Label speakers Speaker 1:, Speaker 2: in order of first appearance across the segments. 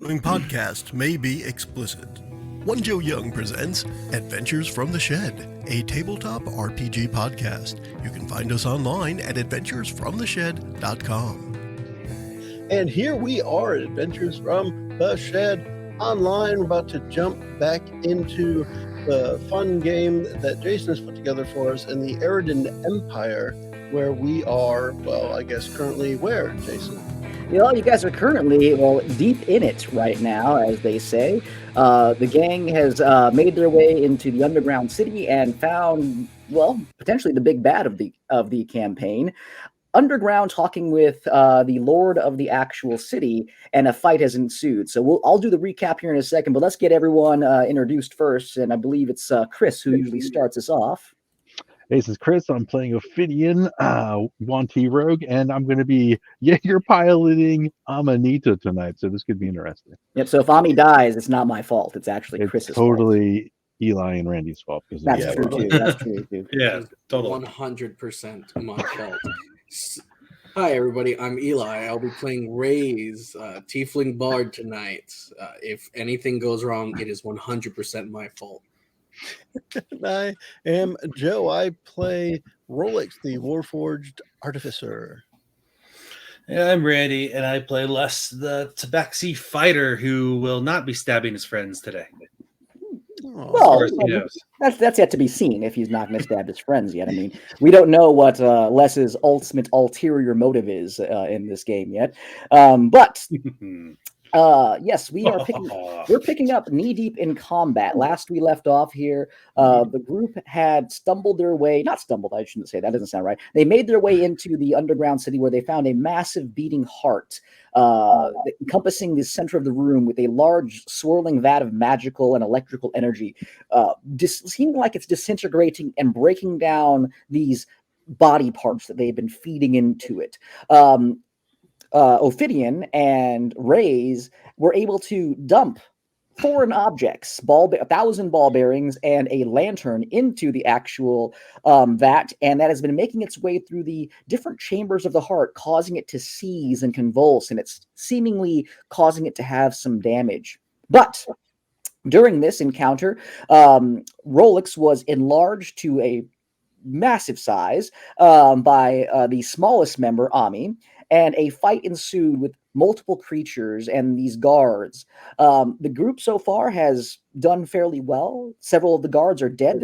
Speaker 1: following podcast may be explicit. One Joe Young presents Adventures from the Shed, a tabletop RPG podcast. You can find us online at adventuresfromtheshed.com. And here we are at Adventures from the Shed online. We're about to jump back into the fun game that Jason has put together for us in the Eridan Empire, where we are, well, I guess currently where, Jason?
Speaker 2: You guys are currently, deep in it right now, as they say. The gang has made their way into the underground city and found, potentially the big bad of the campaign. Underground, talking with the lord of the actual city, and a fight has ensued. So I'll do the recap here in a second, but let's get everyone introduced first. And I believe it's Chris who usually starts us off.
Speaker 3: Hey, this is Chris. I'm playing Ophidian, Wanty Rogue, and I'm going to be Jaeger piloting Amanita tonight, so this could be interesting.
Speaker 2: Yep, so if Ami dies, it's not my fault. It's actually Chris's
Speaker 3: totally
Speaker 2: fault.
Speaker 3: Eli and Randy's fault.
Speaker 2: That's true, too. That's true, too.
Speaker 4: Yeah, totally.
Speaker 5: 100% my fault. Hi, everybody. I'm Eli. I'll be playing Ray's Tiefling Bard tonight. If anything goes wrong, it is 100% my fault.
Speaker 1: I am Joe. I play Rolex, the Warforged Artificer.
Speaker 4: Yeah, I'm Randy, and I play Les, the Tabaxi fighter who will not be stabbing his friends today.
Speaker 2: That's yet to be seen if he's not going to stab his friends yet. I mean, we don't know what Les's ultimate ulterior motive is in this game yet. But yes, we're picking up knee deep in combat. Last we left off here, the group had I shouldn't say that, doesn't sound right. They made their way into the underground city where they found a massive beating heart encompassing the center of the room with a large swirling vat of magical and electrical energy, seeming like it's disintegrating and breaking down these body parts that they've been feeding into it. Ophidian and Rays were able to dump foreign objects, 1,000 ball bearings and a lantern into the actual vat, and that has been making its way through the different chambers of the heart, causing it to seize and convulse, and it's seemingly causing it to have some damage. But during this encounter, Rolex was enlarged to a massive size by the smallest member, Ami, and a fight ensued with multiple creatures and these guards. The group so far has done fairly well. Several of the guards are dead.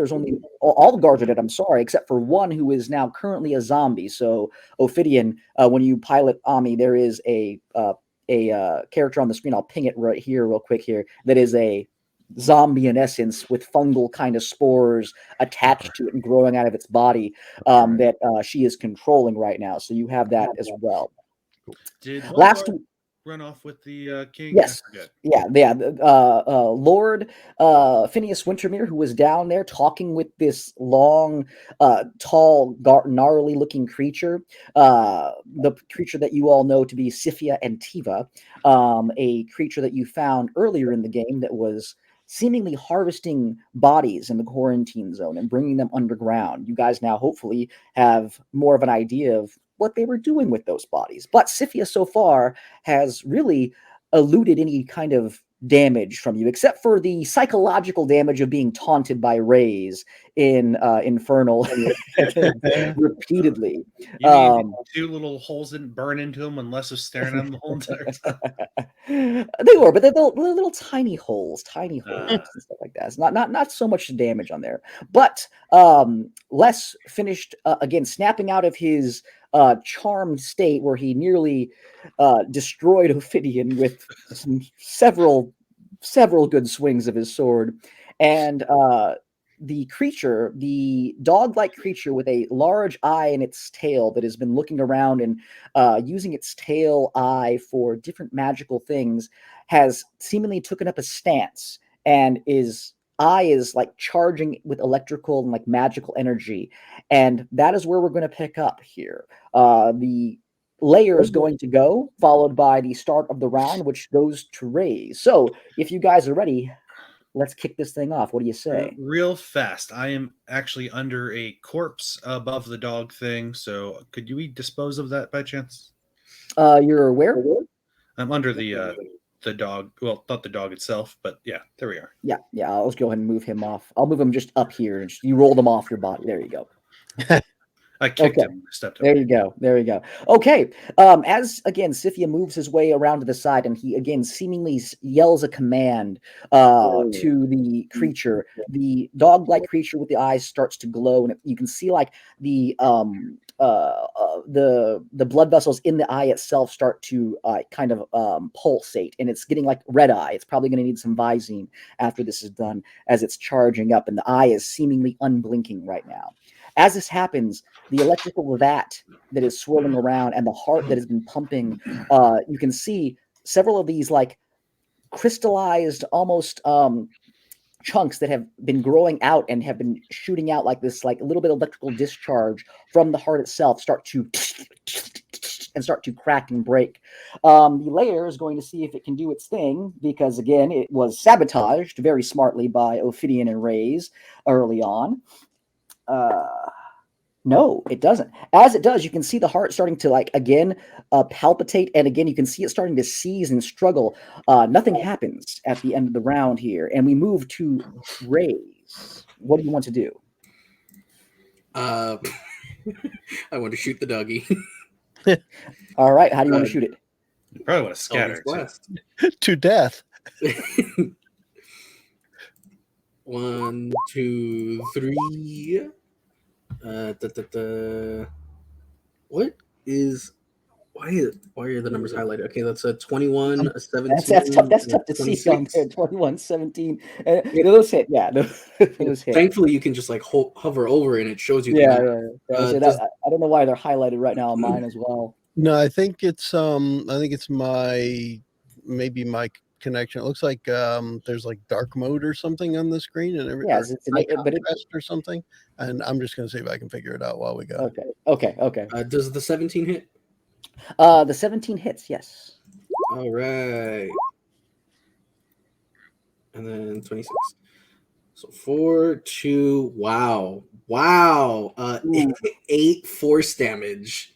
Speaker 2: All the guards are dead, I'm sorry, except for one who is now currently a zombie. So, Ophidian, when you pilot Ami, there is a character on the screen. I'll ping it right here real quick here. That is a zombie in essence with fungal kind of spores attached to it and growing out of its body that she is controlling right now. So you have that as well.
Speaker 4: Did run off with the king?
Speaker 2: Yes. Lord Phineas Wintermere, who was down there talking with this long, tall, gnarly-looking creature, the creature that you all know to be Sifia Antiva, a creature that you found earlier in the game that was seemingly harvesting bodies in the quarantine zone and bringing them underground. You guys now hopefully have more of an idea of what they were doing with those bodies. But Sifia so far has really eluded any kind of damage from you, except for the psychological damage of being taunted by Rays in Infernal repeatedly.
Speaker 4: You mean 2 little holes didn't burn into him when Les was staring at them the whole entire time?
Speaker 2: They were, but they're little tiny holes and stuff like that. It's not so much damage on there. But Les finished again snapping out of his charmed state where he nearly destroyed Ophidian with several good swings of his sword, and the creature, the dog-like creature with a large eye in its tail that has been looking around and using its tail eye for different magical things, has seemingly taken up a stance and is eye is like charging with electrical and like magical energy. And that is where we're going to pick up here. The layer is going to go, followed by the start of the round, which goes to Rays. So if you guys are ready, let's kick this thing off. What do you say?
Speaker 4: Real fast. I am actually under a corpse above the dog thing. So could we dispose of that by chance?
Speaker 2: You're where?
Speaker 4: I'm under the the dog. Well, not the dog itself, but yeah, there we are.
Speaker 2: Yeah. I'll just go ahead and move him off. I'll move him just up here. You roll them off your body. There you go.
Speaker 4: I kicked
Speaker 2: Okay.
Speaker 4: him, stepped up.
Speaker 2: There you go. Okay. As again, Scythia moves his way around to the side, and he again seemingly yells a command to the creature. The dog-like creature with the eyes starts to glow, and you can see like the blood vessels in the eye itself start to kind of pulsate, and it's getting like red eye. It's probably going to need some Visine after this is done, as it's charging up, and the eye is seemingly unblinking right now. As this happens, the electrical that is swirling around and the heart that has been pumping, you can see several of these like crystallized almost chunks that have been growing out and have been shooting out like this, like a little bit of electrical discharge from the heart itself start to crack and break. The lair is going to see if it can do its thing, because again, it was sabotaged very smartly by Ophidian and Rays early on. No, it doesn't. As it does, you can see the heart starting to like again palpitate, and again you can see it starting to seize and struggle. Nothing happens at the end of the round here, and we move to Rays. What do you want to do?
Speaker 5: I want to shoot the doggy.
Speaker 2: All right, how do you want to shoot it?
Speaker 4: You probably want to scatter.
Speaker 1: To death.
Speaker 5: 1, 2, 3. What is? Why are the numbers highlighted? Okay, that's a 21, a 17.
Speaker 2: That's tough to see on there. 21, 17. Those hit. Yeah, those hit.
Speaker 5: Thankfully, you can just like hover over and it shows you.
Speaker 2: Yeah. I don't know why they're highlighted right now on mine as well.
Speaker 1: No, I think it's maybe my connection. It looks like there's like dark mode or something on the screen, and or something. And I'm just gonna see if I can figure it out while we go.
Speaker 2: Okay.
Speaker 5: Does the 17 hit?
Speaker 2: The 17 hits, yes.
Speaker 5: All right. And then 26. So 4, 2. Wow. 8 force damage.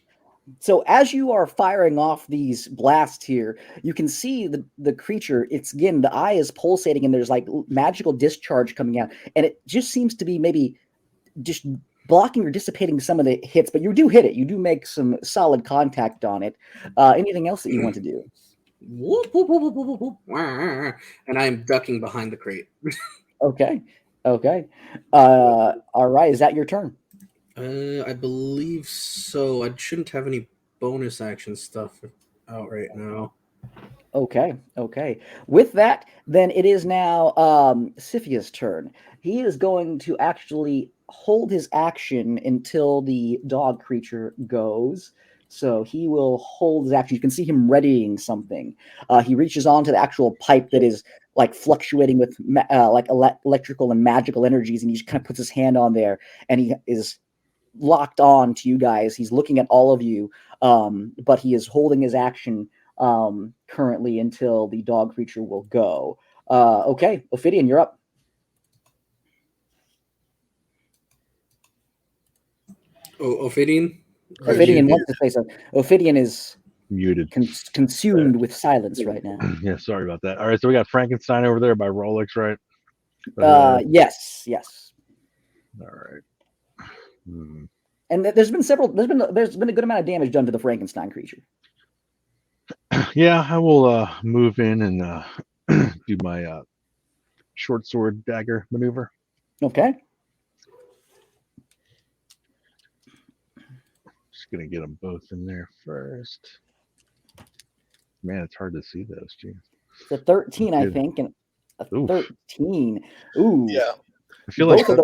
Speaker 2: So as you are firing off these blasts here, you can see the creature. It's again, the eye is pulsating, and there's like magical discharge coming out, and it just seems to be maybe just blocking or dissipating some of the hits. But you do hit it. You do make some solid contact on it. Anything else that you want to do?
Speaker 5: Whoop, whoop, whoop, whoop, whoop, whoop. And I am ducking behind the crate.
Speaker 2: Okay. All right. Is that your turn?
Speaker 5: I believe so. I shouldn't have any bonus action stuff out right now.
Speaker 2: Okay. With that, then it is now Scythia's turn. He is going to actually hold his action until the dog creature goes. So he will hold his action. You can see him readying something. He reaches onto the actual pipe that is like fluctuating with electrical and magical energies, and he just kind of puts his hand on there, and he is locked on to you guys. He's looking at all of you, but he is holding his action currently until the dog creature will go. Okay, Ophidian, you're up.
Speaker 5: Ophidian?
Speaker 2: Ophidian wants to say something. Ophidian is
Speaker 3: muted,
Speaker 2: consumed with silence right now.
Speaker 3: Yeah, sorry about that. All right, so we got Frankenstein over there by Rolex, right?
Speaker 2: Yes.
Speaker 3: All right.
Speaker 2: And there's been a good amount of damage done to the Frankenstein creature.
Speaker 3: Yeah, I will move in and do my short sword dagger maneuver.
Speaker 2: Okay.
Speaker 3: Just gonna get them both in there first. Man, it's hard to see those. Geez.
Speaker 2: It's a 13, I think, and a 13. Ooh.
Speaker 1: Yeah.
Speaker 3: I feel like
Speaker 2: both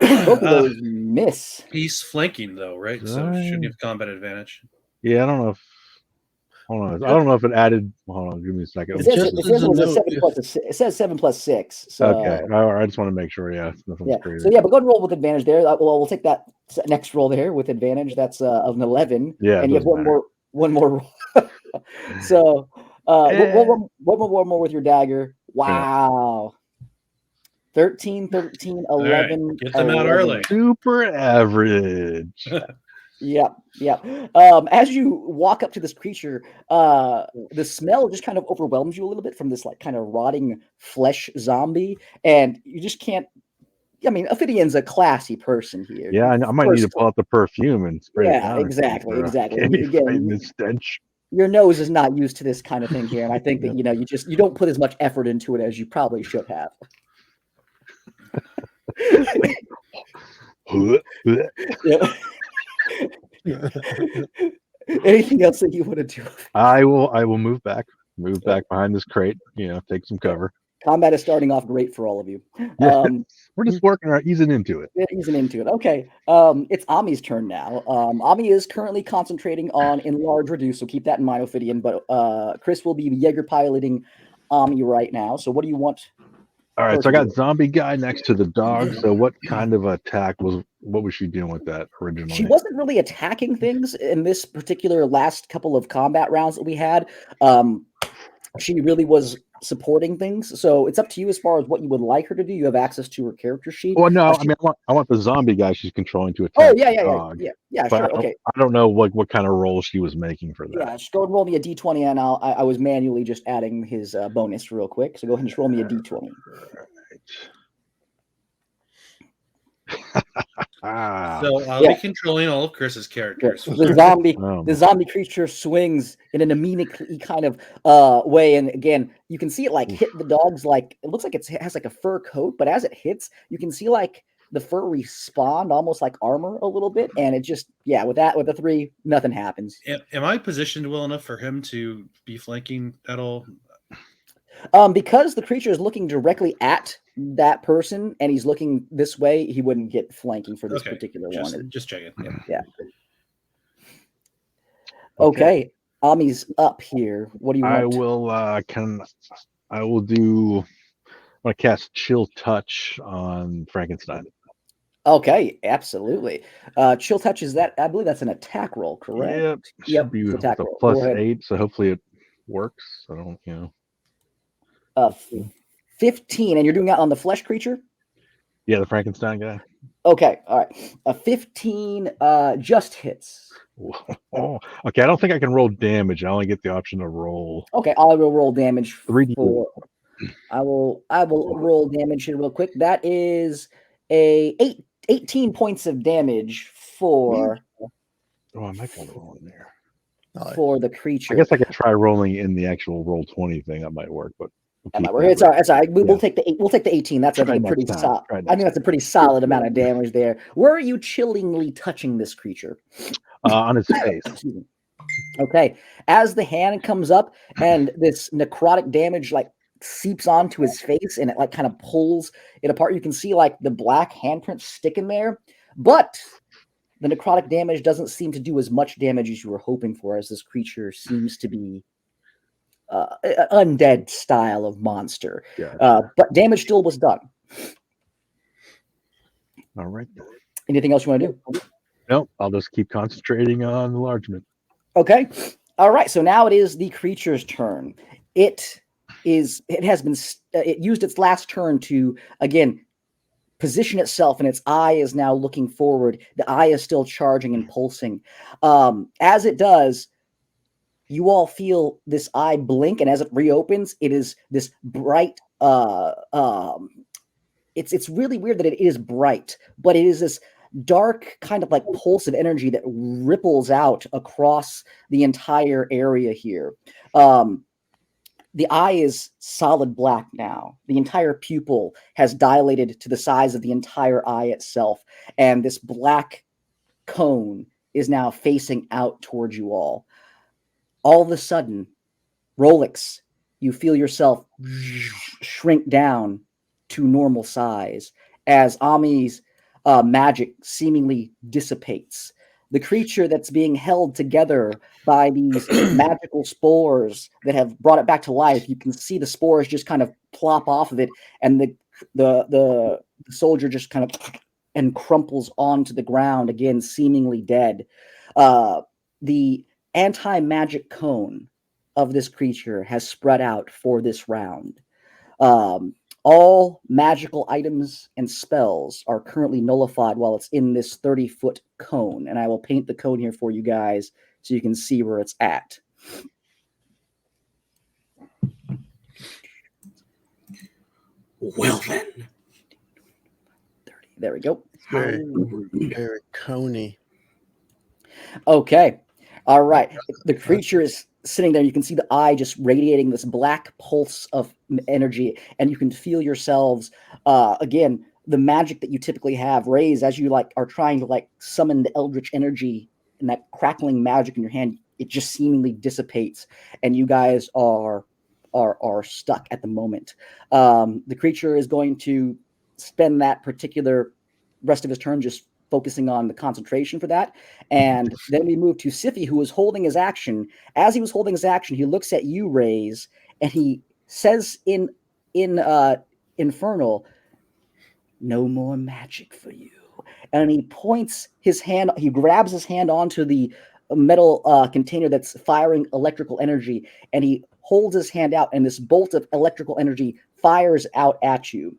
Speaker 2: of those miss.
Speaker 4: He's flanking though, right? So shouldn't have combat advantage.
Speaker 3: Yeah, I don't know if. Hold on. I don't know if it added. Hold on. Give me a second.
Speaker 2: It says 7 plus 6. So.
Speaker 3: Okay. All right. I just want to make sure. Yeah.
Speaker 2: Yeah.
Speaker 3: Crazy.
Speaker 2: So yeah, but go ahead and roll with advantage there. We'll take that next roll there with advantage. That's of an 11.
Speaker 3: Yeah.
Speaker 2: And you have one more roll. So one more with your dagger. Wow. 13, 11.
Speaker 4: Right. Get them out early.
Speaker 3: Super average.
Speaker 2: Yep, yep. As you walk up to this creature, the smell just kind of overwhelms you a little bit from this like kind of rotting flesh zombie, and you just can't. I mean, Ophidian's a classy person here.
Speaker 3: Yeah, I might need to pull out the perfume and spray it
Speaker 2: Yeah,
Speaker 3: down.
Speaker 2: exactly.
Speaker 3: Can't be
Speaker 2: Again,
Speaker 3: fighting this stench.
Speaker 2: your nose is not used to this kind of thing here, and I think that you don't put as much effort into it as you probably should have. Yeah. Anything else that you want to do?
Speaker 3: I will move back behind this crate. Take some cover.
Speaker 2: Combat is starting off great for all of you.
Speaker 3: Yeah, we're just easing into it.
Speaker 2: Yeah, easing into it. Okay. It's Ami's turn now. Ami is currently concentrating on enlarge reduce, so keep that in mind, Ophidian. But Chris will be Jaeger piloting Ami right now. So what do you want?
Speaker 3: All right, so I got zombie guy next to the dog. So what kind of attack what was she doing with that originally?
Speaker 2: She wasn't really attacking things in this particular last couple of combat rounds that we had. She really was supporting things. So it's up to you as far as what you would like her to do. You have access to her character sheet.
Speaker 3: Well, no, I want the zombie guy she's controlling to attack.
Speaker 2: Oh yeah,
Speaker 3: But
Speaker 2: sure. Okay.
Speaker 3: I don't know what kind of role she was making for that.
Speaker 2: Yeah, just go and roll me a d20, and I was manually just adding his bonus real quick. So go ahead and just roll me a d20.
Speaker 4: So I'll be controlling all of Chris's characters.
Speaker 2: The zombie creature swings in an immediately kind of way, and again, you can see it like hit the dog's like it looks like it has like a fur coat, but as it hits, you can see like the fur respawned almost like armor a little bit, and it just with the 3, nothing happens.
Speaker 4: Am I positioned well enough for him to be flanking at all?
Speaker 2: Because the creature is looking directly at that person and he's looking this way, he wouldn't get flanking for this particular one.
Speaker 4: Just checking.
Speaker 2: Yeah. Okay. Ami's up here. What do you want?
Speaker 3: I will do. I'm gonna cast Chill Touch on Frankenstein.
Speaker 2: Okay, absolutely. Chill Touch is that? I believe that's an attack roll, correct?
Speaker 3: Yep. Be
Speaker 2: attack roll.
Speaker 3: +8, so hopefully it works. I don't,
Speaker 2: 15, and you're doing that on the flesh creature?
Speaker 3: Yeah, the Frankenstein guy.
Speaker 2: Okay, all right. A 15 just hits.
Speaker 3: Oh, okay. I don't think I can roll damage. I only get the option to roll.
Speaker 2: Okay, I will roll damage
Speaker 3: 3D.
Speaker 2: I will roll damage here real quick. That is a 18 points of damage for.
Speaker 3: Oh, I might be able to roll in there.
Speaker 2: For the creature.
Speaker 3: I guess I could try rolling in the actual roll 20 thing. That might work, but
Speaker 2: it's all right. It's all right. We'll take the 8. We'll take the 18. That's I think pretty solid. I think that's a pretty solid amount of damage there. Where are you chillingly touching this creature?
Speaker 3: On his face.
Speaker 2: Okay. As the hand comes up and this necrotic damage like seeps onto his face and it like kind of pulls it apart, you can see like the black handprint sticking there, but the necrotic damage doesn't seem to do as much damage as you were hoping for, as this creature seems to be an undead style of monster. But damage still was done.
Speaker 3: All right.
Speaker 2: Anything else you want to do?
Speaker 3: Nope. I'll just keep concentrating on enlargement.
Speaker 2: Okay. All right. So now it is the creature's turn. It used its last turn to, again, position itself, and its eye is now looking forward. The eye is still charging and pulsing. As it does, you all feel this eye blink, and as it reopens, it is this bright. It's really weird that it is bright, but it is this dark kind of like pulse of energy that ripples out across the entire area here. The eye is solid black now. The entire pupil has dilated to the size of the entire eye itself. And this black cone is now facing out towards you all. All of a sudden, Rolex, you feel yourself shrink down to normal size as Ami's magic seemingly dissipates. The creature that's being held together by these magical spores that have brought it back to life, you can see the spores just kind of plop off of it, and the soldier just kind of and crumples onto the ground again, seemingly dead. The anti-magic cone of this creature has spread out for this round. All magical items and spells are currently nullified while it's in this 30-foot cone. And I will paint the cone here for you guys so you can see where it's at.
Speaker 5: Well then.
Speaker 2: 30. There we go.
Speaker 1: Very, very coney.
Speaker 2: Okay. All right. The creature is sitting there. You can see the eye just radiating this black pulse of energy, and you can feel yourselves, again, the magic that you typically have raised as you are trying to summon the eldritch energy and that crackling magic in your hand. It just seemingly dissipates, and you guys are stuck at the moment. The creature is going to spend that particular rest of his turn just focusing on the concentration for that. And then we move to Siffy, who is holding his action. As he was holding his action, he looks at you, Raze, and he says in Infernal, "No more magic for you." And he points his hand, he grabs his hand onto the metal container that's firing electrical energy, and he holds his hand out, and this bolt of electrical energy fires out at you.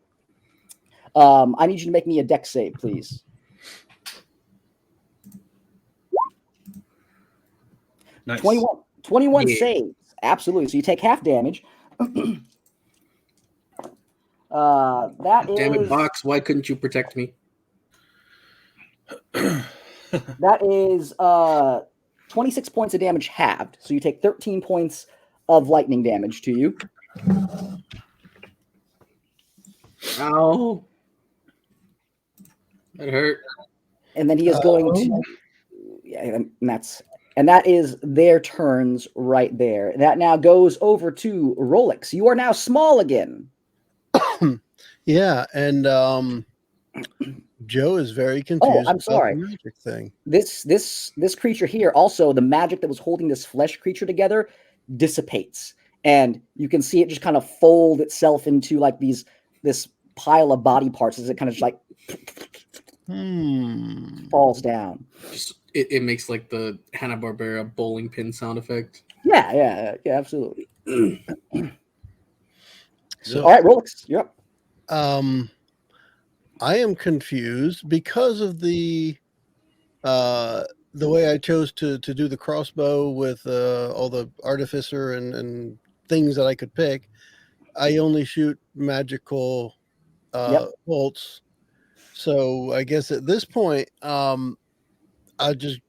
Speaker 2: I need you to make me a dex save, please.
Speaker 4: Nice.
Speaker 2: 21
Speaker 5: Yeah.
Speaker 2: saves. Absolutely. So you take half damage. That
Speaker 5: Damn it,
Speaker 2: is
Speaker 5: Box. Why couldn't you protect me?
Speaker 2: that is 26 points of damage halved. So you take 13 points of lightning damage to you.
Speaker 5: Ow. That hurt.
Speaker 2: And then he is going to and that is their turns right there. That now goes over to Rolex. You are now small again.
Speaker 1: Yeah, and Joe is very confused.
Speaker 2: I'm sorry.
Speaker 1: About the magic thing.
Speaker 2: This creature here, also the magic that was holding this flesh creature together dissipates, and you can see it just kind of fold itself into this pile of body parts as it kind of just falls down.
Speaker 5: It makes like the Hanna-Barbera bowling pin sound effect.
Speaker 2: Yeah, absolutely.
Speaker 1: So,
Speaker 2: all right, Rolex, you're up.
Speaker 1: I am confused because of the way I chose to do the crossbow with all the artificer and things that I could pick. I only shoot magical bolts. So I guess at this point, I just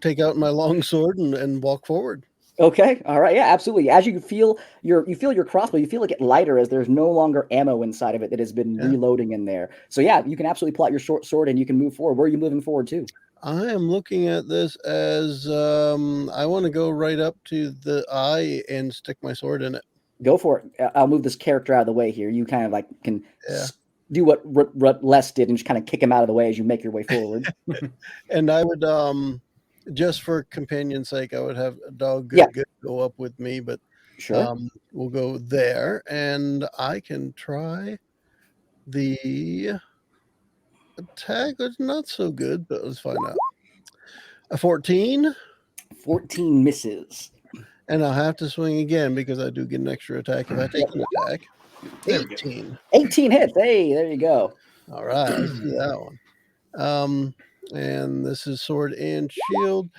Speaker 1: take out my long sword and walk forward.
Speaker 2: Okay. All right. Yeah, absolutely. As you feel your crossbow, you feel like it lighter as there's no longer ammo inside of it that has been reloading in there. So yeah, you can absolutely pull out your short sword and you can move forward. Where are you moving forward to?
Speaker 1: I am looking at this as I want to go right up to the eye and stick my sword in it.
Speaker 2: Go for it. I'll move this character out of the way here. You kind of can do what Les did and just kind of kick him out of the way as you make your way forward.
Speaker 1: And I would just for companion's sake, I would have a dog go up with me, but
Speaker 2: sure,
Speaker 1: we'll go there, and I can try the attack. It's not so good, but let's find out. A 14.
Speaker 2: 14 misses,
Speaker 1: and I'll have to swing again because I do get an extra attack if I take an attack. 18.
Speaker 2: 18 hits. Hey, there you go.
Speaker 1: All right, I see that one. And this is sword and shield.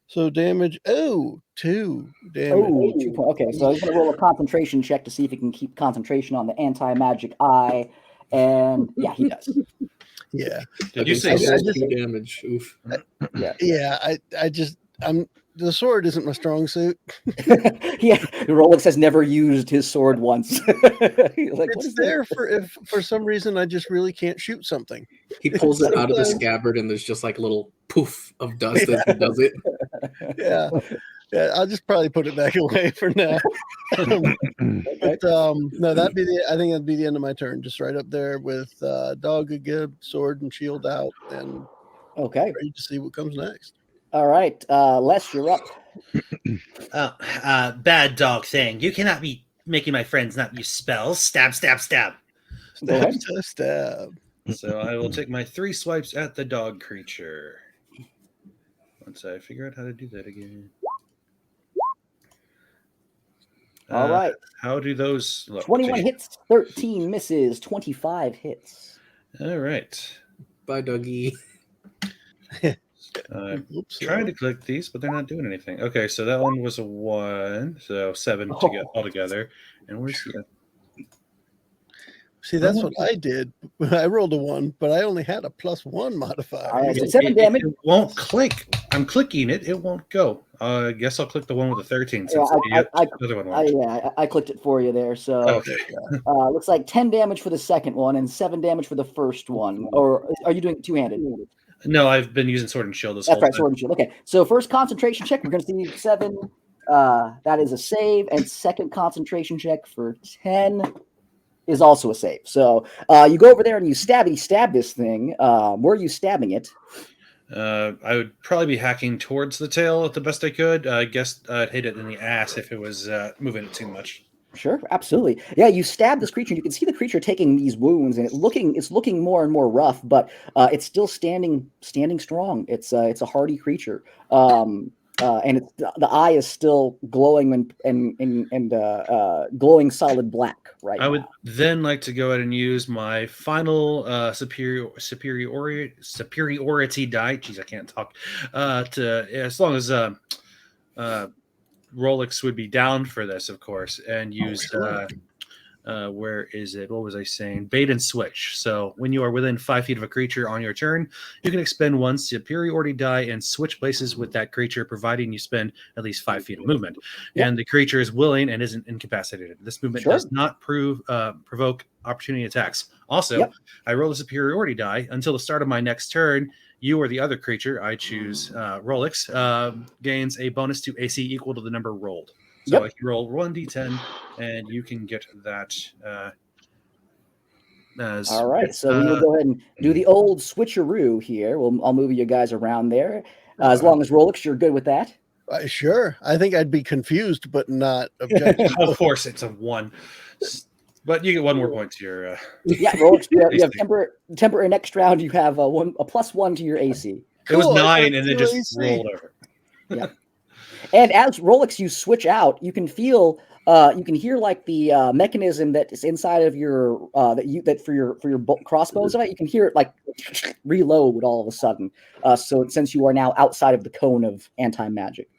Speaker 1: So damage. 2 damage.
Speaker 2: Oh, 2 points. Okay, so he's going to roll a concentration check to see if he can keep concentration on the anti-magic eye. And yeah, he does.
Speaker 1: Yeah.
Speaker 5: Did you say 2 damage? Oof.
Speaker 1: The sword isn't my strong suit.
Speaker 2: Rolex has never used his sword once.
Speaker 1: It's there if for some reason I just really can't shoot something.
Speaker 5: He pulls it out of the scabbard and there's just like a little poof of dust as he does it.
Speaker 1: Yeah, I'll just probably put it back away for now. But no, I think that'd be the end of my turn. Just right up there with dog again, sword and shield out, and ready to see what comes next.
Speaker 2: All right, Les, you're up.
Speaker 6: Bad dog thing. You cannot be making my friends not use spells. Stab, stab, stab.
Speaker 1: Stab.
Speaker 4: So I will take my 3 swipes at the dog creature. Once I figure out how to do that again.
Speaker 2: All right.
Speaker 4: How do those look?
Speaker 2: 21 hits, 13 misses, 25 hits.
Speaker 4: All right.
Speaker 5: Bye, Dougie.
Speaker 1: Oops,
Speaker 4: Trying to click these, but they're not doing anything. Okay, so that one was a 1, so 7 to get all together. And where's the...
Speaker 1: See, that's what I did. I rolled a 1, but I only had a +1 modifier.
Speaker 2: All right, so 7 damage.
Speaker 4: It won't click. I'm clicking it. It won't go. I guess I'll click the one with the 13 since
Speaker 2: Yeah,
Speaker 4: the other one won't.
Speaker 2: I clicked it for you there. So
Speaker 4: Okay.
Speaker 2: looks like 10 damage for the second one and 7 damage for the first one. Or are you doing it two-handed?
Speaker 4: No, I've been using Sword and Shield this
Speaker 2: That's
Speaker 4: whole
Speaker 2: right,
Speaker 4: time.
Speaker 2: sword and shield. Okay, so first concentration check, we're going to see 7. That is a save, and second concentration check for 10 is also a save. So you go over there and you stab this thing. Where are you stabbing it?
Speaker 4: I would probably be hacking towards the tail at the best I could. I guess I'd hit it in the ass if it was moving it too much.
Speaker 2: Sure, absolutely. Yeah, you stab this creature. You can see the creature taking these wounds, and it's looking more and more rough, but it's still standing strong. It's a hardy creature, and it's the eye is still glowing and glowing solid black. Right.
Speaker 4: I would then like to go ahead and use my final superiority die. Jeez, I can't talk. As long as Rolex would be down for this, of course, and use where is it? What was I saying? Bait and switch. So when you are within 5 feet of a creature on your turn, you can expend one superiority die and switch places with that creature, providing you spend at least 5 feet of movement.
Speaker 2: Yep.
Speaker 4: And the creature is willing and isn't incapacitated. This movement does not provoke opportunity attacks. Also, I roll a superiority die until the start of my next turn. You or the other creature, I choose Rolex, gains a bonus to AC equal to the number rolled. So I can roll 1d10, and you can get that as...
Speaker 2: All right, so we will go ahead and do the old switcheroo here. I'll move you guys around there. As long as Rolex, you're good with that?
Speaker 1: Sure. I think I'd be confused, but not objective.
Speaker 4: Of course, it's a 1. But you get 1 more point to your...
Speaker 2: Yeah, Rolex, you have temporary next round. You have a +1 to your AC.
Speaker 4: It was 9, and then just rolled over.
Speaker 2: Yeah. And as Rolex, you switch out, you can feel, you can hear like the mechanism that is inside of your for your crossbows. You can hear it like reload all of a sudden. So since you are now outside of the cone of anti-magic.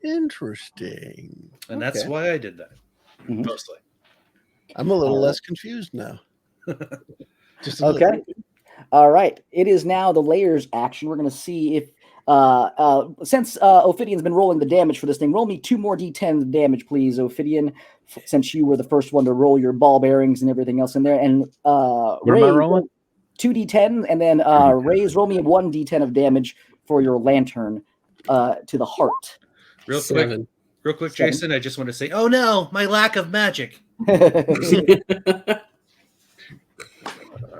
Speaker 1: Interesting.
Speaker 4: And that's why I did that, mostly.
Speaker 1: I'm a little less confused now.
Speaker 2: Just okay. All right. It is now the layers action. We're going to see if since Ophidion's been rolling the damage for this thing, roll me 2 more d10 of damage, please, Ophidian, since you were the first one to roll your ball bearings and everything else in there. And
Speaker 3: what am I rolling?
Speaker 2: 2 d10, and then Ray's roll me 1 d10 of damage for your lantern to the heart.
Speaker 4: Real quick, Jason, I just want to say, oh no, my lack of magic.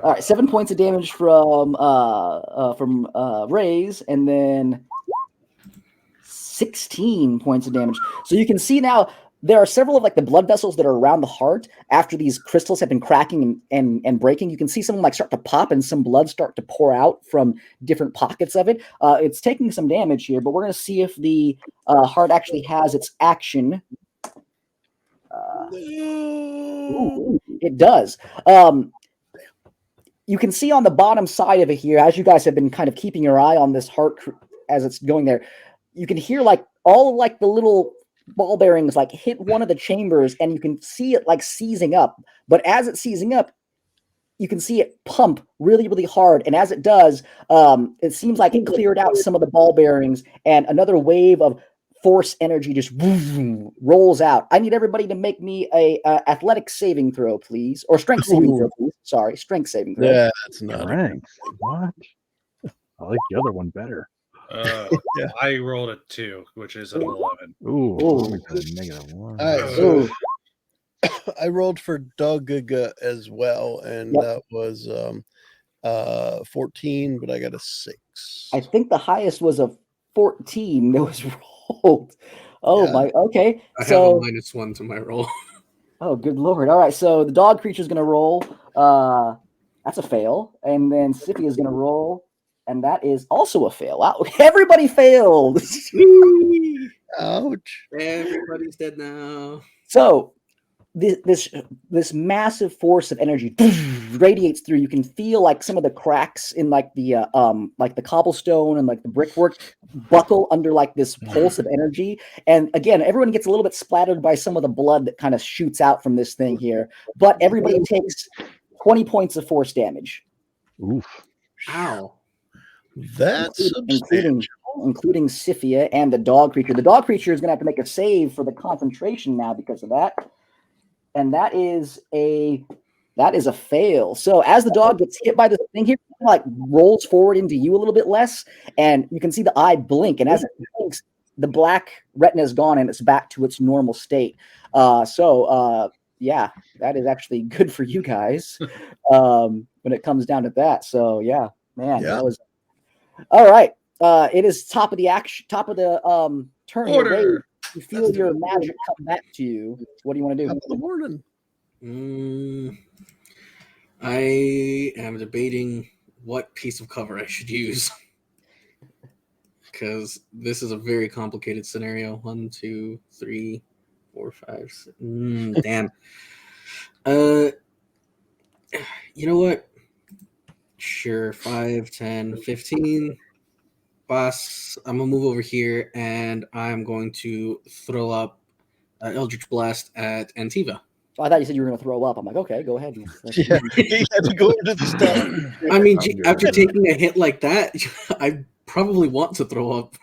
Speaker 2: All right, 7 points of damage from Rays, and then 16 points of damage. So you can see now there are several of like the blood vessels that are around the heart after these crystals have been cracking and breaking. You can see some like start to pop and some blood start to pour out from different pockets of it. It's taking some damage here, but we're going to see if the heart actually has its action. Ooh, it does. You can see on the bottom side of it here, as you guys have been kind of keeping your eye on this heart as it's going there, you can hear like all like the little ball bearings like hit one of the chambers, and you can see it like seizing up. But as it's seizing up, you can see it pump really, really hard. And as it does, it seems like it cleared out some of the ball bearings, and another wave of force energy just rolls out. I need everybody to make me a athletic saving throw, please, or strength saving throw, please. Sorry, strength saving throw.
Speaker 1: Yeah, that's not
Speaker 3: Strength. What? I like the other one better.
Speaker 4: I rolled a 2, which is an 11.
Speaker 3: Ooh. -1.
Speaker 1: All right, so I rolled for Doug as well, and that was 14, but I got a 6.
Speaker 2: I think the highest was a 14 that was rolled. Oh my, okay.
Speaker 5: I have a -1 to my roll.
Speaker 2: Oh, good lord. All right, so the dog creature is going to roll. That's a fail. And then Sippy is going to roll, and that is also a fail. Wow, everybody failed.
Speaker 1: Ouch.
Speaker 5: Everybody's dead now.
Speaker 2: So this massive force of energy radiates through. You can feel like some of the cracks in like the cobblestone and like the brickwork buckle under like this pulse of energy. And again, everyone gets a little bit splattered by some of the blood that kind of shoots out from this thing here. But everybody takes 20 points of force damage.
Speaker 3: Oof.
Speaker 5: Ow.
Speaker 1: That's
Speaker 2: including Sifia and the dog creature. The dog creature is going to have to make a save for the concentration now because of that. And that is a fail. So as the dog gets hit by this thing here, it like rolls forward into you a little bit less, and you can see the eye blink. And as it blinks, the black retina is gone and it's back to its normal state. Yeah, that is actually good for you guys when it comes down to that. So yeah, man, that was all right. It is top of the turn.
Speaker 4: Order.
Speaker 2: You feel your magic come back to you. What do you want to do?
Speaker 1: Top of the morning.
Speaker 5: I am debating what piece of cover I should use. Because this is a very complicated scenario. 1, 2, 3, 4, 5, 6. Damn. You know what? Sure, 5, 10, 15. Boss, I'm going to move over here, and I'm going to throw up Eldritch Blast at Antiva.
Speaker 2: I thought you said you were going to throw up. I'm like, okay, go ahead.
Speaker 1: Yeah, he had to go into the stuff.
Speaker 5: I mean, after taking a hit like that, I probably want to throw up.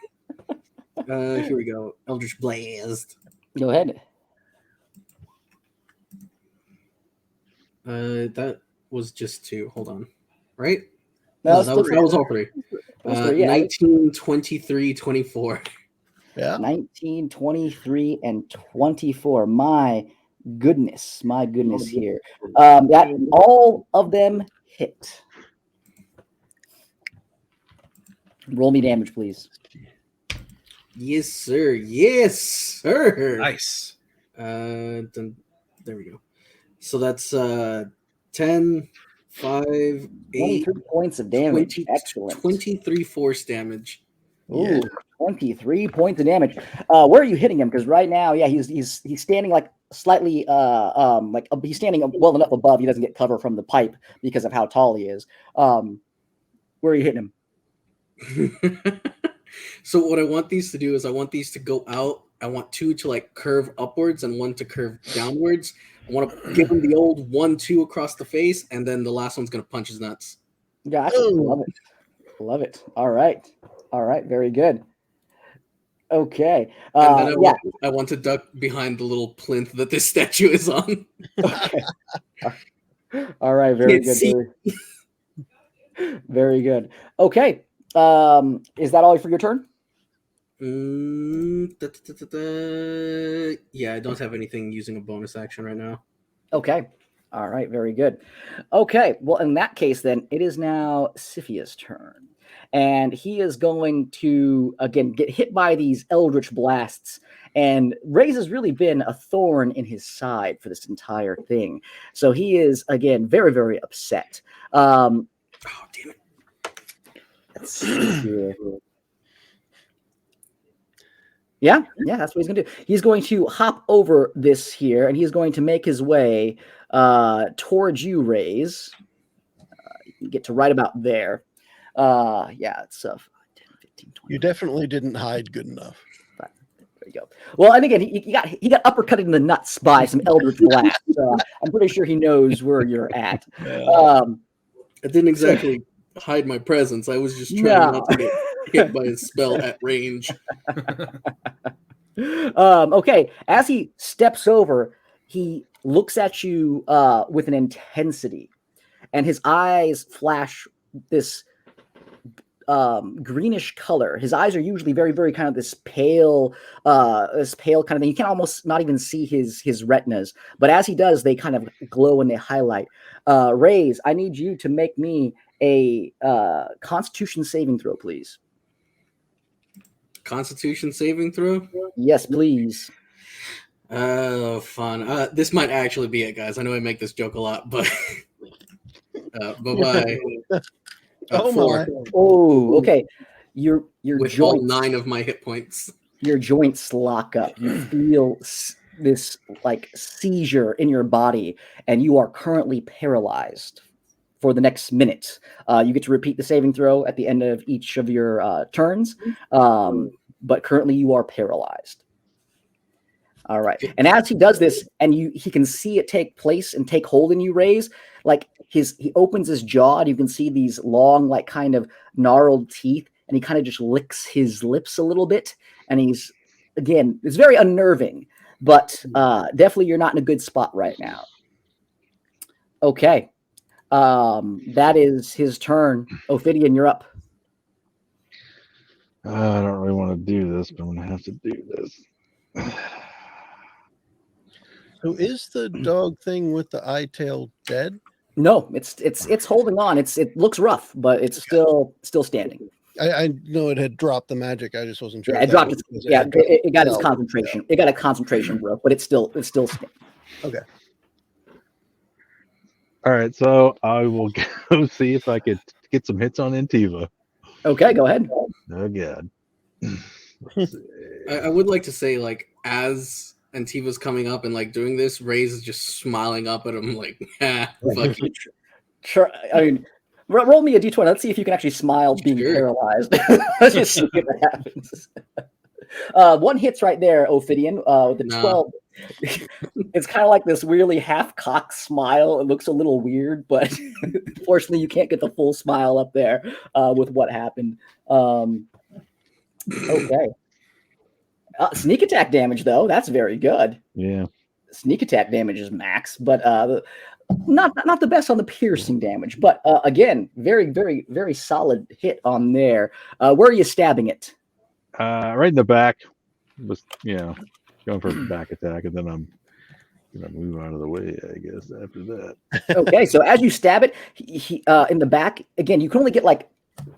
Speaker 5: Here we go. Eldritch Blast.
Speaker 2: Go ahead.
Speaker 5: That was just 2. Hold on. Right?
Speaker 2: No,
Speaker 5: that was all 3. 19, 23, 24.
Speaker 1: Yeah.
Speaker 2: 19, 23, and 24. My goodness here. That all of them hit. Roll me damage, please.
Speaker 5: Yes, sir. Yes, sir.
Speaker 4: Nice.
Speaker 5: There we go. So that's 10, 5, 8,
Speaker 2: 23 points of damage.
Speaker 5: 20,
Speaker 2: Excellent.
Speaker 5: 23 force damage.
Speaker 2: Ooh, 23 points of damage. Where are you hitting him? Because right now, yeah, he's standing like slightly he's standing well enough above. He doesn't get cover from the pipe because of how tall he is. Where are you hitting him?
Speaker 5: So what I want these to do is I want these to go out. I want 2 to like curve upwards and 1 to curve downwards. I want to give him the old 1-2 across the face, and then the last one's gonna punch his nuts.
Speaker 2: Gotcha. Love it. All right. Very good. Okay.
Speaker 5: And then I want to duck behind the little plinth that this statue is on.
Speaker 2: Okay. All right. Very good. Very good. Okay. Is that all for your turn?
Speaker 5: Yeah, I don't have anything using a bonus action right now.
Speaker 2: Okay. All right. Very good. Okay. Well, in that case, then it is now Sifia's turn. And he is going to, again, get hit by these Eldritch Blasts. And Raze has really been a thorn in his side for this entire thing. So he is, again, very, very upset.
Speaker 5: Oh, damn it.
Speaker 2: Let's see here. Yeah, that's what he's going to do. He's going to hop over this here, and he's going to make his way towards you, Raze. You get to right about there. It's 10, 15, 20.
Speaker 1: You definitely didn't hide good enough.
Speaker 2: There you go. Well, and again, he got uppercutted in the nuts by some Eldritch Blast. I'm pretty sure he knows where you're at.
Speaker 5: I didn't exactly hide my presence. I was just trying not to get hit by a spell at range.
Speaker 2: Okay, as he steps over, he looks at you with an intensity, and his eyes flash this greenish color. His eyes are usually very, very kind of this pale kind of thing. You can almost not even see his retinas, but as he does, they kind of glow and they highlight. Raze, I need you to make me a Constitution saving throw, please.
Speaker 5: Constitution saving throw?
Speaker 2: Yes, please.
Speaker 5: Oh, fun. This might actually be it, guys. I know I make this joke a lot, but bye-bye. 4.
Speaker 2: Oh, okay. Your
Speaker 5: with
Speaker 2: joints,
Speaker 5: all 9 of my hit points.
Speaker 2: Your joints lock up. You feel this like seizure in your body, and you are currently paralyzed for the next minute. You get to repeat the saving throw at the end of each of your turns, but currently you are paralyzed. All right. And as he does this, and he can see it take place and take hold in you, Rays, like he opens his jaw, and you can see these long, like kind of gnarled teeth, and he kind of just licks his lips a little bit. And he's, again, it's very unnerving, but definitely you're not in a good spot right now. Okay. That is his turn. Ophidian, you're up.
Speaker 3: I don't really want to do this, but I'm going to have to do this.
Speaker 1: So is the dog thing with the eye tail dead?
Speaker 2: No, it's holding on. It looks rough, but it's still standing.
Speaker 1: I know it had dropped the magic. I just wasn't sure.
Speaker 2: Yeah, it dropped its. Yeah, it got its concentration. It got a concentration broke, but it's still standing.
Speaker 1: Okay.
Speaker 3: All right, so I will go see if I could get some hits on Antiva.
Speaker 2: Okay, go ahead.
Speaker 3: Oh God.
Speaker 5: I would like to say, like, as Antiva's coming up and like doing this, Ray's is just smiling up at him like, fuck you.
Speaker 2: Sure. I mean, roll me a d20. Let's see if you can actually smile being paralyzed. Let's just see what happens. One hits right there, Ophidian, with the 12. It's kind of like this weirdly half-cocked smile. It looks a little weird, but fortunately you can't get the full smile up there with what happened. Okay. Sneak attack damage, though. That's very good.
Speaker 3: Yeah.
Speaker 2: Sneak attack damage is max, but not the best on the piercing damage. But again, very, very, very solid hit on there. Where are you stabbing it?
Speaker 3: Right in the back. Was going for a back attack, and then I'm gonna move out of the way, I guess, after that.
Speaker 2: Okay, so as you stab it, he in the back again, you can only get like.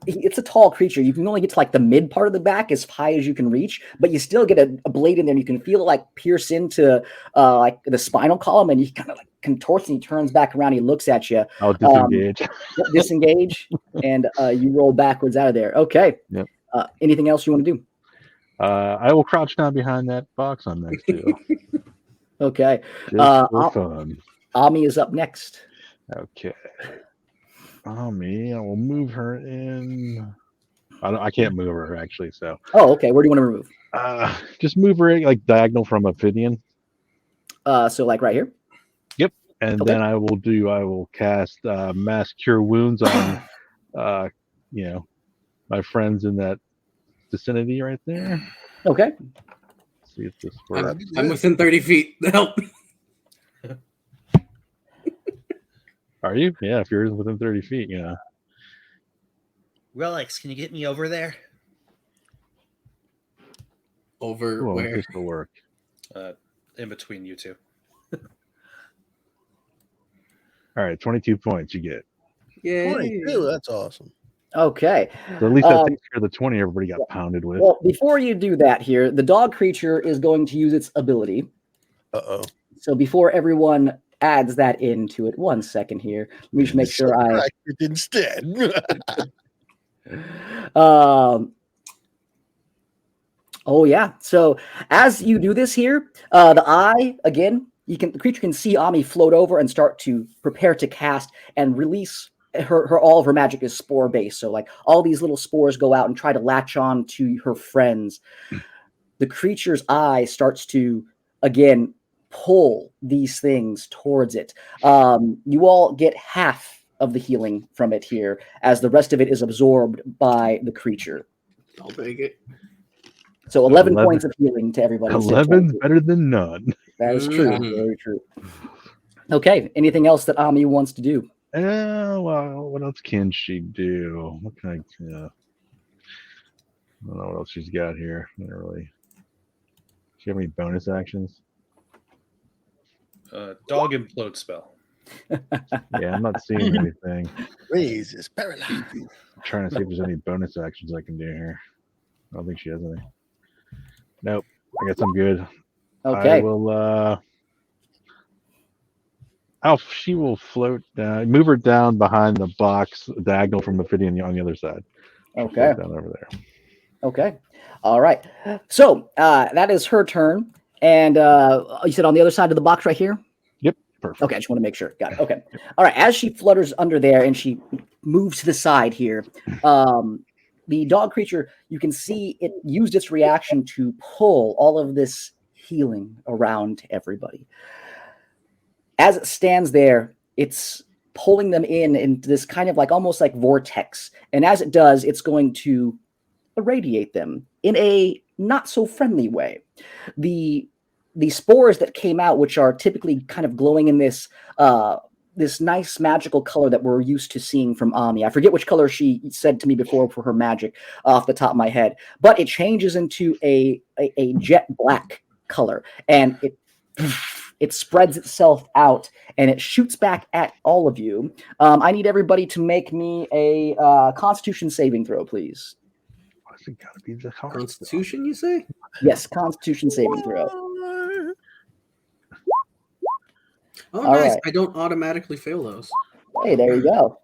Speaker 2: It's a tall creature. You can only get to like the mid part of the back as high as you can reach, but you still get a blade in there, and you can feel it like pierce into like the spinal column, and he kind of like contorts and he turns back around. He looks at you.
Speaker 3: I'll disengage.
Speaker 2: Disengage, and you roll backwards out of there. Okay.
Speaker 3: Yep.
Speaker 2: Anything else you want to do?
Speaker 3: I will crouch down behind that box I'm next to.
Speaker 2: Okay.
Speaker 3: Just for fun.
Speaker 2: Ami is up next.
Speaker 3: Okay. Ami, I will move her in. I can't move her actually. So.
Speaker 2: Oh, okay. Where do you want to move?
Speaker 3: Just move her like diagonal from Ophidian.
Speaker 2: So like right here.
Speaker 3: Yep. And then I will cast Mass Cure Wounds on, my friends in that vicinity right there.
Speaker 2: Okay.
Speaker 3: Let's see if this works.
Speaker 5: I'm within 30 feet. Help.
Speaker 3: Are you? Yeah, if you're within 30 feet,
Speaker 6: Relics, can you get me over there?
Speaker 5: Over
Speaker 3: Well,
Speaker 5: where?
Speaker 3: this will work.
Speaker 4: In between you two.
Speaker 3: All right, 22 points you get.
Speaker 5: Yeah.
Speaker 1: 22, that's awesome.
Speaker 2: Okay.
Speaker 3: So at least that takes care of the 20 everybody got pounded with.
Speaker 2: Well, before you do that here, the dog creature is going to use its ability.
Speaker 1: Uh-oh.
Speaker 2: So before everyone adds that into it, 1 second here. Let me just make sure I
Speaker 1: instead.
Speaker 2: Oh yeah. So as you do this here, the eye again, the creature can see Ami float over and start to prepare to cast and release all of her magic is spore based. So like all these little spores go out and try to latch on to her friends. The creature's eye starts to again pull these things towards it. You all get half of the healing from it here, as the rest of it is absorbed by the creature.
Speaker 5: I'll take it.
Speaker 2: So 11 points of healing to everybody.
Speaker 3: 11 better than none.
Speaker 2: That is true. Very true. Okay. Anything else that Ami wants to do?
Speaker 3: Well, what else can she do? What can I don't know what else she's got here. Not really. Does she have any bonus actions?
Speaker 4: Dog implode spell.
Speaker 3: Yeah, I'm not seeing anything.
Speaker 1: Raise is paralyzed.
Speaker 3: I'm trying to see if there's any bonus actions I can do here. I don't think she has any. Nope. I guess I'm good.
Speaker 2: Okay.
Speaker 3: I will she will float down, move her down behind the box diagonal from Ophidian on the other side.
Speaker 2: Okay.
Speaker 3: Down over there.
Speaker 2: Okay. All right. So that is her turn. And you said on the other side of the box right here?
Speaker 3: Yep. Perfect.
Speaker 2: Okay, I just want to make sure. Got it. Okay. All right. As she flutters under there and she moves to the side here, the dog creature, you can see it used its reaction to pull all of this healing around everybody. As it stands there, it's pulling them into this kind of like almost like vortex. And as it does, it's going to irradiate them in a not so friendly way. The spores that came out, which are typically kind of glowing in this this nice magical color that we're used to seeing from Ami. I forget which color she said to me before for her magic off the top of my head, but it changes into a jet black color, and it spreads itself out and it shoots back at all of you. I need everybody to make me a Constitution saving throw, please.
Speaker 3: Why's it gotta be the hard
Speaker 5: Constitution, you say?
Speaker 2: Yes, Constitution saving throw.
Speaker 5: Oh,
Speaker 2: All
Speaker 5: nice.
Speaker 2: right.
Speaker 5: I don't automatically fail those.
Speaker 2: Hey, there you go.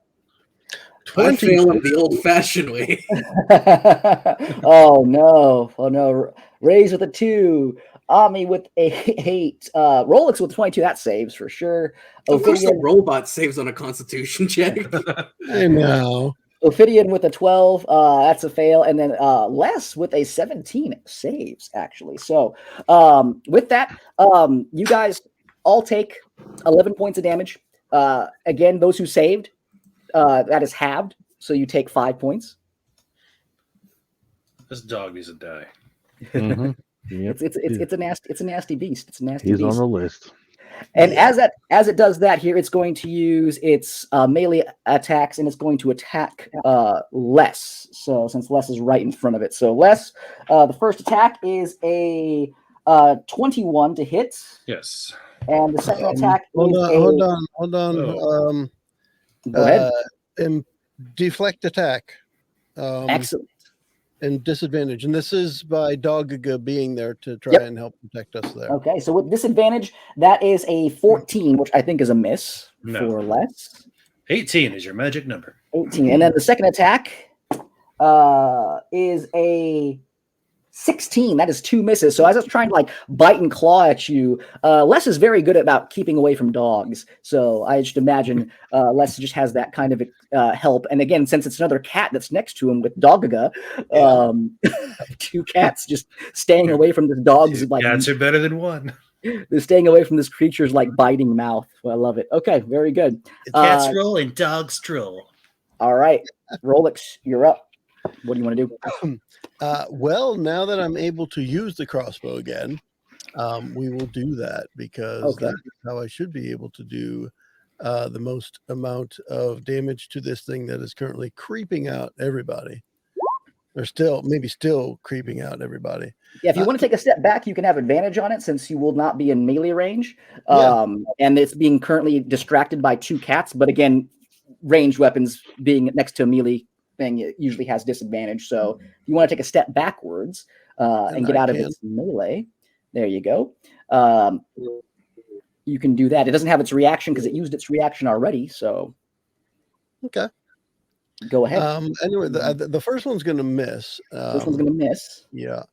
Speaker 5: I fail them the old-fashioned way.
Speaker 2: Oh no! Raise with a 2, Ami with a 8, Rolex with 22. That saves for sure.
Speaker 5: Of course, the
Speaker 2: Ophidian,
Speaker 5: robot saves on a Constitution check.
Speaker 1: I know.
Speaker 2: Ophidian with a 12. That's a fail, and then Les with a 17 saves actually. So with that, you guys all take 11 points of damage. Again, those who saved, that is halved, so you take 5 points.
Speaker 4: This dog needs to die.
Speaker 3: Mm-hmm. Yep.
Speaker 2: It's a nasty beast. It's a nasty
Speaker 3: He's
Speaker 2: beast.
Speaker 3: on the list.
Speaker 2: And as it does that here, it's going to use its melee attacks, and it's going to attack Les. So since Les is right in front of it, so Les, the first attack is a 21 to hit.
Speaker 4: Yes.
Speaker 2: And the second attack
Speaker 1: Hold on.
Speaker 4: Oh.
Speaker 2: Go ahead.
Speaker 1: Deflect attack.
Speaker 2: Excellent.
Speaker 1: And disadvantage. And this is by Dogaga being there to try and help protect us there.
Speaker 2: Okay, so with disadvantage, that is a 14, which I think is a miss for Les.
Speaker 4: 18 is your magic number.
Speaker 2: 18. And then the second attack is a 16. That is 2 misses. So as I was trying to like bite and claw at you, Les is very good about keeping away from dogs. So I just imagine Les just has that kind of help. And again, since it's another cat that's next to him with Dogaga, 2 cats just staying away from this dog's like
Speaker 4: Cats are better than one.
Speaker 2: they're staying away from this creature's like biting mouth. Well, I love it. Okay, very good.
Speaker 6: Cats roll and dogs troll.
Speaker 2: All right, Rolex, you're up. What do you want to do?
Speaker 1: Well, now that I'm able to use the crossbow again, we will do that because that's how I should be able to do the most amount of damage to this thing that is currently creeping out everybody. Or still creeping out everybody.
Speaker 2: Yeah, if you want to take a step back, you can have advantage on it since you will not be in melee range. And it's being currently distracted by 2 cats. But again, ranged weapons being next to a melee thing, it usually has disadvantage. So if you want to take a step backwards and get out of its melee, there you go. You can do that. It doesn't have its reaction because it used its reaction already. So
Speaker 1: okay,
Speaker 2: go ahead.
Speaker 1: Anyway, the first one's going to miss.
Speaker 2: First one's going to miss.
Speaker 1: Yeah,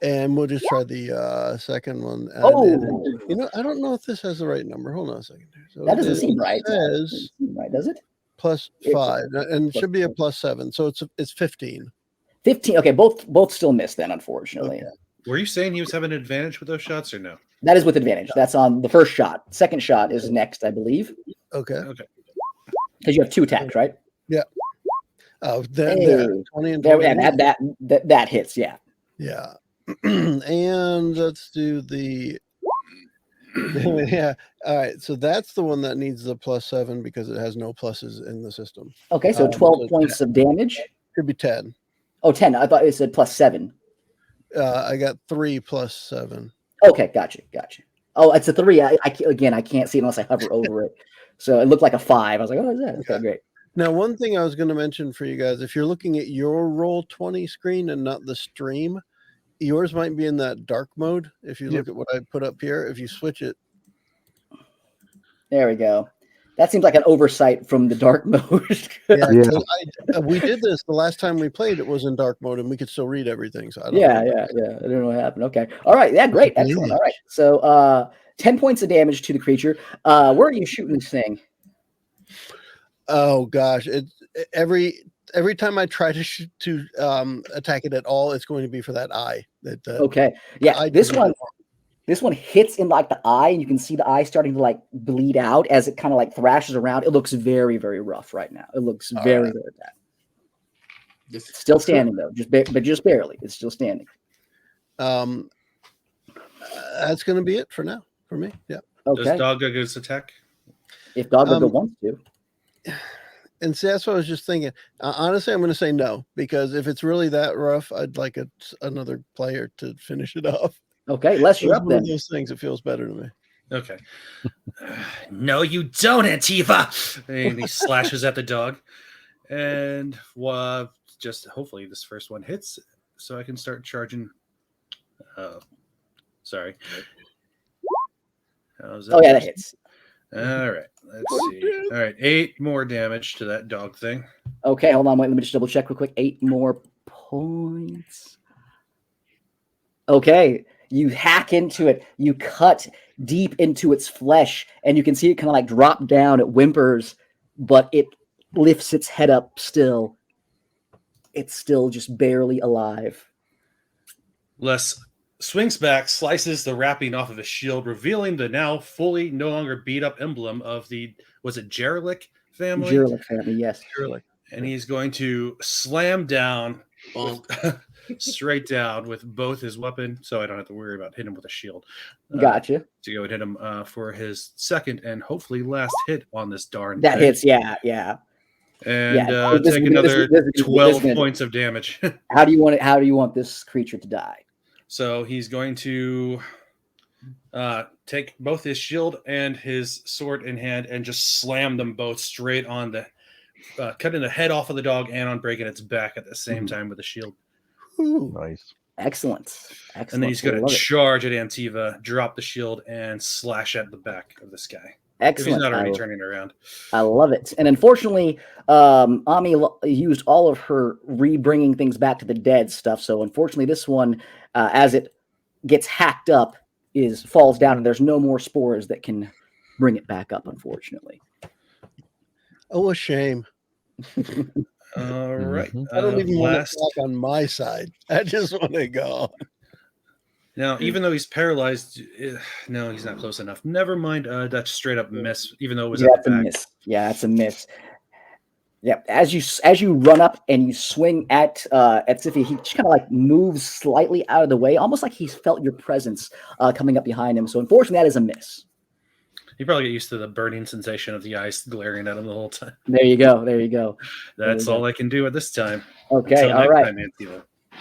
Speaker 1: and we'll just try the second one. And, I don't know if this has the right number. Hold on a second. So
Speaker 2: that doesn't seem right.
Speaker 1: Says
Speaker 2: right, does it?
Speaker 1: Plus 5, and it should be a plus 7, so it's 15.
Speaker 2: 15. Okay, both still miss then, unfortunately.
Speaker 1: Okay.
Speaker 4: Were you saying he was having an advantage with those shots or no?
Speaker 2: That is with advantage. That's on the first shot. Second shot is next, I believe.
Speaker 1: Okay.
Speaker 2: Because you have 2 attacks, right?
Speaker 1: Yeah. Oh, there, 20 and 20.
Speaker 2: There, and that hits. Yeah.
Speaker 1: Yeah. And let's do the. Yeah. All right. So that's the one that needs the plus 7 because it has no pluses in the system.
Speaker 2: Okay. So 12 points of damage.
Speaker 1: Could be 10.
Speaker 2: Oh, 10. I thought it said plus 7.
Speaker 1: I got 3 plus 7.
Speaker 2: Okay. Gotcha. Oh, it's a 3. I can't see it unless I hover over it. So it looked like a 5. I was like, oh, is that? Okay, great.
Speaker 1: Now, one thing I was going to mention for you guys, if you're looking at your Roll20 screen and not the stream, yours might be in that dark mode. If you look at what I put up here, if you switch it.
Speaker 2: There we go. That seems like an oversight from the dark mode.
Speaker 1: Yeah,
Speaker 3: Yeah.
Speaker 1: 'cause we did this the last time we played. It was in dark mode, and we could still read everything. So I don't know.
Speaker 2: Yeah. I don't know what happened. Okay. All right. Yeah. Great. Excellent. All right. So 10 points of damage to the creature. Where are you shooting this thing?
Speaker 1: Oh gosh, every time I try to attack it at all, it's going to be for that eye.
Speaker 2: Okay. Yeah. This one hits in like the eye, and you can see the eye starting to like bleed out as it kind of like thrashes around. It looks very, very rough right now. It looks very, very bad. It's still standing though, but just barely. It's still standing.
Speaker 1: That's going to be it for now for me. Yeah.
Speaker 2: Okay.
Speaker 4: Does Doggo's attack?
Speaker 2: If Doggo wants to.
Speaker 1: And see, that's what I was just thinking. Honestly, I'm going to say no, because if it's really that rough, I'd like another player to finish it off.
Speaker 2: Okay, Les, you're up
Speaker 1: One of
Speaker 2: then.
Speaker 1: those things, it feels better to me.
Speaker 4: Okay. No, you don't, Antifa. And he slashes at the dog. And just hopefully this first one hits so I can start charging. Sorry.
Speaker 2: Oh, yeah, that hits.
Speaker 4: All right. Let's see. All right. 8 more damage to that dog thing.
Speaker 2: Okay, hold on. Wait, let me just double check real quick. 8 more points. Okay. You hack into it. You cut deep into its flesh, and you can see it kind of like drop down. It whimpers, but it lifts its head up still. It's still just barely alive.
Speaker 4: Les swings back, slices the wrapping off of his shield, revealing the now fully no longer beat up emblem of the, was it Gerlich family?
Speaker 2: Gerlich family, yes.
Speaker 1: Gerlich.
Speaker 4: And he's going to slam down straight down with both his weapon, so I don't have to worry about hitting him with a shield.
Speaker 2: Gotcha.
Speaker 4: To go and hit him for his second and hopefully last hit on this darn
Speaker 2: That
Speaker 4: thing.
Speaker 2: hits, yeah.
Speaker 4: And take another 12 points of damage.
Speaker 2: How do you want it? How do you want this creature to die?
Speaker 4: So he's going to take both his shield and his sword in hand and just slam them both straight on the cutting the head off of the dog and on breaking its back at the same time with the shield.
Speaker 1: Ooh.
Speaker 3: Nice.
Speaker 2: Excellent.
Speaker 4: And then he's going to charge at Antiva, drop the shield, and slash at the back of this guy.
Speaker 2: Excellent.
Speaker 4: If he's not already turning around.
Speaker 2: I love it. And unfortunately, Ami used all of her re-bringing things back to the dead stuff. So unfortunately, this one, as it gets hacked up, falls down, and there's no more spores that can bring it back up, unfortunately.
Speaker 1: Oh, a shame.
Speaker 4: All right.
Speaker 1: I don't even want to talk on my side. I just want to go.
Speaker 4: Now, even though he's paralyzed, no, he's not close enough. Never mind. That's straight up miss, even though it was at the back.
Speaker 2: Miss. Yeah, that's a miss. Yeah, as you run up and you swing at Siffy, he just kind of like moves slightly out of the way, almost like he's felt your presence coming up behind him. So unfortunately, that is a miss.
Speaker 4: You probably get used to the burning sensation of the ice glaring at him the whole time.
Speaker 2: There you go.
Speaker 4: That's all I can do at this time.
Speaker 2: Okay, all right.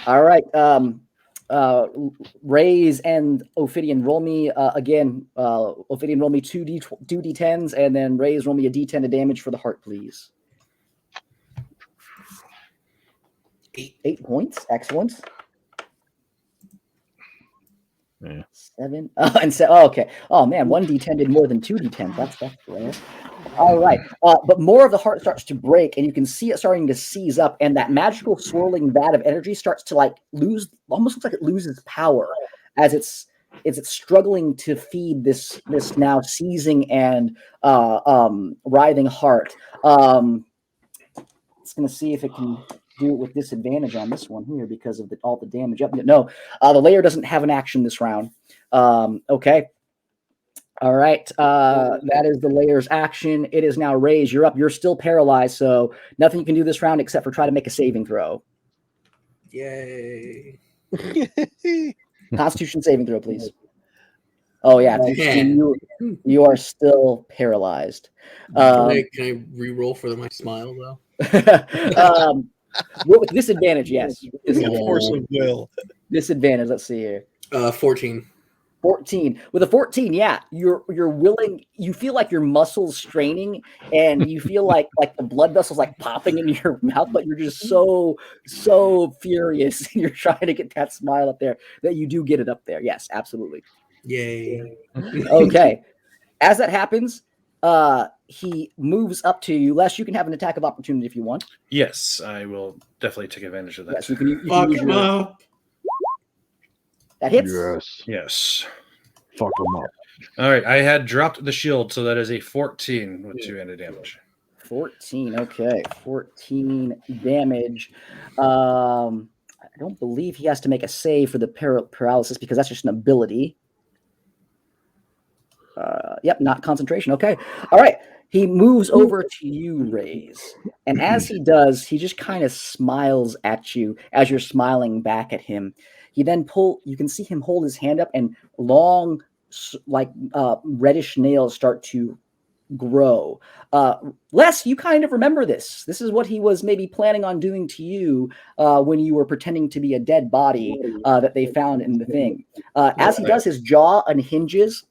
Speaker 2: All right. Raise and Ophidian, roll me again. Ophidian, roll me 2 d10s, and then Raise, roll me a d10 of damage for the heart, please. 8 points. Excellent.
Speaker 3: Yeah.
Speaker 2: 7 and so. Oh, okay. Oh man, 1 d10 did more than 2 d10s. That's rare. All right, but more of the heart starts to break, and you can see it starting to seize up, and that magical swirling vat of energy starts to like lose. Almost looks like it loses power as it's struggling to feed this now seizing and writhing heart. It's going to see if it can do it with disadvantage on this one here because of all the damage up. No, the lair doesn't have an action this round. Okay. All right. That is the layer's action. It is now Raised. You're up. You're still paralyzed, so nothing you can do this round except for try to make a saving throw.
Speaker 5: Yay.
Speaker 2: Constitution saving throw, please. Oh, yeah. You are still paralyzed.
Speaker 5: Can I re-roll for my smile, though?
Speaker 2: With disadvantage, yes.
Speaker 1: Force of will.
Speaker 2: Disadvantage. Let's see here.
Speaker 5: 14.
Speaker 2: 14. With a 14, yeah, you're willing. You feel like your muscles straining, and you feel like the blood vessels like popping in your mouth, but you're just so furious, and you're trying to get that smile up there that you do get it up there. Yes, absolutely.
Speaker 5: Yay.
Speaker 2: Okay. As that happens, he moves up to you. Les, you can have an attack of opportunity if you want.
Speaker 4: Yes, I will definitely take advantage of that.
Speaker 2: Yes, you can
Speaker 5: Fuck
Speaker 2: use
Speaker 5: him
Speaker 2: your,
Speaker 5: up.
Speaker 2: that hits.
Speaker 3: Yes.
Speaker 4: Yes.
Speaker 3: Fuck them up.
Speaker 4: All right, I had dropped the shield, so that is a 14 with 2 ended damage.
Speaker 2: 14. Okay, 14 damage. I don't believe he has to make a save for the paralysis because that's just an ability. Yep, not concentration. Okay. All right. He moves over to you, Raze. And as he does, he just kind of smiles at you as you're smiling back at him. He then you can see him hold his hand up and long, reddish nails start to grow. Les, you kind of remember this. This is what he was maybe planning on doing to you when you were pretending to be a dead body that they found in the thing. As he does, his jaw unhinges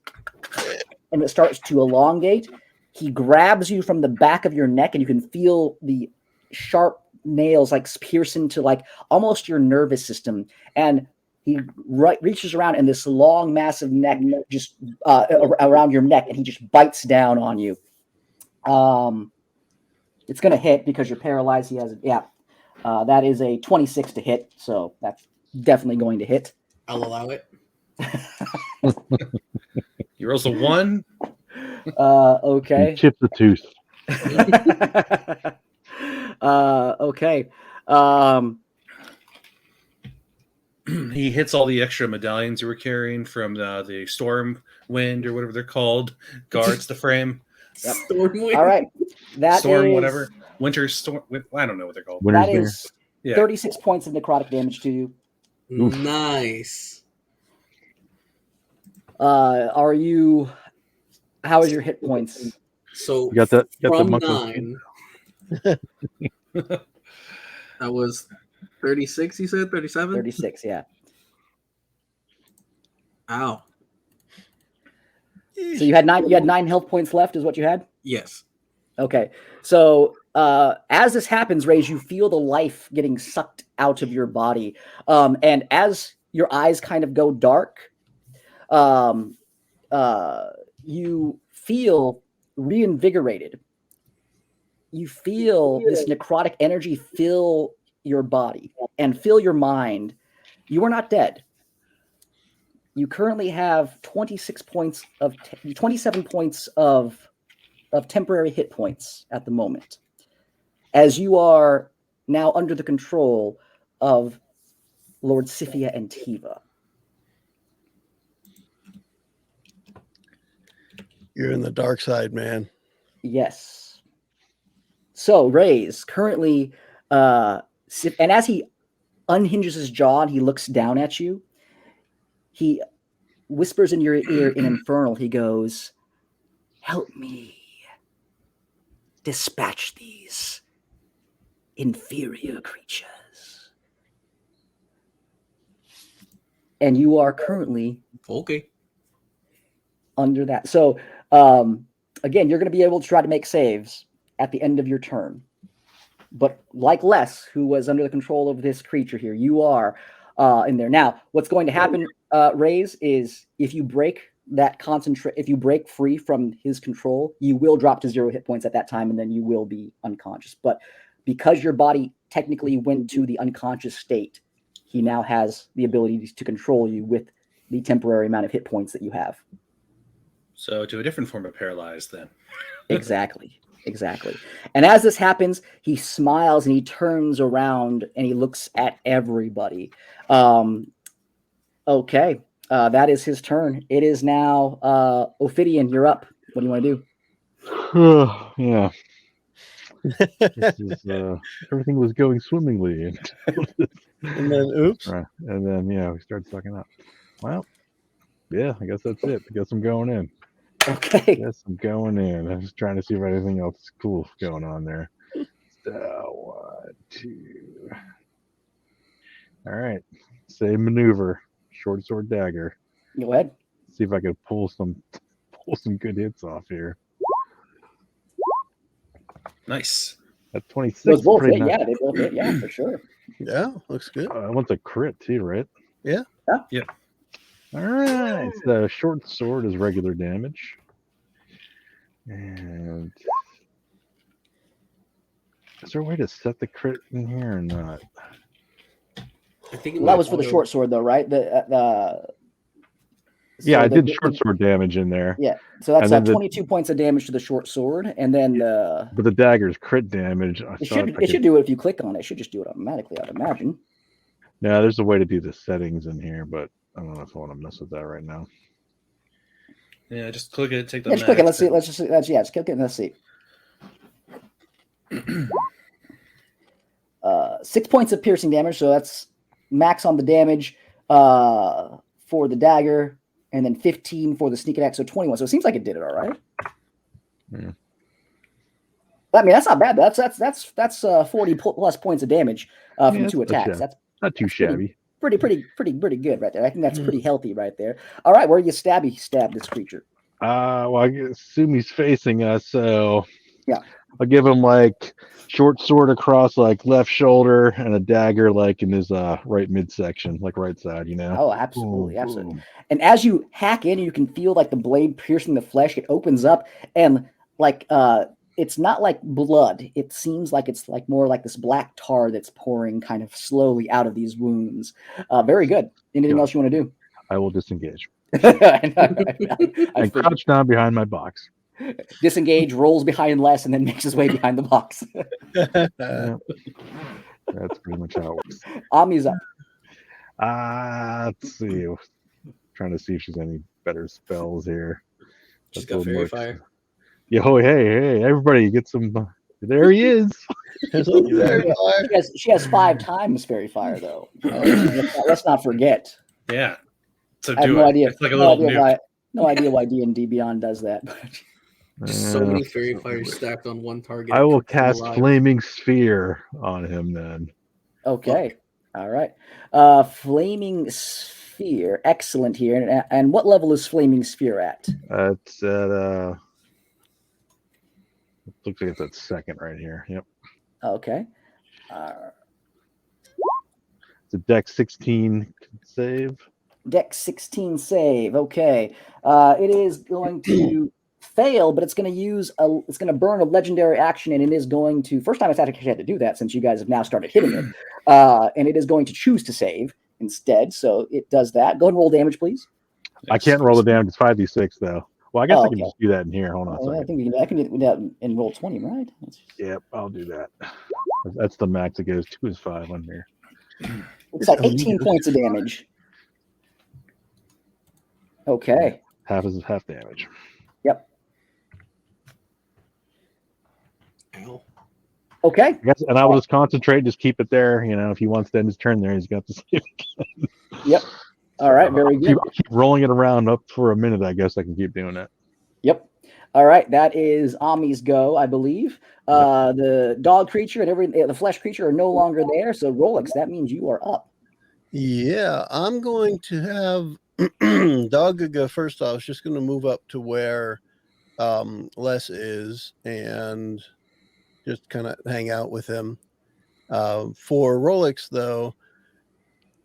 Speaker 2: and it starts to elongate. He grabs you from the back of your neck and you can feel the sharp nails like pierce into like almost your nervous system. And he reaches around and this long, massive neck just around your neck, and he just bites down on you. It's going to hit because you're paralyzed. He has that is a 26 to hit, so that's definitely going to hit.
Speaker 5: I'll allow it.
Speaker 4: He rolls a 1.
Speaker 2: Okay.
Speaker 3: You chip the tooth.
Speaker 2: Okay.
Speaker 4: He hits all the extra medallions you were carrying from the storm wind or whatever they're called. Guards the frame.
Speaker 2: Yep.
Speaker 5: Stormwind.
Speaker 2: All right. That
Speaker 4: storm,
Speaker 2: is,
Speaker 4: whatever. Winter storm. I don't know what they're called.
Speaker 3: Winter's
Speaker 2: that
Speaker 3: Bear.
Speaker 2: is
Speaker 4: Yeah.
Speaker 2: 36 points of necrotic damage to you.
Speaker 3: Oof.
Speaker 5: Nice.
Speaker 2: Are you? How is your hit points?
Speaker 5: So
Speaker 3: You got the
Speaker 5: from
Speaker 3: monk
Speaker 5: 9, that was 36. You said 37.
Speaker 2: 36. Yeah.
Speaker 5: Ow.
Speaker 2: So you had 9. You had 9 health points left, is what you had.
Speaker 5: Yes.
Speaker 2: Okay. So as this happens, Raze, you feel the life getting sucked out of your body, and as your eyes kind of go dark, you feel reinvigorated. You feel this necrotic energy fill your body and fill your mind. You are not dead. You currently have 27 points of temporary hit points at the moment, as you are now under the control of Lord Sifia and Tiva.
Speaker 1: You're in the dark side, man.
Speaker 2: Yes. So Raze currently, and as he unhinges his jaw and he looks down at you, he whispers in your ear in Infernal. He goes, "Help me dispatch these inferior creatures." And you are currently
Speaker 5: Okay.
Speaker 2: under that. So again, you're going to be able to try to make saves at the end of your turn. But like Les, who was under the control of this creature here, you are in there. Now, what's going to happen, Raze, is if you break if you break free from his control, you will drop to 0 hit points at that time, and then you will be unconscious. But because your body technically went to the unconscious state, he now has the ability to control you with the temporary amount of hit points that you have.
Speaker 4: So to a different form of paralyzed then.
Speaker 2: Exactly. And as this happens, he smiles and he turns around and he looks at everybody. Okay. That is his turn. It is now Ophidian, you're up. What do you want to do?
Speaker 3: Yeah. This is, everything was going swimmingly.
Speaker 1: And then, oops.
Speaker 3: Right. And then, we started sucking up. Well, yeah, I guess that's it. I guess I'm going in.
Speaker 2: Okay.
Speaker 3: Yes, I'm going in. I'm just trying to see if anything else is cool going on there. 1, 2. All right. Same maneuver. Short sword dagger.
Speaker 2: Go ahead.
Speaker 3: See if I can pull some good hits off here.
Speaker 4: Nice.
Speaker 3: At 26.
Speaker 2: Those both
Speaker 3: pretty
Speaker 2: hit,
Speaker 3: nice.
Speaker 2: yeah, they both hit, yeah, for sure.
Speaker 1: Yeah, looks good.
Speaker 3: I want a crit too, right?
Speaker 1: Yeah.
Speaker 4: Yeah.
Speaker 3: All right. The short sword is regular damage. And is there a way to set the crit in here or not?
Speaker 5: I think
Speaker 2: Well, that was for the short sword, though, right?
Speaker 3: Yeah, I did short sword damage in there.
Speaker 2: Yeah, so that's
Speaker 3: And then
Speaker 2: 22 points of damage to the short sword, and then
Speaker 3: but the dagger's crit damage.
Speaker 2: it should do it if you click on it. It should just do it automatically, I'd imagine.
Speaker 3: Yeah, there's a way to do the settings in here, but I don't know if I want to mess with that right now.
Speaker 4: Yeah, just click it. Take the.
Speaker 2: Yeah, just click it. Let's see. Just click it. And let's see. 6 points of piercing damage, so that's max on the damage for the dagger, and then 15 for the sneak attack, so 21. So it seems like it did it all right.
Speaker 3: Yeah.
Speaker 2: I mean, that's not bad. That's 40 plus points of damage from 2 attacks. That's
Speaker 3: not too shabby.
Speaker 2: Pretty good right there. I think that's pretty healthy right there. All right, where do you stab this creature?
Speaker 3: Well, I assume he's facing us, so
Speaker 2: yeah,
Speaker 3: I'll give him like short sword across like left shoulder and a dagger like in his right midsection, like right side, you know.
Speaker 2: Oh, absolutely, absolutely. And as you hack in, you can feel like the blade piercing the flesh. It opens up, and like it's not like blood. It seems like it's like more like this black tar that's pouring kind of slowly out of these wounds. Very good. Anything else you want to do?
Speaker 3: I will disengage.
Speaker 2: I
Speaker 3: crouch down behind my box.
Speaker 2: Disengage, rolls behind less, and then makes his way behind the box.
Speaker 3: Yeah. That's pretty much how it works.
Speaker 2: Ami's up.
Speaker 3: Let's see. Trying to see if she's any better spells here.
Speaker 5: She's got Fairy Fire.
Speaker 3: Yo, hey, everybody, get some. There he is.
Speaker 2: She has 5 times Fairy Fire, though. Let's not forget.
Speaker 4: Yeah. So
Speaker 2: I have no idea.
Speaker 4: It's like
Speaker 2: no idea why D&D Beyond does that.
Speaker 5: Just so many Fairy Fires stacked on one target.
Speaker 3: I will cast Flaming Sphere on him then.
Speaker 2: Okay. All right. Flaming Sphere. Excellent here. And what level is Flaming Sphere at?
Speaker 3: It's at looks like it's at second right here. Yep.
Speaker 2: Okay.
Speaker 3: It's a Dex 16 save.
Speaker 2: Dex 16 save. Okay. It is going to fail, but it's going to burn a legendary action, and it is going to, first time it's actually had to do that since you guys have now started hitting it. And it is going to choose to save instead. So it does that. Go ahead and roll damage, please.
Speaker 3: I can't roll the damage. It's 5d6 though. Well, I guess I can just do that in here. Hold on a second.
Speaker 2: I think I can do that in roll 20, right?
Speaker 3: Yep, I'll do that. That's the max it goes to is 5 on here.
Speaker 2: Looks like 18 points of damage. Okay.
Speaker 3: Half is half damage.
Speaker 2: Yep.
Speaker 5: Ow.
Speaker 2: Okay.
Speaker 3: Yes, and I will just concentrate, just keep it there. You know, if he wants to end his turn there, he's got to save again.
Speaker 2: Yep. All right. Very good.
Speaker 3: Keep rolling it around up for a minute. I guess I can keep doing that.
Speaker 2: Yep. All right. That is Ami's go, I believe. The dog creature and the flesh creature are no longer there. So Rolex, that means you are up.
Speaker 1: Yeah, I'm going to have Dogga first off. Just going to move up to where Les is and just kind of hang out with him. For Rolex, though,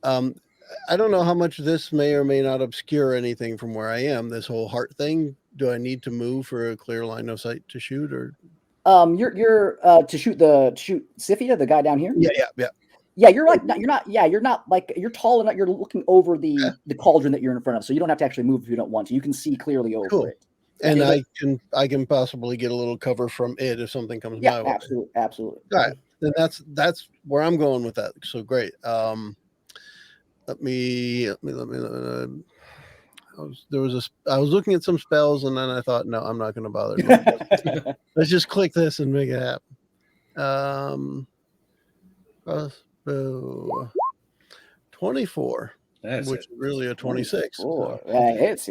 Speaker 1: I don't know how much this may or may not obscure anything from where I am. This whole heart thing. Do I need to move for a clear line of sight to shoot, or?
Speaker 2: You're to shoot Sifia, the guy down here.
Speaker 1: Yeah.
Speaker 2: Yeah, you're not like you're tall enough. You're looking over the cauldron that you're in front of, so you don't have to actually move if you don't want to. You can see clearly over it.
Speaker 1: And I can possibly get a little cover from it if something comes my way.
Speaker 2: Absolutely.
Speaker 1: All right, then that's where I'm going with that. So great. Let me. I was looking at some spells, and then I thought, no, I'm not going to bother. Let's just click this and make it happen. 24.
Speaker 4: That's
Speaker 1: which is really a 26.
Speaker 2: So. It's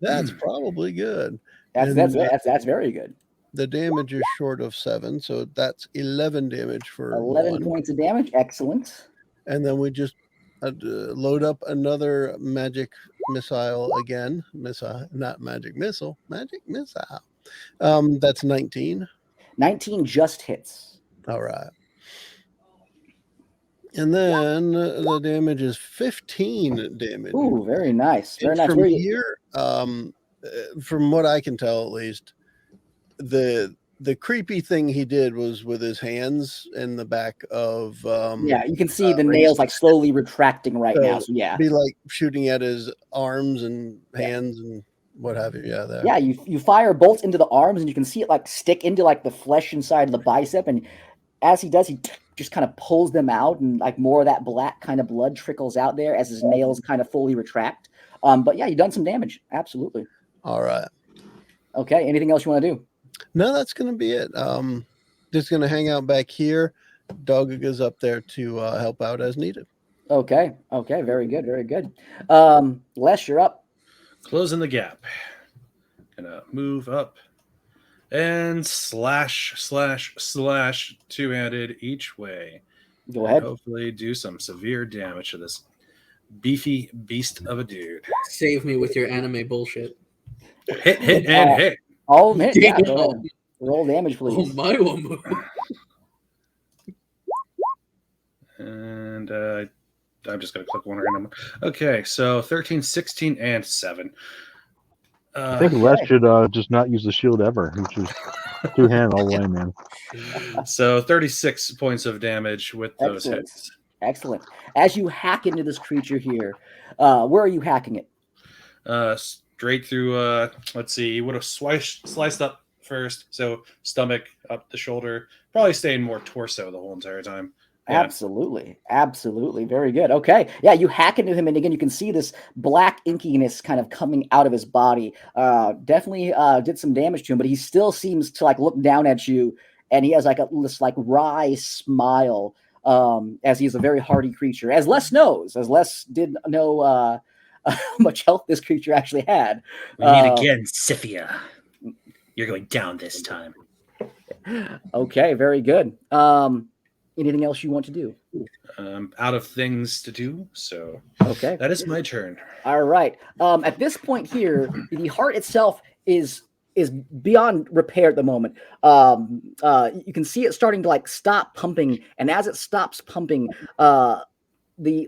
Speaker 1: that's probably good.
Speaker 2: That's very good.
Speaker 1: The damage is short of 7, so that's 11 damage for
Speaker 2: 11 points of damage. Excellent.
Speaker 1: And then we just load up another magic missile again. Not magic missile. Magic missile. That's 19.
Speaker 2: 19 just hits.
Speaker 1: All right. And then the damage is 15 damage.
Speaker 2: Ooh, very nice. Very nice.
Speaker 1: From here, from what I can tell, at least, the creepy thing he did was with his hands in the back of
Speaker 2: Yeah, you can see the
Speaker 1: Ray's
Speaker 2: nails like slowly retracting right now.
Speaker 1: So
Speaker 2: So yeah,
Speaker 1: be like shooting at his arms and hands and what have you. Yeah, there.
Speaker 2: yeah. You fire bolts into the arms, and you can see it like stick into like the flesh inside of the bicep. And as he does, he just kind of pulls them out, and like more of that black kind of blood trickles out there as his nails kind of fully retract. But yeah, you've done some damage. Absolutely.
Speaker 1: All right.
Speaker 2: Okay. Anything else you want to do?
Speaker 1: No, that's gonna be it. Just gonna hang out back here. Dog is up there to help out as needed.
Speaker 2: Okay. Okay. Very good. Very good. Les, you're up.
Speaker 4: Closing the gap. Gonna move up and slash, two-handed each way.
Speaker 2: Go ahead.
Speaker 4: Hopefully do some severe damage to this beefy beast of a dude.
Speaker 5: Save me with your anime bullshit.
Speaker 4: Hit, and hit.
Speaker 2: Oh, man. Yeah.
Speaker 5: Damn.
Speaker 2: Go ahead. Roll damage,
Speaker 5: Oh,
Speaker 2: please.
Speaker 5: my one.
Speaker 4: And I'm just going to click one random. Okay, so 13, 16, and 7.
Speaker 3: I think Les should just not use the shield ever. He should two-hand all the way, man.
Speaker 4: So 36 points of damage with those
Speaker 2: Excellent.
Speaker 4: hits.
Speaker 2: Excellent. As you hack into this creature here, where are you hacking it?
Speaker 4: Straight through, let's see, he would have sliced up first. So stomach, up the shoulder, probably staying more torso the whole entire time. Yeah.
Speaker 2: Absolutely. Absolutely. Very good. Okay. Yeah, you hack into him, and again, you can see this black inkiness kind of coming out of his body. Definitely did some damage to him, but he still seems to like look down at you, and he has like this like wry smile as he's a very hardy creature. As Les knows, as Les did know how much health this creature actually had.
Speaker 6: We meet again, Scythia. You're going down this time.
Speaker 2: Okay, very good. Anything else you want to do?
Speaker 4: Out of things to do, so
Speaker 2: Okay,
Speaker 4: that is my turn.
Speaker 2: all right. At this point here, the heart itself is beyond repair at the moment. You can see it starting to like stop pumping, and as it stops pumping, the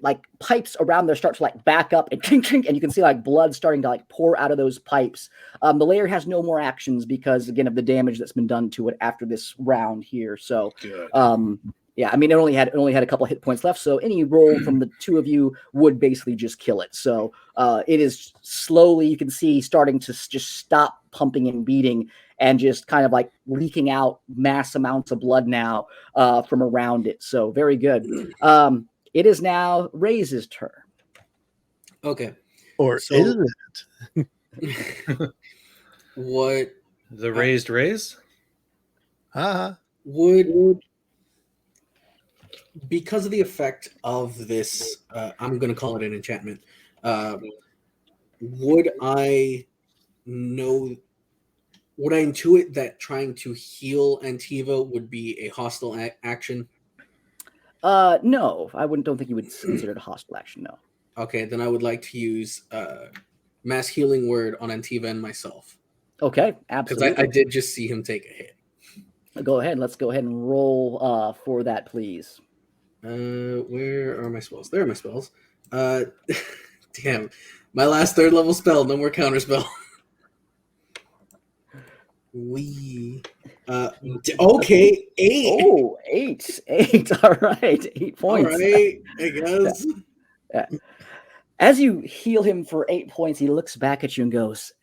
Speaker 2: like pipes around there start to like back up and chink, chink, and you can see like blood starting to like pour out of those pipes. The lair has no more actions because again of the damage that's been done to it after this round here. So
Speaker 4: Good.
Speaker 2: yeah, I mean it only had a couple hit points left, so any roll from the two of you would basically just kill it. So it is slowly, you can see, starting to just stop pumping and beating and just kind of like leaking out mass amounts of blood now from around it. So very good. It is now Ray's turn.
Speaker 5: Okay.
Speaker 1: Or
Speaker 5: So-
Speaker 1: is it?
Speaker 5: What
Speaker 4: The raised raise?
Speaker 1: Haha.
Speaker 5: would, because of the effect of this, I'm going to call it an enchantment. Would I intuit that trying to heal Antiva would be a hostile action?
Speaker 2: No, don't think you would consider it a hostile action. No.
Speaker 5: Okay, then I would like to use mass healing word on Antiva and myself.
Speaker 2: Okay,
Speaker 5: Because
Speaker 2: absolutely.
Speaker 5: I did just see him take a hit.
Speaker 2: Go ahead. Let's go ahead and roll for that, please.
Speaker 5: Where are my spells? There are my spells. Damn. My last 3rd level spell, no more counter spell. Okay, 8.
Speaker 2: Oh, 8. 8. All right. 8
Speaker 5: All
Speaker 2: points.
Speaker 5: right, I guess.
Speaker 2: As you heal him for 8 points, he looks back at you and goes,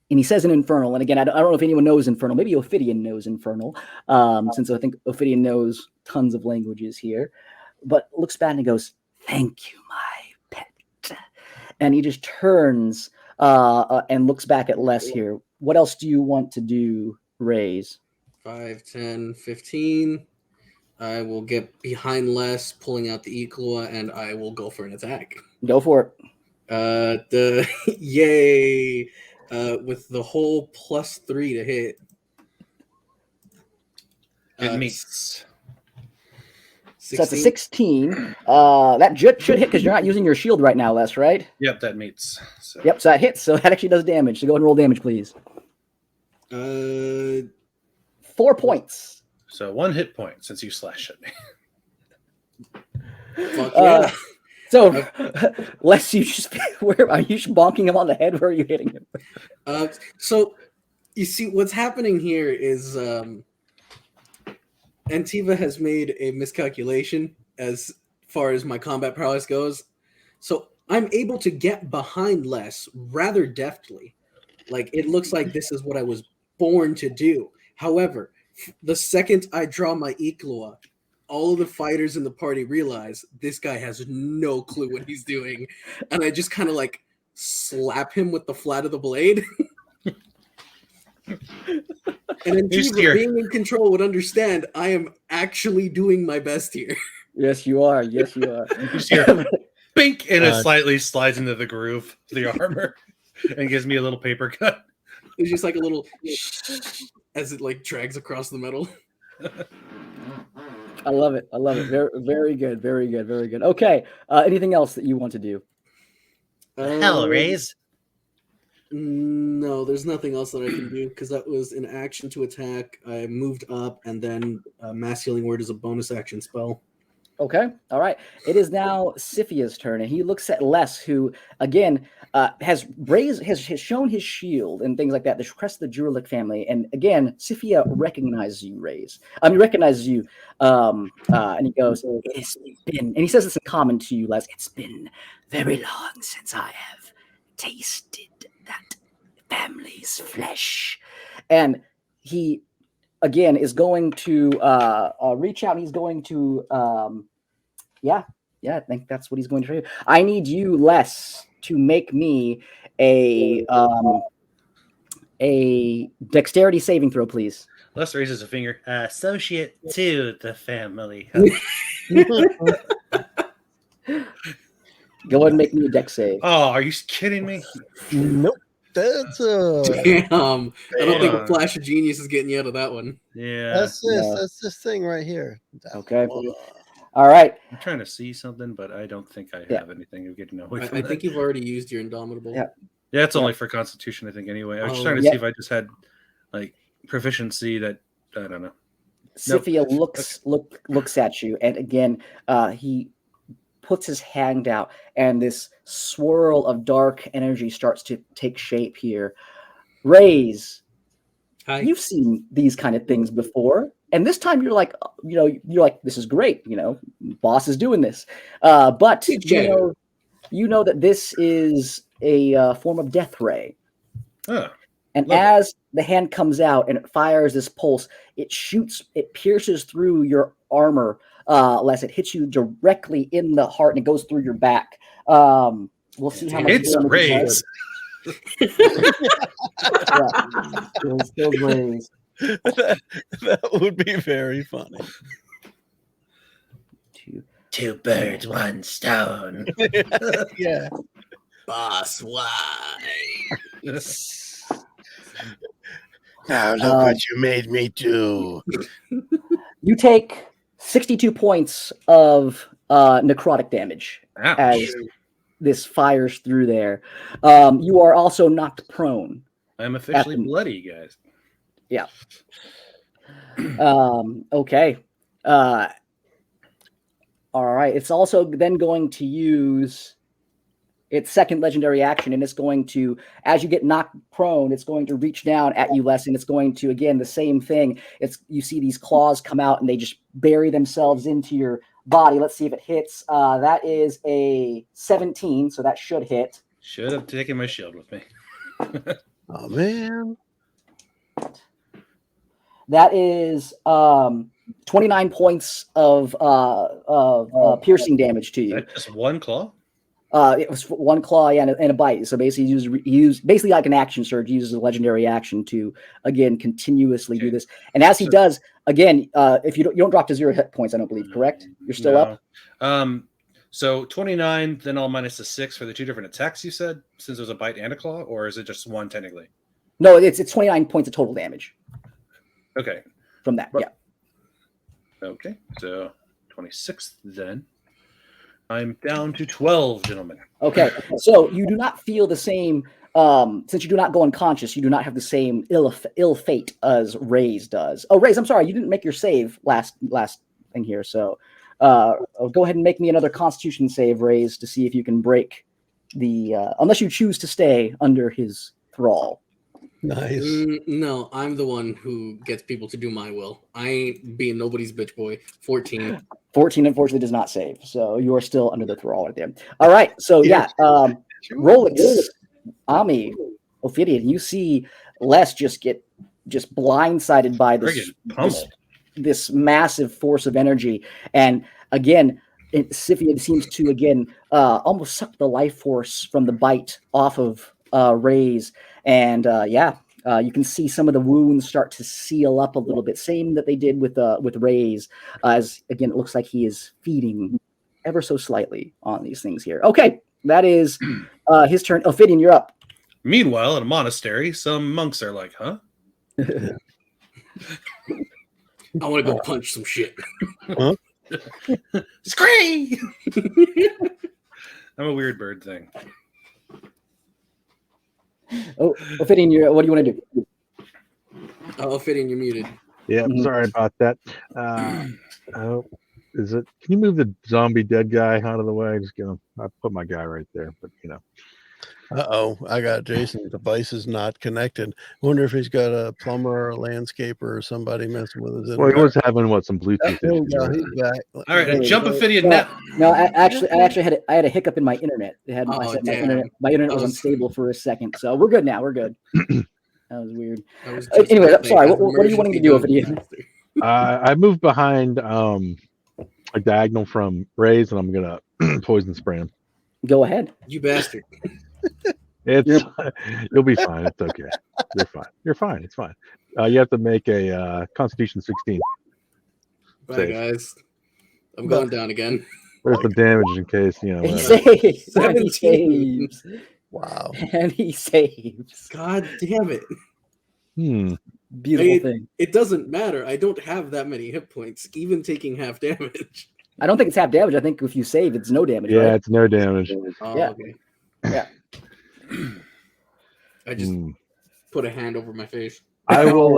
Speaker 2: and he says in Infernal. And again, I don't know if anyone knows Infernal. Maybe Ophidian knows Infernal, since I think Ophidian knows tons of languages here. But looks back and he goes, "Thank you, my pet." And he just turns and looks back at Les here. What else do you want to do, Raise?
Speaker 5: 5, 10, 15. I will get behind Les, pulling out the Equa, and I will go for an attack.
Speaker 2: Go for
Speaker 5: it. Yay! With the whole +3 to hit.
Speaker 4: It meets.
Speaker 2: So that's a 16. That should hit because you're not using your shield right now, Les, right?
Speaker 4: Yep, that meets. So.
Speaker 2: Yep, so that hits. So that actually does damage. So go ahead and roll damage, please. 4 points.
Speaker 4: So 1 hit point since you slashed at me.
Speaker 5: Fuck yeah.
Speaker 2: So, Les, where are you bonking him on the head? Where are you hitting him?
Speaker 5: So You see, what's happening here is Antiva has made a miscalculation as far as my combat prowess goes. So I'm able to get behind Les rather deftly. Like, it looks like this is what I was born to do. However, the second I draw my Iklua, all of the fighters in the party realize this guy has no clue what he's doing. And I just kind of like slap him with the flat of the blade. And Antiva, being in control, would understand I am actually doing my best here.
Speaker 2: Yes, you are. Yes, you are.
Speaker 4: You just hear bink, and it slightly slides into the groove of the armor and gives me a little paper cut.
Speaker 5: It's just like a little as it like drags across the metal.
Speaker 2: I love it. I love it. Very, very good. Very good. Very good. Okay. Anything else that you want to do?
Speaker 6: Hell, Raise.
Speaker 5: No, there's nothing else that I can do because that was an action to attack. I moved up, and then Mass Healing Word is a bonus action spell.
Speaker 2: Okay. All right. It is now Siphia's turn, and he looks at Les, who again has shown his shield and things like that. The crest of the Juralic family, and again, Sifia recognizes you, recognizes you, and he goes, "It has been," and he says this in common to you, Les. "It's been very long since I have tasted that family's flesh," and he again is going to reach out, and he's going to I think that's what he's going to do. I need you, Les, to make me a dexterity saving throw, please.
Speaker 4: Les raises a finger.
Speaker 6: Associate to the family.
Speaker 2: Go ahead and make me a dex save.
Speaker 4: Oh, are you kidding me?
Speaker 1: Nope. That's
Speaker 5: Damn. I don't think a flash of genius is getting you out of that one.
Speaker 4: Yeah.
Speaker 1: That's this thing right here.
Speaker 2: Okay. All right.
Speaker 4: I'm trying to see something, but I don't think I have anything of getting away from
Speaker 5: I
Speaker 4: that.
Speaker 5: think you've already used your Indomitable.
Speaker 2: Yeah.
Speaker 4: Yeah, it's only for Constitution, I think, anyway. I was just trying to see if I just had like proficiency that I don't know.
Speaker 2: Sifia looks at you, and again, he puts his hand out, and this swirl of dark energy starts to take shape here. Raise,
Speaker 5: Hi.
Speaker 2: you've seen these kind of things before, and this time you're like, this is great, boss is doing this, but you know that this is a form of death ray. And as the hand comes out and it fires this pulse, it pierces through your armor, lest it hits you directly in the heart, and it goes through your back. We'll see how much
Speaker 4: it's Raise.
Speaker 2: Still Raise.
Speaker 1: That would be very funny.
Speaker 6: Two birds, one stone.
Speaker 1: Yeah.
Speaker 5: Boss, why?
Speaker 1: Now look what you made me do.
Speaker 2: You take 62 points of necrotic damage.
Speaker 4: Ouch.
Speaker 2: As this fires through there. You are also knocked prone.
Speaker 4: I'm officially bloody, guys.
Speaker 2: Yeah. Okay. All right. It's also then going to use its second legendary action, and it's going to, as you get knocked prone, it's going to reach down at you, Les, and it's going to, again, the same thing. You see these claws come out, and they just bury themselves into your body. Let's see if it hits. That is a 17, so that should hit.
Speaker 4: Should have taken my shield with me.
Speaker 1: Oh man.
Speaker 2: That is 29 points of piercing damage to you.
Speaker 4: That's just one claw?
Speaker 2: It was one claw and a bite. So basically, he used basically like an action surge. He uses a legendary action to again continuously do this. And as he does, again, if you don't drop to 0 hit points, I don't believe. Correct? You're still up.
Speaker 4: So 29, then I'll minus the 6 for the two different attacks you said, since there's a bite and a claw, or is it just one technically?
Speaker 2: No, it's 29 points of total damage.
Speaker 4: Okay.
Speaker 2: From that, yeah.
Speaker 4: Okay, so 26 then. I'm down to 12, gentlemen.
Speaker 2: Okay, so you do not feel the same, since you do not go unconscious, you do not have the same ill fate as Raze does. Oh, Raze, I'm sorry, you didn't make your save last thing here, so go ahead and make me another Constitution save, Raze, to see if you can break the, unless you choose to stay under his thrall.
Speaker 1: Nice.
Speaker 5: No, I'm the one who gets people to do my will. I ain't being nobody's bitch boy. 14.
Speaker 2: 14 unfortunately does not save, so you are still under the thrall right there. All right, so yeah, Rolex, Ami, Ophidian, you see Les just get blindsided by this massive force of energy, and again, Scythian seems to almost suck the life force from the bite off of Ray's, and you can see some of the wounds start to seal up a little bit, same that they did with Ray's, as again it looks like he is feeding ever so slightly on these things here. Okay, that is his turn. Ophidian, you're up.
Speaker 4: Meanwhile, in a monastery, some monks are like, huh?
Speaker 5: I want to go punch some shit.
Speaker 1: Huh?
Speaker 4: Scream! I'm a weird bird thing.
Speaker 2: Oh, Ophidian, what do you want to do?
Speaker 5: Ophidian, you're muted.
Speaker 3: Yeah, sorry about that. Is it? Can you move the zombie dead guy out of the way? Just get him. I put my guy right there, but
Speaker 1: I got Jason's device is not connected. I wonder if he's got a plumber or a landscaper or somebody messing with his.
Speaker 3: Well, he was having some Bluetooth
Speaker 1: There we
Speaker 3: issues.
Speaker 1: go.
Speaker 3: Right?
Speaker 1: He's back.
Speaker 4: All right, jump Ophidian now.
Speaker 2: No, I actually had a hiccup in my internet. My internet was unstable for a second, so we're good now. We're good. That was weird. Anyway, sorry. What are you wanting to do, Ophidian?
Speaker 3: I moved behind a diagonal from Ray's, and I'm gonna poison spray him.
Speaker 2: Go ahead.
Speaker 5: You bastard.
Speaker 3: You'll be fine. It's okay. You're fine. You're fine. It's fine. You have to make a Constitution 16.
Speaker 5: Bye,
Speaker 3: Save.
Speaker 5: guys. I'm going down again.
Speaker 3: Where's the damage in case
Speaker 2: He saves. And he saves.
Speaker 1: Wow.
Speaker 2: And he saves.
Speaker 5: God damn it.
Speaker 2: Beautiful thing.
Speaker 5: It doesn't matter. I don't have that many hit points, even taking half damage.
Speaker 2: I don't think it's half damage. I think if you save, it's no damage.
Speaker 3: Yeah,
Speaker 2: right?
Speaker 3: it's no damage.
Speaker 5: Oh,
Speaker 2: Yeah.
Speaker 5: Okay.
Speaker 2: Yeah.
Speaker 5: I just put a hand over my face.
Speaker 3: I will.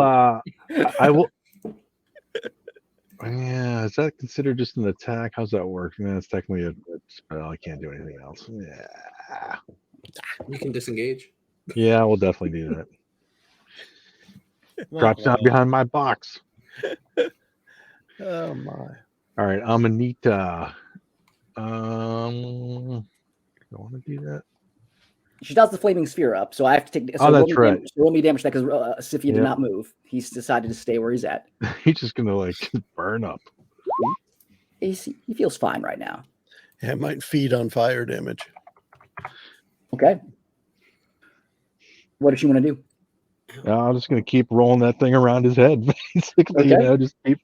Speaker 3: Yeah, is that considered just an attack? How's that work? Man, it's technically a spell. I can't do anything else. Yeah.
Speaker 5: You can disengage.
Speaker 3: Yeah, we'll definitely do that. Drops down behind my box.
Speaker 1: Oh my.
Speaker 3: All right, Amanita. I want to do that.
Speaker 2: She does the flaming sphere up, so I have to take.
Speaker 3: So that's right.
Speaker 2: Roll me damage that because Scythia did not move. He's decided to stay where he's at.
Speaker 3: He's just gonna burn up.
Speaker 2: He feels fine right now.
Speaker 1: Yeah, it might feed on fire damage.
Speaker 2: Okay. What does she want to do?
Speaker 3: I'm just gonna keep rolling that thing around his head, basically.
Speaker 2: Okay.
Speaker 3: Just keep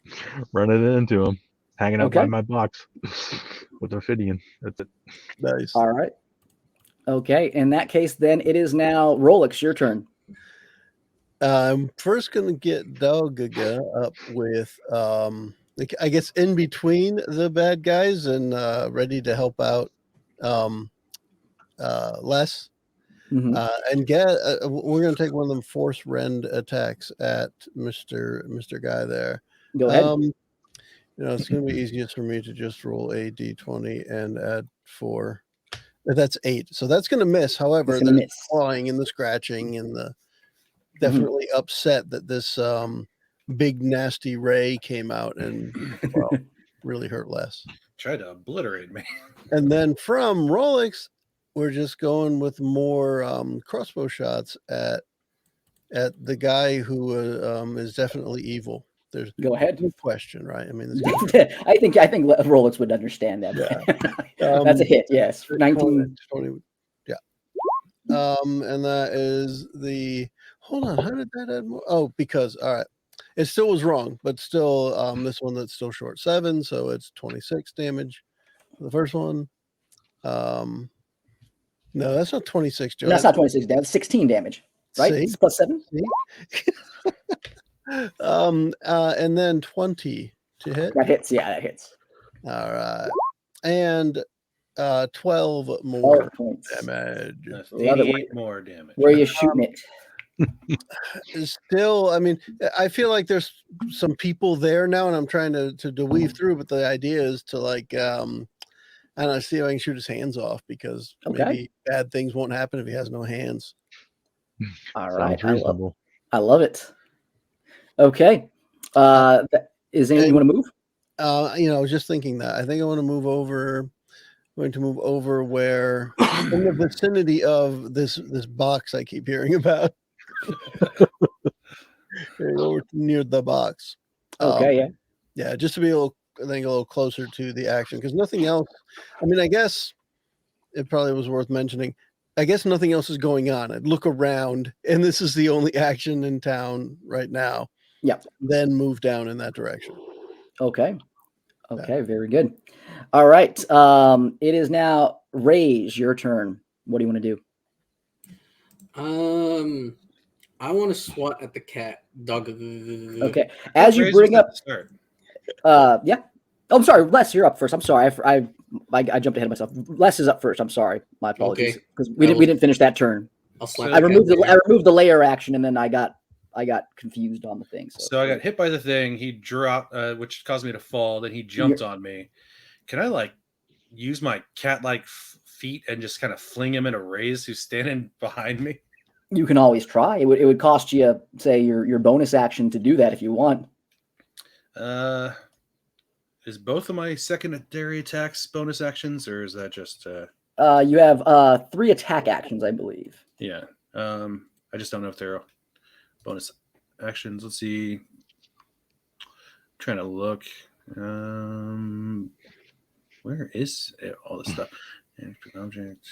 Speaker 3: running into him, hanging out by
Speaker 2: Okay.
Speaker 3: my box with Ophidian. That's it.
Speaker 1: Nice.
Speaker 2: All right. Okay. In that case, then it is now Rolex. Your turn.
Speaker 1: I'm first going to get Dalgaga up with, I guess, in between the bad guys and ready to help out Les. And we're going to take one of them force rend attacks at Mr. Guy there.
Speaker 2: Go ahead.
Speaker 1: It's going to be easiest for me to just roll a d20 and add 4. That's 8. So that's going to miss. However, the clawing and the scratching and the definitely upset that this big nasty ray came out and really hurt less.
Speaker 4: Tried to obliterate me.
Speaker 1: And then from Rolex, we're just going with more crossbow shots at the guy who is definitely evil. There's
Speaker 2: Go ahead.
Speaker 1: No question, right? I mean,
Speaker 2: I think Rolex would understand that.
Speaker 1: Yeah.
Speaker 2: That's a hit. Yes, 19.
Speaker 1: 20, yeah. And that is the. Hold on. How did that add more? Oh, because all right, it still was wrong, but still, this one that's still short 7, so it's 26 damage. The first one. No, that's not 26. Joe.
Speaker 2: That's not 26 damage. 16 damage. Right?
Speaker 1: See?
Speaker 2: It's plus 7.
Speaker 1: And then 20 to hit.
Speaker 2: That hits. Yeah, that hits.
Speaker 1: All right. And 12 more
Speaker 2: points.
Speaker 1: damage.
Speaker 4: That's 88 more damage.
Speaker 2: Where are you shooting it?
Speaker 1: Still, I mean, I feel like there's some people there now, and I'm trying to weave through, but the idea is to I don't know, see if I can shoot his hands off, because maybe bad things won't happen if he has no hands.
Speaker 2: All right.
Speaker 3: Sounds reasonable.
Speaker 2: I love it. Okay. Is anyone you want to move?
Speaker 1: I was just thinking that. I think I want to move over. Going to move over where in the vicinity of this box I keep hearing about. Over near the box.
Speaker 2: Okay.
Speaker 1: Yeah, just to be a little closer to the action, because nothing else. I mean, I guess it probably was worth mentioning. I guess nothing else is going on. I'd look around, and this is the only action in town right now.
Speaker 2: Yep.
Speaker 1: Then move down in that direction.
Speaker 2: Okay. Very good. All right. It is now Ray's your turn. What do you want to do?
Speaker 5: I want to swat at the cat. Dog.
Speaker 2: Okay. As you bring up, yeah. Oh, I'm sorry, Les, you're up first. I'm sorry, I jumped ahead of myself. Les is up first. I'm sorry, my apologies, because we didn't finish that turn.
Speaker 5: I removed
Speaker 2: the layer action, and then I got confused on the thing.
Speaker 4: So I got hit by the thing. He dropped, which caused me to fall. Then he jumped on me. Can I use my cat-like feet and just kind of fling him in a raise who's standing behind me?
Speaker 2: You can always try. It would cost you, say, your bonus action to do that if you want.
Speaker 4: Is both of my secondary attacks bonus actions, or is that just?
Speaker 2: You have 3 attack actions, I believe.
Speaker 4: Yeah. I just don't know if they're bonus actions. Let's see. I'm trying to look. Where is all this stuff? Object.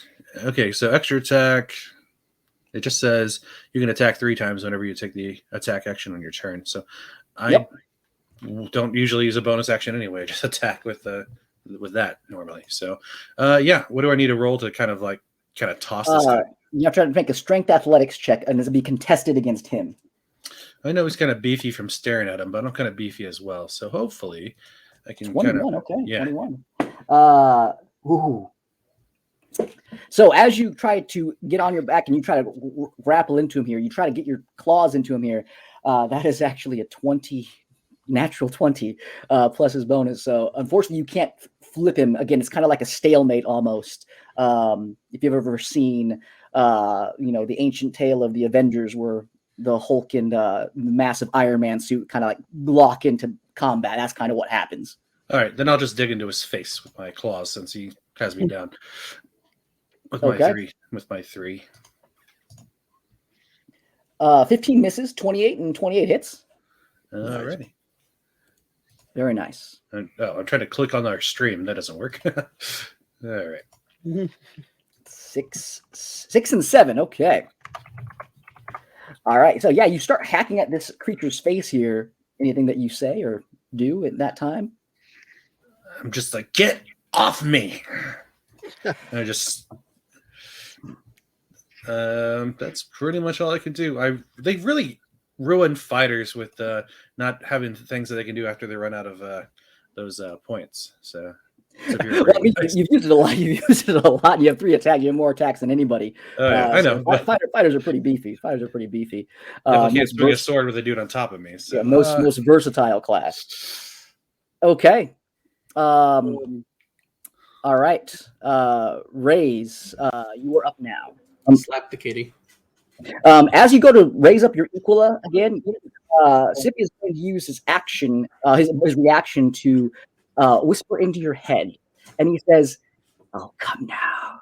Speaker 4: Okay, so extra attack. It just says you can attack 3 times whenever you take the attack action on your turn. So I don't usually use a bonus action anyway. Just attack with that normally. So what do I need to roll to kind of toss this guy?
Speaker 2: You have to make a strength athletics check, and this will be contested against him.
Speaker 4: I know he's kind of beefy from staring at him, but I'm kind of beefy as well. So hopefully I can
Speaker 2: 21,
Speaker 4: kind of,
Speaker 2: okay.
Speaker 4: Yeah.
Speaker 2: 21. So as you try to get on your back and you try to grapple into him here, you try to get your claws into him here. That is actually a 20, natural 20 plus his bonus. So unfortunately, you can't flip him. Again, it's kind of like a stalemate almost. If you've ever seen, the ancient tale of the Avengers, where the Hulk and the massive Iron Man suit kind of lock into combat. That's kind of what happens.
Speaker 4: All right, then I'll just dig into his face with my claws since he has me down. With my 3.
Speaker 2: 15 misses, 28 and 28 hits.
Speaker 4: Alrighty.
Speaker 2: Very nice.
Speaker 4: I'm trying to click on our stream. That doesn't work. All right.
Speaker 2: 6 and 7. Okay. All right. So you start hacking at this creature's face here. Anything that you say or do at that time?
Speaker 4: I'm just like, get off me. And I just that's pretty much all I can do. They really ruin fighters with not having things that they can do after they run out of those points. So
Speaker 2: you've used it a lot. You have 3 attacks. You have more attacks than anybody.
Speaker 4: I know.
Speaker 2: Fighters are pretty beefy.
Speaker 4: Definitely can't swing a sword with a dude on top of me. So.
Speaker 2: Yeah, most versatile class. Okay. All right. Raise, you are up now.
Speaker 5: Slap the kitty.
Speaker 2: As you go to raise up your Equala again, Sippy is going to use his action, his reaction to whisper into your head. And he says, "Oh, come now.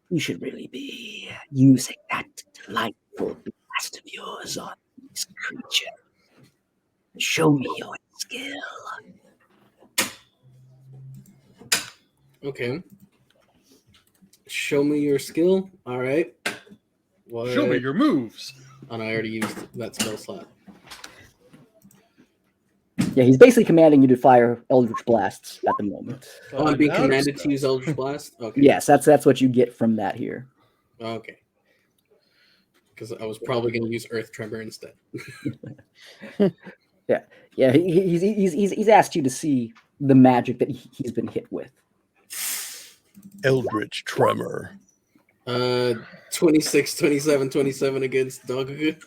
Speaker 2: You should really be using that delightful blast of yours on this creature. Show me your skill."
Speaker 5: Okay. Show me your skill. All right. What?
Speaker 4: Show me your moves.
Speaker 5: And I already used that spell slot.
Speaker 2: Yeah, he's basically commanding you to fire Eldritch Blasts at the moment.
Speaker 5: Oh, I'm being commanded to use Eldritch Blast? Okay.
Speaker 2: Yes, that's what you get from that here.
Speaker 5: Okay. Because I was probably going to use Earth Tremor instead.
Speaker 2: Yeah. He's asked you to see the magic that he's been hit with.
Speaker 1: Eldritch Tremor.
Speaker 5: 26, 27, 27 against Dogga.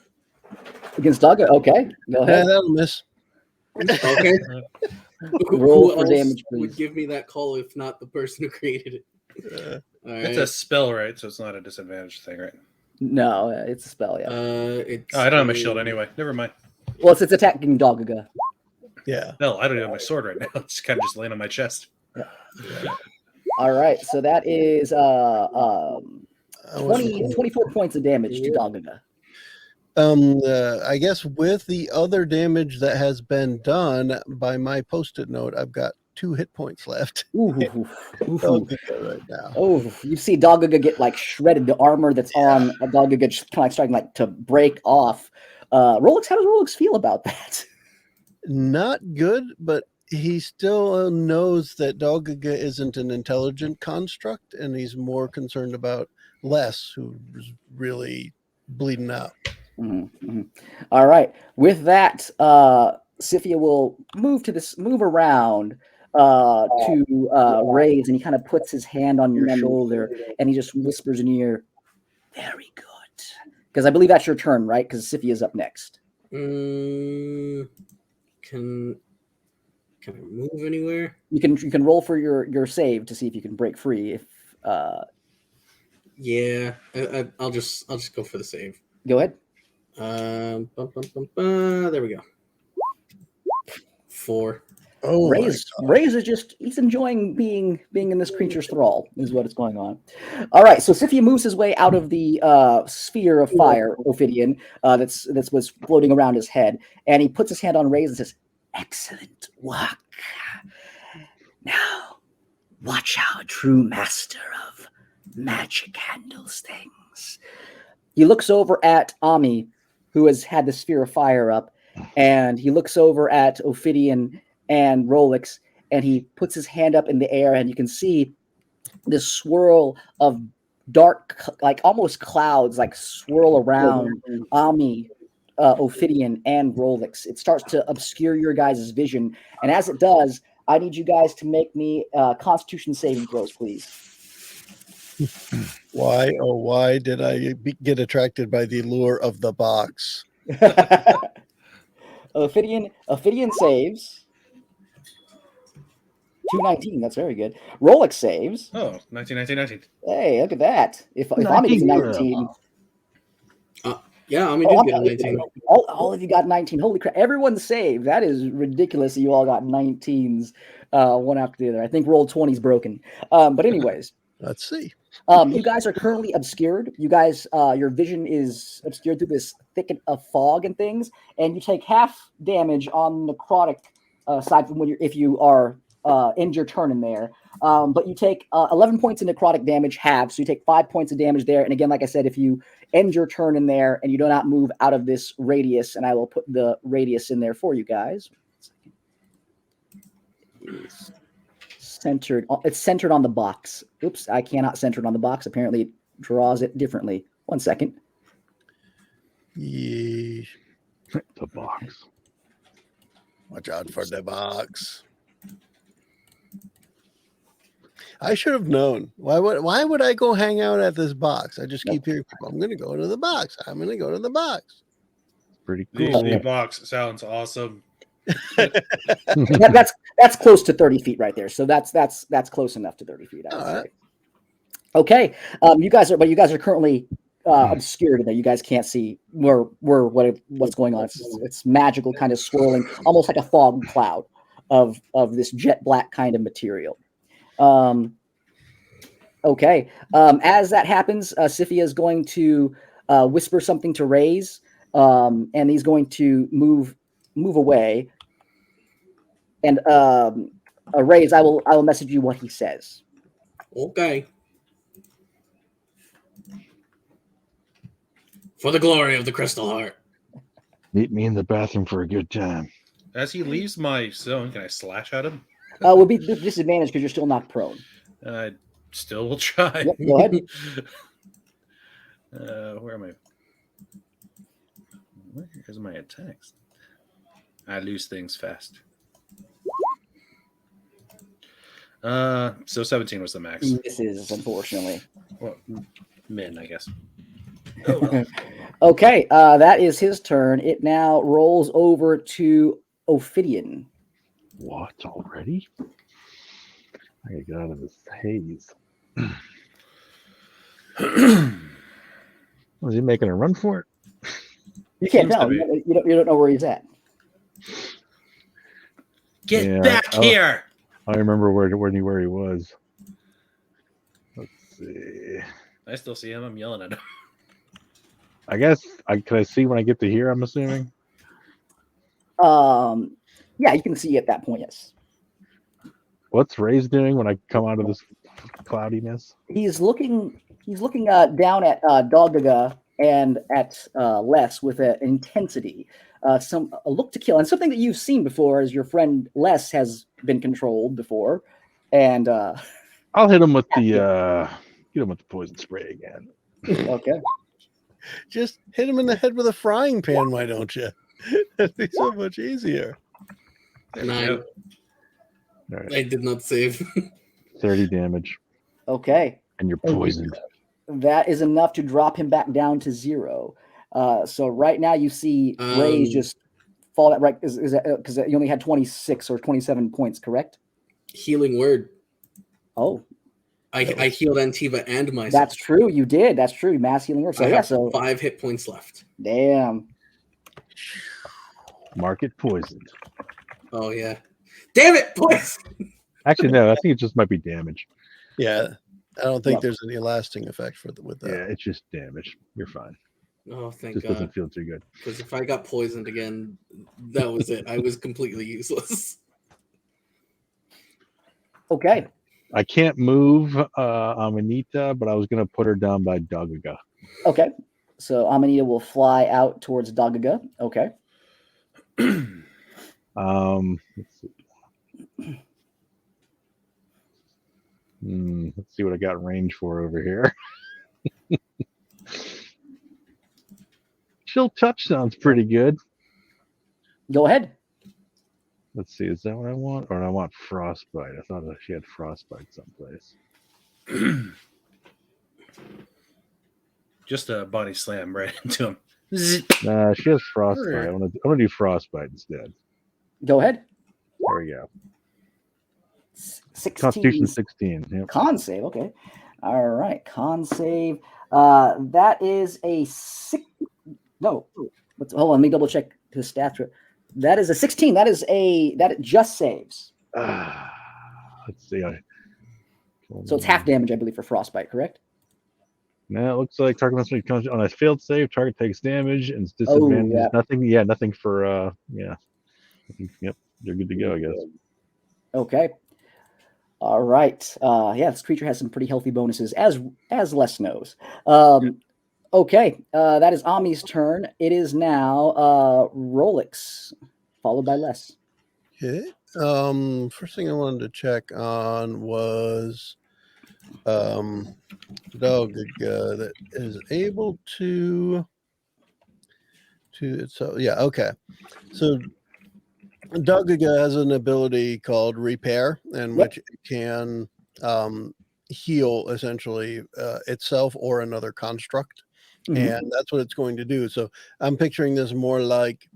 Speaker 2: Against Dogga? Okay. Go ahead.
Speaker 1: That'll miss.
Speaker 5: Okay.
Speaker 2: Roll for
Speaker 5: else
Speaker 2: damage, please.
Speaker 5: would give me that call if not the person who created it? All right.
Speaker 4: It's a spell, right? So it's not a disadvantage thing, right?
Speaker 2: No, it's a spell. Yeah.
Speaker 5: It's
Speaker 4: Oh, I don't have my shield anyway. Never mind.
Speaker 2: Well, it's attacking Dogaga.
Speaker 1: Yeah.
Speaker 4: Hell, I don't even have my sword right now. It's kind of just laying on my chest.
Speaker 2: All right, so that is 24 points of damage to Dogaga.
Speaker 1: I guess with the other damage that has been done by my post-it note, I've got 2 hit points left. Right now.
Speaker 2: Oh, you see Dogaga get like shredded. The armor that's on a Dogaga just kind of like starting like to break off. Rolex, how does Rolex feel about that?
Speaker 1: Not good, but he still knows that Dogaga isn't an intelligent construct, and he's more concerned about Les, who's really bleeding out.
Speaker 2: Mm-hmm. All right. With that, Sifia will move around to Raise, and he kind of puts his hand on your shoulder, and he just whispers in your ear, "Very good." Because I believe that's your turn, right? Because Sifia's up next.
Speaker 5: Can I move anywhere?
Speaker 2: You can roll for your save to see if you can break free. If
Speaker 5: yeah, I'll just go for the save.
Speaker 2: Go ahead.
Speaker 5: There we go. 4.
Speaker 1: Oh,
Speaker 2: Raise is he's enjoying being in this creature's thrall, is what is going on. All right, so Sifia moves his way out of the sphere of fire, Ophidian, that's was floating around his head, and he puts his hand on Raise and says, "Excellent work. Now, watch how a true master of magic handles things." He looks over at Ami, who has had the sphere of fire up, and he looks over at Ophidian and Rolex, and he puts his hand up in the air, and you can see this swirl of dark, like almost clouds, like swirl around Ami, Ophidian, and Rolex. It starts to obscure your guys' vision, and as it does, I need you guys to make me Constitution saving throws, please.
Speaker 1: Why, oh, why did I get attracted by the lure of the box?
Speaker 2: Ophidian saves. 219, that's very good. Rolex saves.
Speaker 4: Oh, 19.
Speaker 2: Hey, look at that. If Ami gets a 19.
Speaker 5: Yeah, I mean, did get a 19.
Speaker 2: All of you got 19. Holy crap. Everyone saved. That is ridiculous that you all got 19s one after the other. I think roll 20 is broken. But anyways.
Speaker 1: Let's see.
Speaker 2: You guys are currently obscured. You guys, your vision is obscured through this thicket of fog and things, and you take half damage on necrotic side from if you are end your turn in there. But you take 11 points of necrotic damage half, so you take 5 points of damage there. And again, like I said, if you end your turn in there and you do not move out of this radius, and I will put the radius in there for you guys. It's centered on the box. Oops, I cannot center it on the box. Apparently, it draws it differently. 1 second.
Speaker 1: Yeah.
Speaker 3: The box.
Speaker 1: Watch out for the box. I should have known. Why would I go hang out at this box? I just keep hearing people, I'm going to go to the box. I'm going to go to the box.
Speaker 3: Pretty cool.
Speaker 4: The box sounds awesome.
Speaker 2: That's close to 30 feet right there. So that's close enough to 30 feet. I would say.
Speaker 1: Right.
Speaker 2: Okay. You guys are currently obscured in there. You guys can't see what's going on. It's magical, kind of swirling, almost like a fog cloud of this jet black kind of material. Okay. As that happens, Sifia is going to whisper something to Raise, and he's going to move away. And Raise, I will message you what he says.
Speaker 5: Okay. For the glory of the Crystal Heart.
Speaker 3: Meet me in the bathroom for a good time.
Speaker 4: As he leaves my zone, can I slash at him?
Speaker 2: Will be disadvantage because you're still knocked prone.
Speaker 4: I still will try.
Speaker 2: Yep, go ahead.
Speaker 4: Where am I? Where's my attacks? I lose things fast. So 17 was the max.
Speaker 2: This is unfortunately.
Speaker 4: Well, min, I guess.
Speaker 2: Oh, well. Okay, that is his turn. It now rolls over to Ophidian.
Speaker 3: What, already? I gotta get out of this haze. Was he making a run for it?
Speaker 2: You can't
Speaker 4: Seems to
Speaker 2: tell.
Speaker 4: be.
Speaker 2: You don't know where he's at.
Speaker 6: Get
Speaker 3: Yeah,
Speaker 6: back here!
Speaker 3: I remember where he was. Let's see.
Speaker 4: I still see him. I'm yelling at him.
Speaker 3: I guess can I see when I get to here? I'm assuming.
Speaker 2: Yeah, you can see at that point. Yes,
Speaker 3: What's Ray's doing when I come out of this cloudiness?
Speaker 2: he's looking down at Dogdaga and at Les with an intensity, a look to kill, and something that you've seen before, as your friend Les has been controlled before, and
Speaker 3: I'll hit him with the poison spray again.
Speaker 2: okay.
Speaker 1: Just hit him in the head with a frying pan, why don't you? That'd be so much easier.
Speaker 4: There you
Speaker 5: 9.
Speaker 4: go.
Speaker 3: All right,
Speaker 5: I did not save.
Speaker 3: 30 damage,
Speaker 2: Okay.
Speaker 3: and you're poisoned.
Speaker 2: That is enough to drop him back down to 0. So right now you see Ray's just fall that right is that because you only had 26 or 27 points, correct?
Speaker 5: Healing word.
Speaker 2: Oh,
Speaker 5: I healed Antiva and myself.
Speaker 2: that's true. You did. That's true. Mass healing word. So
Speaker 5: I
Speaker 2: yeah.
Speaker 5: have
Speaker 2: So
Speaker 5: 5 hit points left.
Speaker 2: damn.
Speaker 3: Mark it poisoned.
Speaker 5: Oh yeah. Damn it, boys!
Speaker 3: Actually, no. I think it just might be damage.
Speaker 1: Yeah, I don't think
Speaker 2: Yep.
Speaker 1: there's any lasting effect with that.
Speaker 3: Yeah, it's just damage. You're fine.
Speaker 5: Oh, thank
Speaker 3: Just
Speaker 5: God.
Speaker 3: doesn't feel too good.
Speaker 5: Because if I got poisoned again, that was it. I was completely useless.
Speaker 2: Okay.
Speaker 3: I can't move Amanita, but I was gonna put her down by Dagaga.
Speaker 2: Okay. So Amanita will fly out towards Dagaga. Okay.
Speaker 3: Let's see. Let's see what I got range for over here. Chill touch sounds pretty good.
Speaker 2: Go ahead.
Speaker 3: Let's see, is that what I want? Or I want frostbite. I thought she had frostbite someplace.
Speaker 4: Just a body slam right into him.
Speaker 3: Nah, she has frostbite. I'm gonna do frostbite instead.
Speaker 2: Go ahead.
Speaker 3: There we go.
Speaker 2: 16.
Speaker 3: Constitution 16. Yep.
Speaker 2: Con save. Okay. All right. Con save. That is a 6. No. Hold on. Let me double check his stats. That is a 16. That it just saves.
Speaker 3: Let's see.
Speaker 2: So it's half damage, I believe, for frostbite, correct?
Speaker 3: Now it looks like target must be on a failed save. Target takes damage and it's disadvantage.
Speaker 2: yeah.
Speaker 3: Nothing. Yeah, nothing for. Yeah. Yep. You're good to go, I guess.
Speaker 2: Okay. All right. Yeah, this creature has some pretty healthy bonuses, as Les knows. Okay. That is Ami's turn. It is now Rolex, followed by Les.
Speaker 1: Okay. First thing I wanted to check on was Dogga that is able to so yeah, okay. So Dogga has an ability called Repair, in which it can heal essentially itself or another construct. And that's what it's going to do. So I'm picturing this more like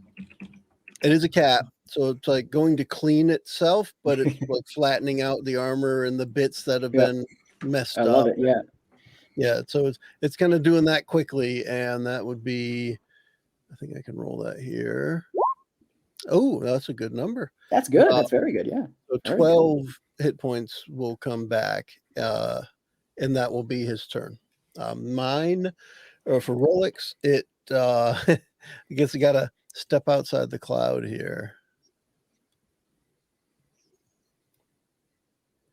Speaker 1: it is a cat. So it's like going to clean itself, but it's like flattening out the armor and the bits that have been messed up.
Speaker 2: I love it. Yeah.
Speaker 1: Yeah. So it's kind of doing that quickly. And that would be, I think I can roll that here. Oh, that's a good number.
Speaker 2: That's good. That's very good. Yeah.
Speaker 1: So
Speaker 2: Very
Speaker 1: 12 hit points will come back, and that will be his turn. Mine, or for Rolex, it I guess you got to step outside the cloud here.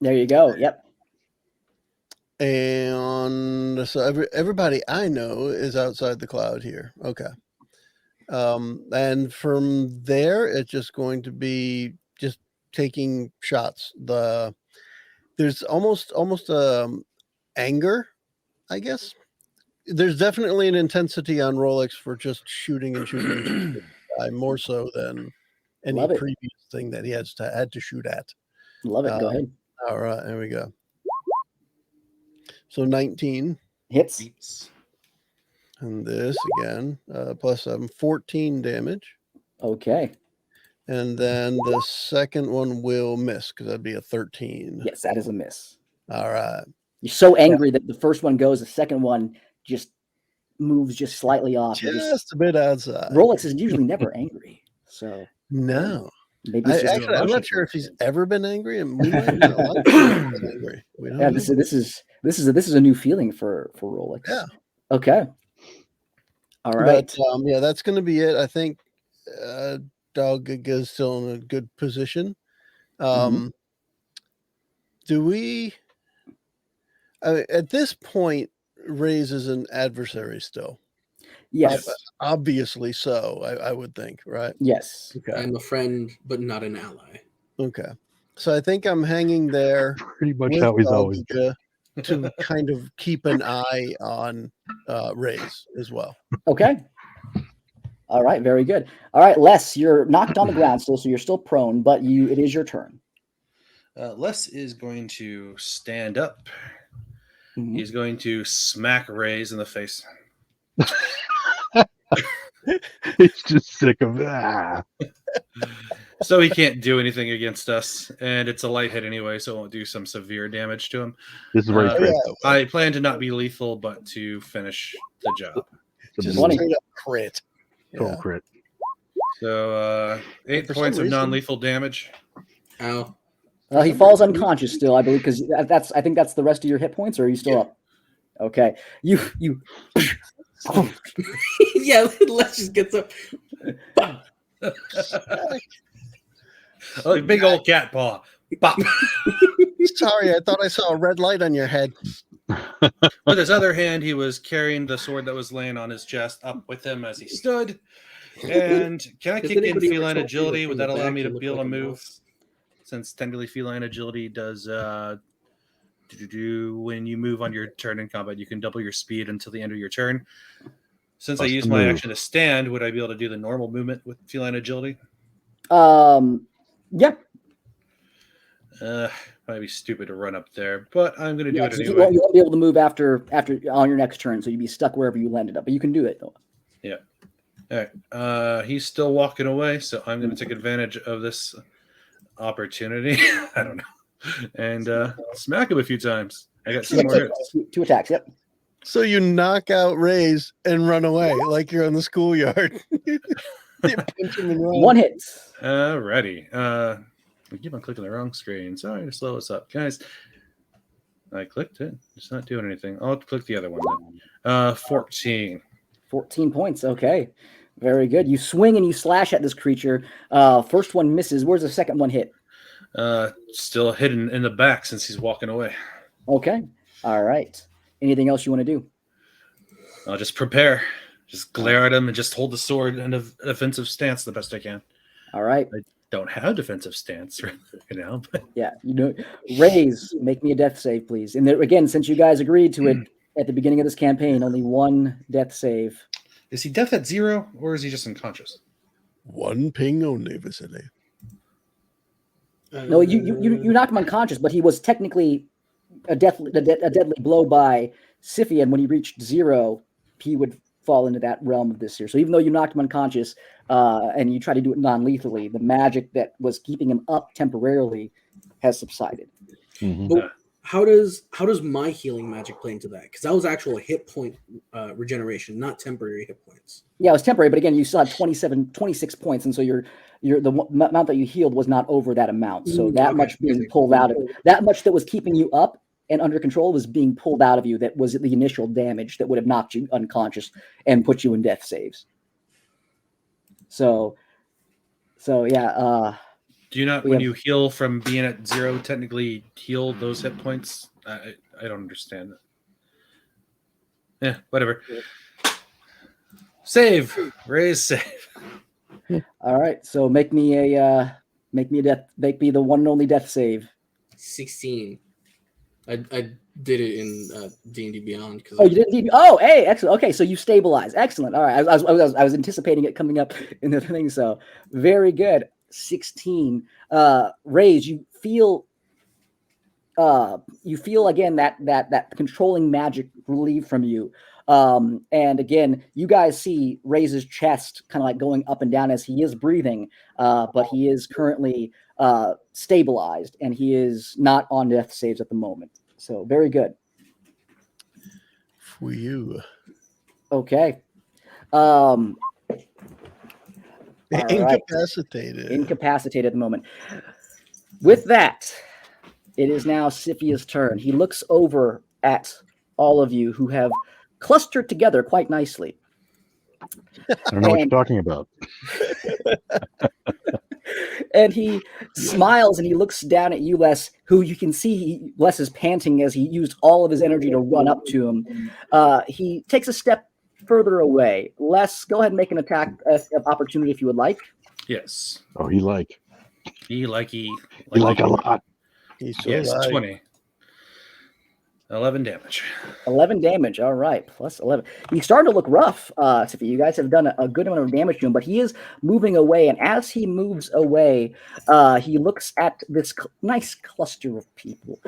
Speaker 2: There you go. Yep.
Speaker 1: And so everybody I know is outside the cloud here. Okay. And from there, it's just going to be just taking shots. There's almost anger, I guess. There's definitely an intensity on Rolex for just shooting and shooting and shooting. More so than any previous thing that he had to shoot at.
Speaker 2: Love it. Go ahead.
Speaker 1: All right, there we go. So 19
Speaker 2: hits.
Speaker 1: And this again, plus 14 damage.
Speaker 2: Okay.
Speaker 1: And then the second one will miss because that'd be a 13.
Speaker 2: Yes, that is a miss.
Speaker 1: All right.
Speaker 2: You're so angry that the first one goes, the second one just moves just slightly off. You're
Speaker 1: Just a bit outside.
Speaker 2: Rolex is usually never angry, so
Speaker 1: No.
Speaker 2: maybe it's just
Speaker 1: Actually, I'm not
Speaker 4: emotion
Speaker 1: sure if
Speaker 4: for
Speaker 1: he's
Speaker 4: it.
Speaker 1: ever been angry, and we might not like him being angry. We don't
Speaker 2: yeah.
Speaker 1: know.
Speaker 2: This is a new feeling for Rolex.
Speaker 1: Yeah.
Speaker 2: Okay. All right.
Speaker 1: But yeah, that's going to be it. I think Dog is still in a good position. Do we? At this point, Rays is an adversary still.
Speaker 2: Yes.
Speaker 1: Obviously so. I would think, right?
Speaker 2: Yes.
Speaker 1: Okay.
Speaker 5: I'm a friend, but not an ally.
Speaker 1: Okay. So I think I'm hanging there
Speaker 3: Pretty much
Speaker 1: with
Speaker 3: how he's always been.
Speaker 1: Doggiga to kind of keep an eye on Rays as well.
Speaker 2: Okay. All right. Very good. All right, Les, you're knocked on the ground still, so you're still prone, but it is your turn.
Speaker 4: Les is going to stand up.
Speaker 2: Mhm.
Speaker 4: He's going to smack Rays in the face.
Speaker 3: He's just sick of that.
Speaker 4: So he can't do anything against us, and it's a light hit anyway, so it won't do some severe damage to him.
Speaker 3: This is where he crits.
Speaker 4: I plan to not be lethal, but to finish the job.
Speaker 3: It's a
Speaker 1: Just
Speaker 3: bully.
Speaker 1: straight up crit.
Speaker 3: Total
Speaker 1: Yeah.
Speaker 3: crit.
Speaker 4: So 8
Speaker 1: For some
Speaker 4: points of
Speaker 1: reason-
Speaker 4: non-lethal damage.
Speaker 5: Ow.
Speaker 2: He falls unconscious still, I believe, because I think that's the rest of your hit points, or are you still up? Okay. You
Speaker 5: Yeah, Les just gets up.
Speaker 4: Oh, big old cat paw. Bop.
Speaker 1: Sorry, I thought I saw a red light on your head.
Speaker 4: With his other hand, he was carrying the sword that was laying on his chest up with him as he stood. And can I
Speaker 5: Has
Speaker 4: kick in
Speaker 5: anybody ever
Speaker 4: feline
Speaker 5: told you
Speaker 4: agility?
Speaker 5: that
Speaker 4: Would
Speaker 5: from
Speaker 4: that
Speaker 5: the
Speaker 4: allow
Speaker 5: back
Speaker 4: me
Speaker 5: you
Speaker 4: to
Speaker 5: look
Speaker 4: be able
Speaker 5: like
Speaker 4: to
Speaker 5: a
Speaker 4: move?
Speaker 5: mouse?
Speaker 4: Since technically feline agility does when you move on your turn in combat, you can double your speed until the end of your turn. Since I
Speaker 3: Bust
Speaker 4: used
Speaker 3: a
Speaker 4: my
Speaker 3: move.
Speaker 4: action to stand, would I be able to do the normal movement with feline agility?
Speaker 2: yeah.
Speaker 4: Might be stupid to run up there, but I'm going to do
Speaker 2: Yeah,
Speaker 4: it
Speaker 2: you
Speaker 4: anyway.
Speaker 2: won't be able to move after on your next turn, so you'd be stuck wherever you landed up. But you can do it though.
Speaker 4: Yeah. All right. He's still walking away, so I'm going to take advantage of this opportunity. I don't know. And smack him a few times. I got 2 more hits.
Speaker 2: 2 attacks. Yep.
Speaker 1: So you knock out Rays and run away like you're in the schoolyard. You punch him and run.
Speaker 2: 1 hit.
Speaker 4: Alrighty. We keep on clicking the wrong screen. Sorry to slow us up, guys. I clicked it. It's not doing anything. I'll click the other one then. 14.
Speaker 2: 14 points. Okay. Very good. You swing and you slash at this creature. First one misses. Where's the second one hit?
Speaker 4: Still hidden in the back since he's walking away.
Speaker 2: Okay. All right. Anything else you want to do?
Speaker 4: I'll just prepare. Just glare at him and just hold the sword in a defensive stance the best I can.
Speaker 2: All right.
Speaker 4: Don't have a defensive stance right now, but
Speaker 2: Yeah. Rays, make me a death save, please. And there, again, since you guys agreed to it at the beginning of this campaign, only 1 death save.
Speaker 4: is he death at 0 or is he just unconscious?
Speaker 1: One ping only, Vasily.
Speaker 2: No, you knocked him unconscious, but he was technically a deadly blow by Scythian. When he reached 0, he would fall into that realm of this here. So even though you knocked him unconscious and you try to do it non-lethally, the magic that was keeping him up temporarily has subsided.
Speaker 3: Mhm.
Speaker 5: But how does my healing magic play into that? Because that was actual hit point regeneration, not temporary hit points.
Speaker 2: Yeah, it was temporary, but again, you still had 26 points, and so the amount that you healed was not over that amount. So that
Speaker 5: Okay.
Speaker 2: much being pulled out of that much that was keeping you up and under control was being pulled out of you. That was the initial damage that would have knocked you unconscious and put you in death saves. So yeah.
Speaker 4: Do you not, when you heal from being at 0, technically heal those hit points? I don't understand that. Yeah, whatever. Save. Raise save.
Speaker 2: All right. So make me the one and only death save.
Speaker 5: 16. I did it in D&D Beyond.
Speaker 2: Oh, you didn't. Oh, hey, excellent. Okay, so you stabilized. Excellent. All right, I was anticipating it coming up in the thing. So very good. 16. Raise. You feel again that controlling magic relieved from you. And again, you guys see Ray's chest kind of like going up and down as he is breathing, but he is currently stabilized and he is not on death saves at the moment. So very good.
Speaker 1: For you.
Speaker 2: Okay. All right.
Speaker 1: Incapacitated.
Speaker 2: Incapacitated at the moment. With that, it is now Siphia's turn. He looks over at all of you who have clustered together quite nicely.
Speaker 3: I don't know what you're talking about.
Speaker 2: And he smiles and he looks down at you, Les, who you can see Les is panting as he used all of his energy to run up to him. He takes a step further away. Les, go ahead and make an attack opportunity if you would like.
Speaker 4: Yes.
Speaker 3: Oh, he like
Speaker 4: He
Speaker 3: a lot.
Speaker 1: He's so
Speaker 4: Yes,
Speaker 1: like.
Speaker 4: 20. 11 damage.
Speaker 2: 11 damage. All right. Plus 11. He's starting to look rough. Sippy. You guys have done a good amount of damage to him, but he is moving away. And as he moves away, he looks at this nice cluster of people.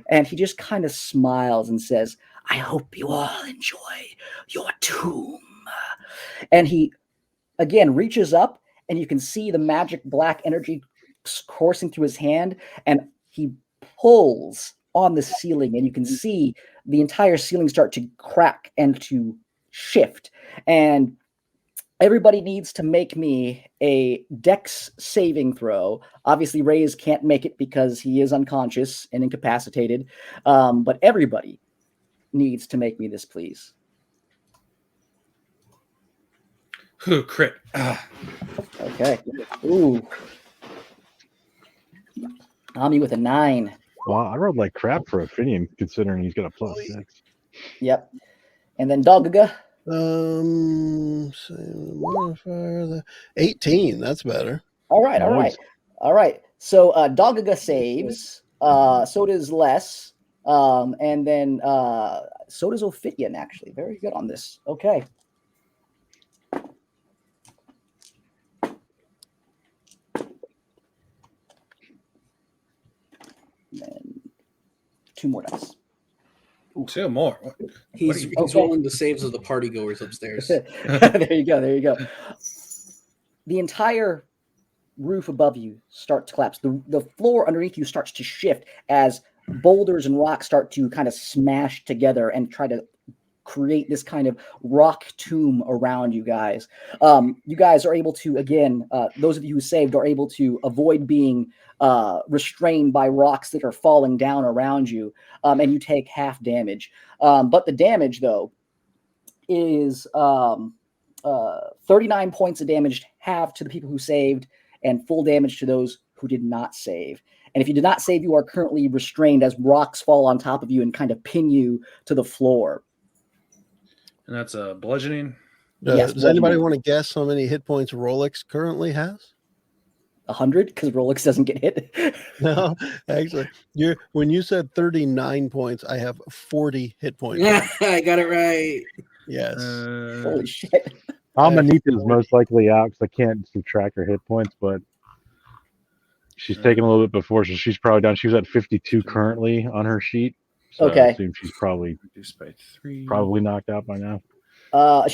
Speaker 2: And he just kind of smiles and says, I hope you all enjoy your tomb. And he, again, reaches up, and you can see the magic black energy coursing through his hand. And he pulls on the ceiling, and you can see the entire ceiling start to crack and to shift. And everybody needs to make me a dex saving throw. Obviously, Reyes can't make it because he is unconscious and incapacitated. But everybody needs to make me this, please.
Speaker 4: Ooh, crit.
Speaker 2: Okay. Ooh. Ami with a 9.
Speaker 3: Wow, I rolled like crap for Ophidian considering he's got a +6.
Speaker 2: Yep. And then Dogga.
Speaker 1: Same modifier. 18. That's better.
Speaker 2: All right.
Speaker 3: Nice.
Speaker 2: All right. So Dogga saves. So does Les. And then so does Ophidian, actually. Very good on this. Okay. And 2 more dice.
Speaker 4: Ooh. 2 more.
Speaker 5: He's
Speaker 2: Okay.
Speaker 5: rolling the saves of the party goers upstairs.
Speaker 2: There you go. The entire roof above you starts to collapse. The floor underneath you starts to shift as boulders and rocks start to kind of smash together and try to create this kind of rock tomb around you guys. You guys are able to, again, those of you who saved are able to avoid being restrained by rocks that are falling down around you, and you take half damage. But the damage, though, is 39 points of damage, half to the people who saved, and full damage to those who did not save. And if you did not save, you are currently restrained as rocks fall on top of you and kind of pin you to the floor.
Speaker 4: And that's a bludgeoning.
Speaker 2: Yes,
Speaker 1: Does anybody want to guess how many hit points Rolex currently has?
Speaker 2: 100, because Rolex doesn't get hit.
Speaker 1: No, actually, when you said 39 points, I have 40 hit points.
Speaker 5: I got it right.
Speaker 1: Yes.
Speaker 2: Holy shit.
Speaker 3: Amanita is most likely out because I can't subtract her hit points, but she's taken a little bit before, so she's probably down. She was at 52 currently on her sheet. So
Speaker 2: Okay.
Speaker 3: I assume she's probably
Speaker 4: Reduced by 3.
Speaker 3: probably knocked out by now.
Speaker 2: I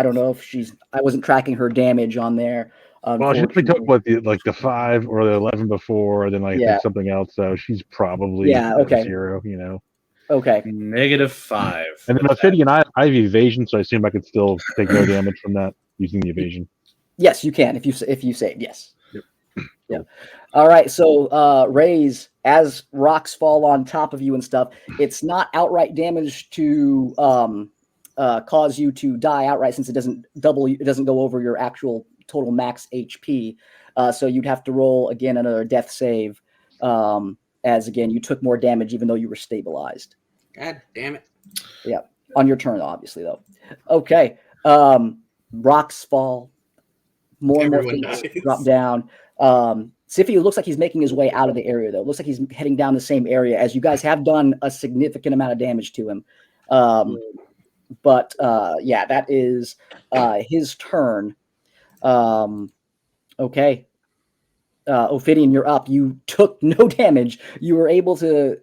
Speaker 2: don't know if I wasn't tracking her damage on there.
Speaker 3: Well, she definitely took the 5 or the 11 before, then did something else. So she's probably at 0, you know.
Speaker 2: Okay.
Speaker 4: -5.
Speaker 3: And then Ophidian, I have evasion, so I assume I could still take no damage from that using the evasion.
Speaker 2: Yes, you can if you saved. Yes.
Speaker 3: Yep.
Speaker 2: Yeah. All right. So Rays, as rocks fall on top of you and stuff, it's not outright damage to cause you to die outright, since it doesn't go over your actual total max HP. So you'd have to roll again another death save. As again, you took more damage even though you were stabilized.
Speaker 5: God damn it.
Speaker 2: Yeah. On your turn, obviously, though. Okay. Rocks fall. More and more things drop down. Siffy looks like he's making his way out of the area, though. It looks like he's heading down the same area, as you guys have done a significant amount of damage to him. But that is his turn. Okay. Ophidian, you're up. You took no damage. You were able to,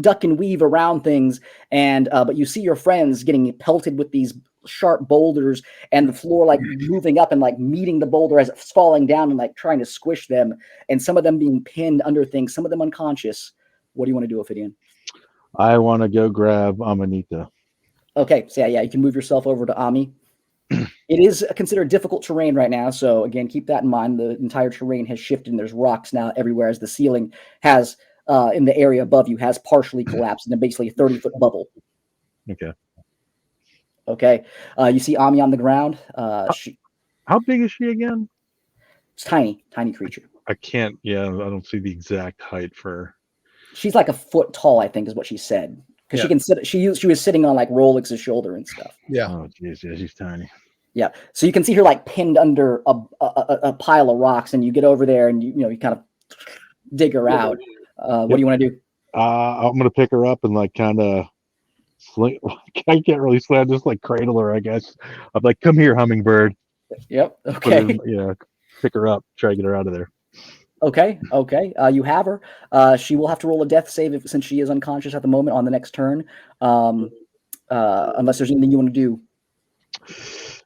Speaker 2: duck and weave around things, and but you see your friends getting pelted with these sharp boulders, and the floor moving up and meeting the boulder as it's falling down and trying to squish them, and some of them being pinned under things, some of them unconscious. What do you want to do, Ophidian?
Speaker 3: I want to go grab Amanita.
Speaker 2: Okay, so yeah, you can move yourself over to Ami. It is considered difficult terrain right now, so again, keep that in mind. The entire terrain has shifted, and there's rocks now everywhere, as the ceiling has, in the area above you, has partially collapsed into basically a 30-foot bubble.
Speaker 3: Okay.
Speaker 2: Okay, you see Ami on the ground.
Speaker 3: How big is she again?
Speaker 2: It's tiny creature.
Speaker 3: I can't. Yeah, I don't see the exact height for her.
Speaker 2: She's like a foot tall, I think, is what she said. Because she can sit. She was sitting on like Rolex's shoulder and stuff.
Speaker 1: Yeah.
Speaker 3: Oh, jeez, yeah, she's tiny.
Speaker 2: Yeah, so you can see her like pinned under a pile of rocks, and you get over there and you kind of dig her out. What do you want to do?
Speaker 3: I'm gonna pick her up and like kind of sling. I can't really slam, just like cradle her, I guess. I'm like, come here, hummingbird.
Speaker 2: Yep. Okay.
Speaker 3: Pick her up, try to get her out of there.
Speaker 2: Okay. You have her. She will have to roll a death save since she is unconscious at the moment on the next turn. Unless there's anything you want to do.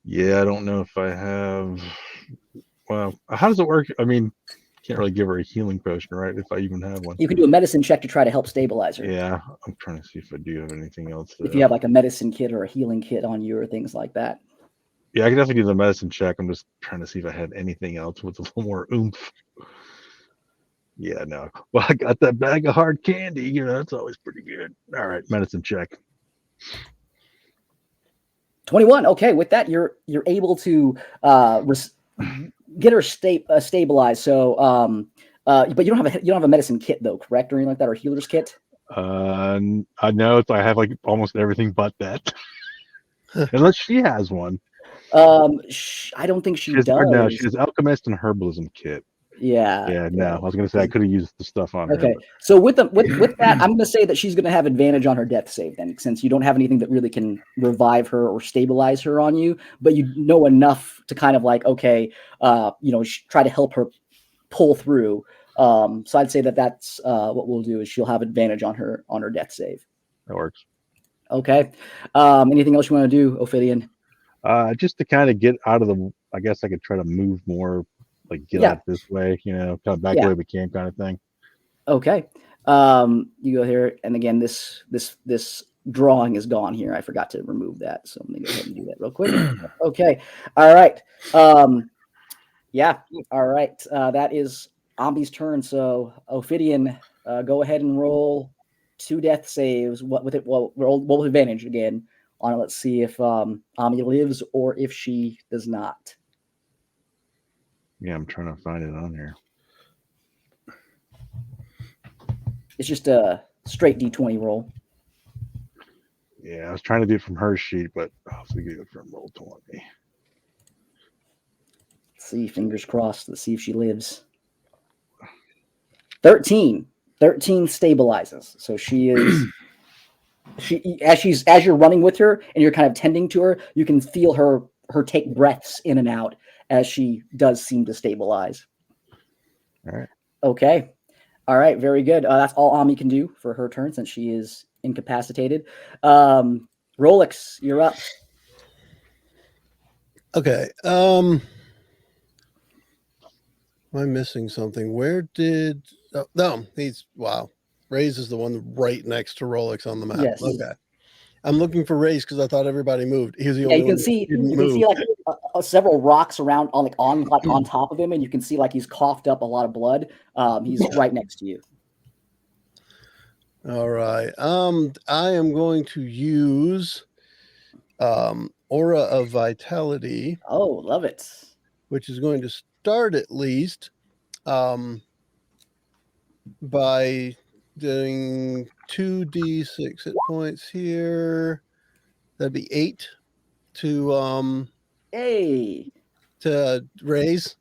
Speaker 3: Yeah, I don't know if I have. Well, how does it work? I mean, can't really give her a healing potion, right? If I even have one.
Speaker 2: You can do a medicine check to try to help stabilize her.
Speaker 3: Yeah, I'm trying to see if I do have anything else.
Speaker 2: If you have like a medicine kit or a healing kit on you or things like that.
Speaker 3: Yeah, I can definitely do the medicine check. I'm just trying to see if I had anything else with a little more oomph. Yeah, no. Well, I got that bag of hard candy. That's always pretty good. All right, medicine check.
Speaker 2: 21. Okay, with that, you're able to get her stabilized. So, but you don't have a medicine kit though, correct, or anything like that, or healer's kit?
Speaker 3: I know I have like almost everything but that, unless she has one.
Speaker 2: I don't think she does.
Speaker 3: No, she has alchemist and herbalism kit.
Speaker 2: Yeah.
Speaker 3: No, I was gonna say I could have used the stuff on her.
Speaker 2: Okay, so with that, I'm gonna say that she's gonna have advantage on her death save then, since you don't have anything that really can revive her or stabilize her on you, but you know enough to kind of like, okay, try to help her pull through. So I'd say that's what we'll do is she'll have advantage on her death save.
Speaker 3: That works.
Speaker 2: Okay. Anything else you want to do, Ophidian?
Speaker 3: Just to kind of get out of the. I guess I could try to move more. Like get out this way, kind of back the way we came, kind of thing.
Speaker 2: Okay. You go here, and again, this drawing is gone here. I forgot to remove that, so let me go ahead and do that real quick. Okay. All right. All right. That is Ambi's turn. So Ophidian, go ahead and roll 2 death saves. What with it? Well, roll with advantage again on it. Let's see if Ambi lives or if she does not.
Speaker 3: Yeah, I'm trying to find it on here.
Speaker 2: It's just a straight D20 roll.
Speaker 3: Yeah, I was trying to do it from her sheet, but I'll see it from roll 20.
Speaker 2: Let's see, fingers crossed. Let's see if she lives. 13 stabilizes. So she is. As you're running with her and you're kind of tending to her, you can feel her take breaths in and out as she does seem to stabilize.
Speaker 3: All right.
Speaker 2: Okay. All right. Very good. That's all Ami can do for her turn since she is incapacitated. Rolex, you're up.
Speaker 1: Okay. Am I missing something? Where did... Oh, no, wow. Raze is the one right next to Rolex on the map.
Speaker 2: Yes.
Speaker 1: Okay. I'm looking for Raze because I thought everybody moved. He was the
Speaker 2: Yeah,
Speaker 1: only
Speaker 2: you can
Speaker 1: one
Speaker 2: see
Speaker 1: that didn't
Speaker 2: you can
Speaker 1: move.
Speaker 2: see like several rocks around on top of him, and you can see like he's coughed up a lot of blood. He's right next to you.
Speaker 1: All right. I am going to use Aura of Vitality.
Speaker 2: Oh, love it.
Speaker 1: Which is going to start at least by doing 2d6 hit points here. That'd be 8 to to Raze.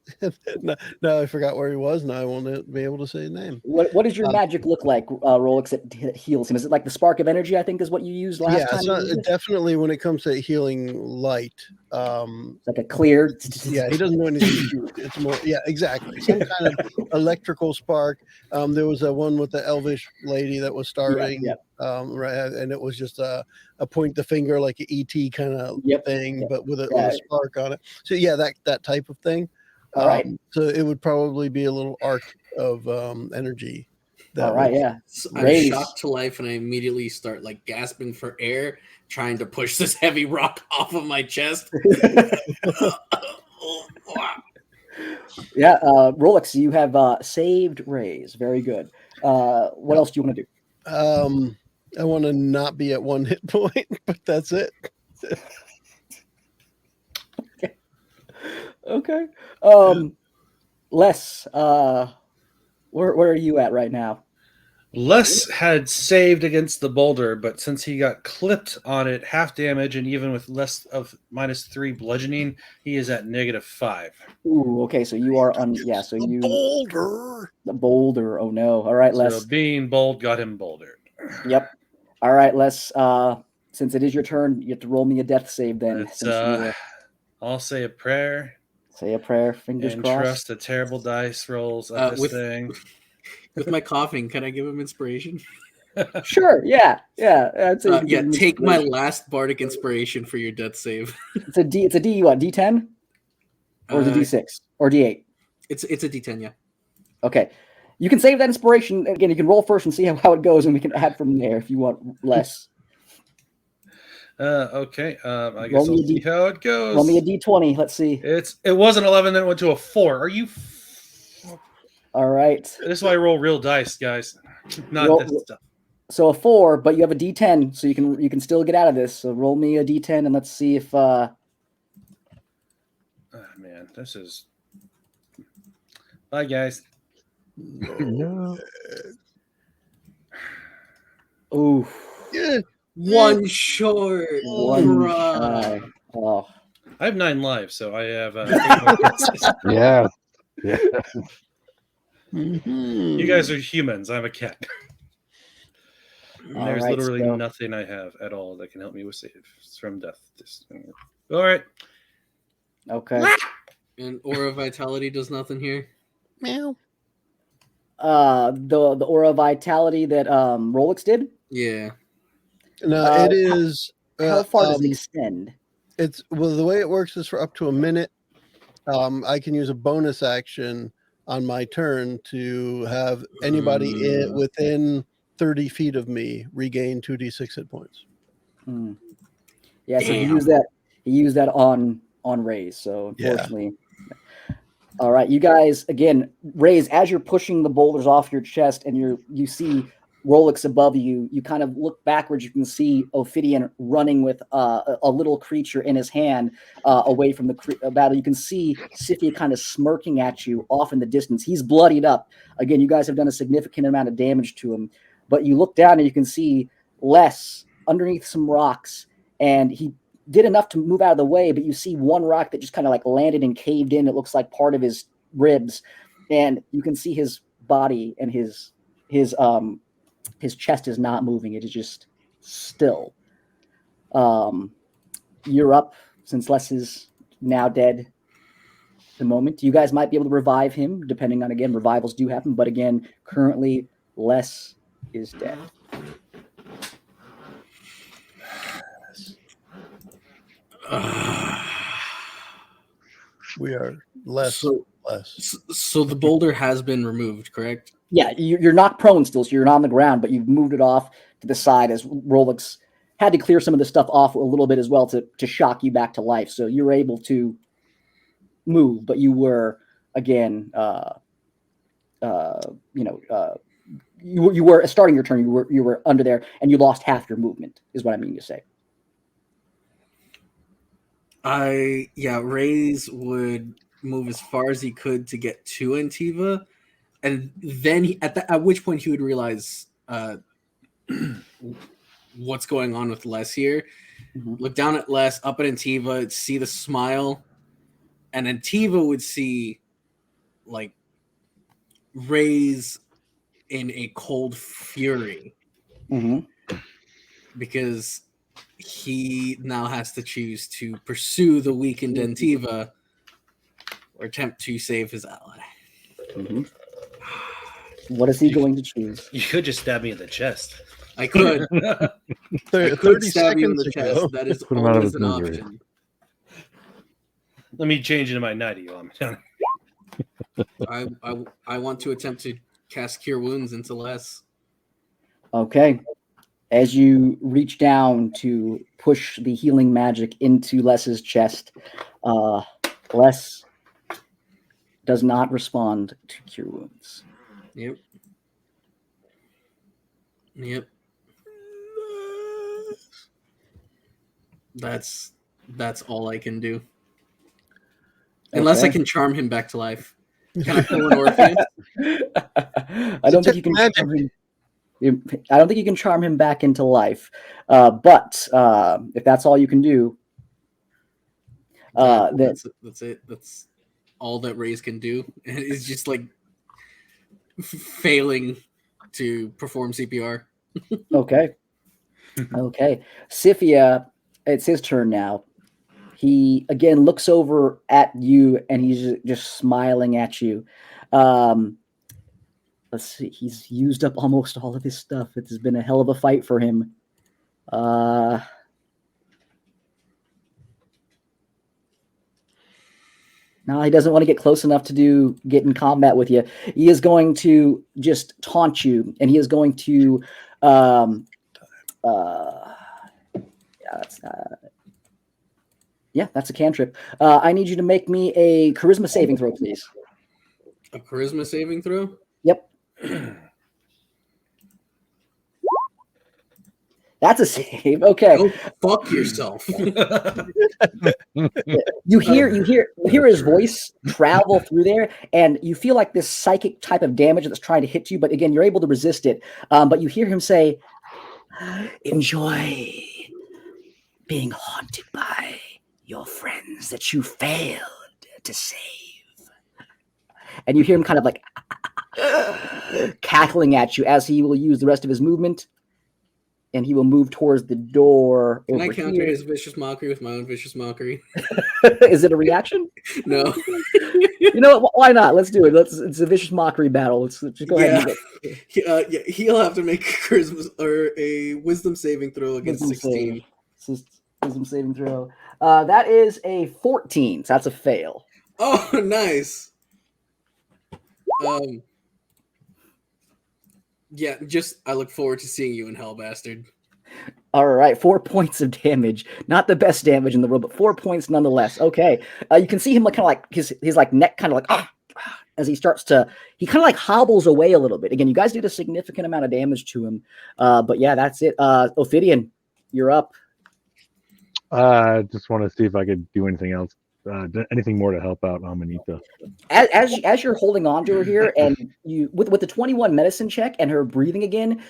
Speaker 1: Now I forgot where he was. Now I won't be able to say his name.
Speaker 2: What does your magic look like, Rolex, that heals him? Is it like the spark of energy, I think is what you used last time?
Speaker 1: Yeah, definitely when it comes to healing light.
Speaker 2: It's like a clear.
Speaker 1: Yeah, he doesn't do anything. It's more, yeah, exactly. Some kind of electrical spark. There was a one with the elvish lady that was starving. Right, and it was just a point the finger like an ET kind of thing, but with a spark on it. So yeah, that type of thing.
Speaker 2: Right.
Speaker 1: So it would probably be a little arc of energy.
Speaker 2: All right, yeah.
Speaker 5: I'm shocked to life, and I immediately start like gasping for air trying to push this heavy rock off of my chest.
Speaker 2: Yeah, Rolex, you have saved Rays. Very good. What else do you want to do?
Speaker 1: I want to not be at 1 hit point, but that's it.
Speaker 2: Okay. Les, where are you at right now?
Speaker 4: Les had saved against the boulder, but since he got clipped on it, half damage, and even with less of -3 bludgeoning, he is at -5.
Speaker 2: Ooh, okay, so you are on. Yeah, so you
Speaker 1: Boulder.
Speaker 2: the boulder. Oh no! All right, Les.
Speaker 4: So being bold got him bouldered.
Speaker 2: Yep. All right, Les. Since it is your turn, you have to roll me a death save. Then
Speaker 4: I'll say a prayer.
Speaker 2: Say a prayer. Fingers
Speaker 4: and
Speaker 2: crossed.
Speaker 4: Trust the terrible dice rolls of this thing.
Speaker 5: With my coughing, can I give him inspiration?
Speaker 2: Sure. Yeah. I'd say
Speaker 5: take my last bardic inspiration for your death save.
Speaker 2: It's a D. It's a D. What? D10 or is it D6 or D8?
Speaker 5: It's a D10. Yeah.
Speaker 2: Okay. You can save that inspiration again. You can roll first and see how it goes, and we can add from there if you want less.
Speaker 4: Okay. I guess I'll see how it goes.
Speaker 2: Roll me a D20. Let's see.
Speaker 4: It was an 11, then it went to a 4. Are you?
Speaker 2: All right.
Speaker 4: This is why I roll real dice, guys. Not this stuff.
Speaker 2: So a 4, but you have a D10, so you can still get out of this. So roll me a D10, and let's see if.
Speaker 4: Oh, man, this is. Bye, guys.
Speaker 3: No.
Speaker 2: Ooh.
Speaker 1: Yeah.
Speaker 5: One short.
Speaker 2: One shy. Oh.
Speaker 4: I have 9 lives, so I have.
Speaker 3: Yeah.
Speaker 4: You guys are humans. I'm a cat. There's literally nothing I have at all that can help me with saves from death. All right.
Speaker 2: Okay.
Speaker 5: And Aura Vitality does nothing here.
Speaker 1: Meow.
Speaker 2: The Aura Vitality that Rolex did?
Speaker 5: Yeah.
Speaker 1: No, it is.
Speaker 2: How far does it extend?
Speaker 1: It's the way it works is for up to a minute. I can use a bonus action on my turn to have anybody within 30 feet of me regain 2d6 hit points.
Speaker 2: Yeah, so he used that on Rays. So unfortunately. Yeah. All right, you guys, again, Rays, as you're pushing the boulders off your chest and you see Rolex above you, you kind of look backwards. You can see Ophidian running with a little creature in his hand away from the battle. You can see Sifia kind of smirking at you off in the distance. He's bloodied up. Again, you guys have done a significant amount of damage to him. But you look down and you can see Les underneath some rocks, and he did enough to move out of the way, but you see one rock that just kind of like landed and caved in. It looks like part of his ribs, and you can see his body and his chest is not moving. It is just still. You're up since Les is now dead. At the moment, you guys might be able to revive him, depending on, again, revivals do happen. But again, currently Les is dead.
Speaker 1: We are less.
Speaker 5: So the boulder has been removed, correct?
Speaker 2: Yeah, you're knocked prone still, so you're not on the ground, but you've moved it off to the side as Rolex had to clear some of the stuff off a little bit as well to shock you back to life. So you were able to move, but you were, again, you were starting your turn. You were under there, and you lost half your movement, is what I mean to say.
Speaker 5: Rays would move as far as he could to get to Antiva, and then at which point he would realize what's going on with Les here. Mm-hmm. Look down at Les, up at Antiva, see the smile, and Antiva would see like Rays in a cold fury, because he now has to choose to pursue the weakened Antiva or attempt to save his ally.
Speaker 2: Mm-hmm. What is he going to choose?
Speaker 4: You could just stab me in the chest.
Speaker 5: I could. I could stab you in the chest. That is always an option.
Speaker 4: Let me change into my 90 while I'm done.
Speaker 5: I want to attempt to cast Cure Wounds into Les.
Speaker 2: Okay. As you reach down to push the healing magic into Les's chest, Les does not respond to cure wounds.
Speaker 5: Yep. That's all I can do. Unless I can charm him back to life. Can I pull an Orpheus?
Speaker 2: I don't think you can charm him. I don't think you can charm him back into life. But if that's all you can do,
Speaker 5: that's it. That's all that Raze can do. And it's just like failing to perform CPR.
Speaker 2: Okay. Okay. Sifia, it's his turn now. He again looks over at you and he's just smiling at you. Let's see. He's used up almost all of his stuff. It has been a hell of a fight for him. No, he doesn't want to get close enough to get in combat with you. He is going to just taunt you, and he is going to that's a cantrip. I need you to make me a charisma saving throw, please.
Speaker 5: A charisma saving throw?
Speaker 2: Yep. That's a save. Okay.
Speaker 5: Go fuck yourself.
Speaker 2: You hear his voice travel through there, and you feel like this psychic type of damage that's trying to hit you, but again, you're able to resist it. But you hear him say, "Enjoy being haunted by your friends that you failed to save." And you hear him kind of like cackling at you as he will use the rest of his movement. And he will move towards the door.
Speaker 5: Can I counter his vicious mockery with my own vicious mockery?
Speaker 2: Is it a reaction?
Speaker 5: No.
Speaker 2: You know what? Why not? Let's do it. It's a vicious mockery battle. Let's just go ahead.
Speaker 5: And he'll have to make a charisma or a wisdom saving throw against 16.
Speaker 2: Wisdom saving throw. That is a 14. So that's a fail.
Speaker 5: Oh, nice. Yeah, I look forward to seeing you in hell, bastard.
Speaker 2: All right, 4 points of damage. Not the best damage in the world, but 4 points nonetheless. Okay, you can see him like kind of like his like neck kind of like as he starts to he kind of like hobbles away a little bit. Again, you guys did a significant amount of damage to him, but yeah, that's it. Ophidian, you're up.
Speaker 3: I just want to see if I could do anything else. Anything more to help out Amanita?
Speaker 2: As you're holding on to her here, and you with the 21 medicine check and her breathing again,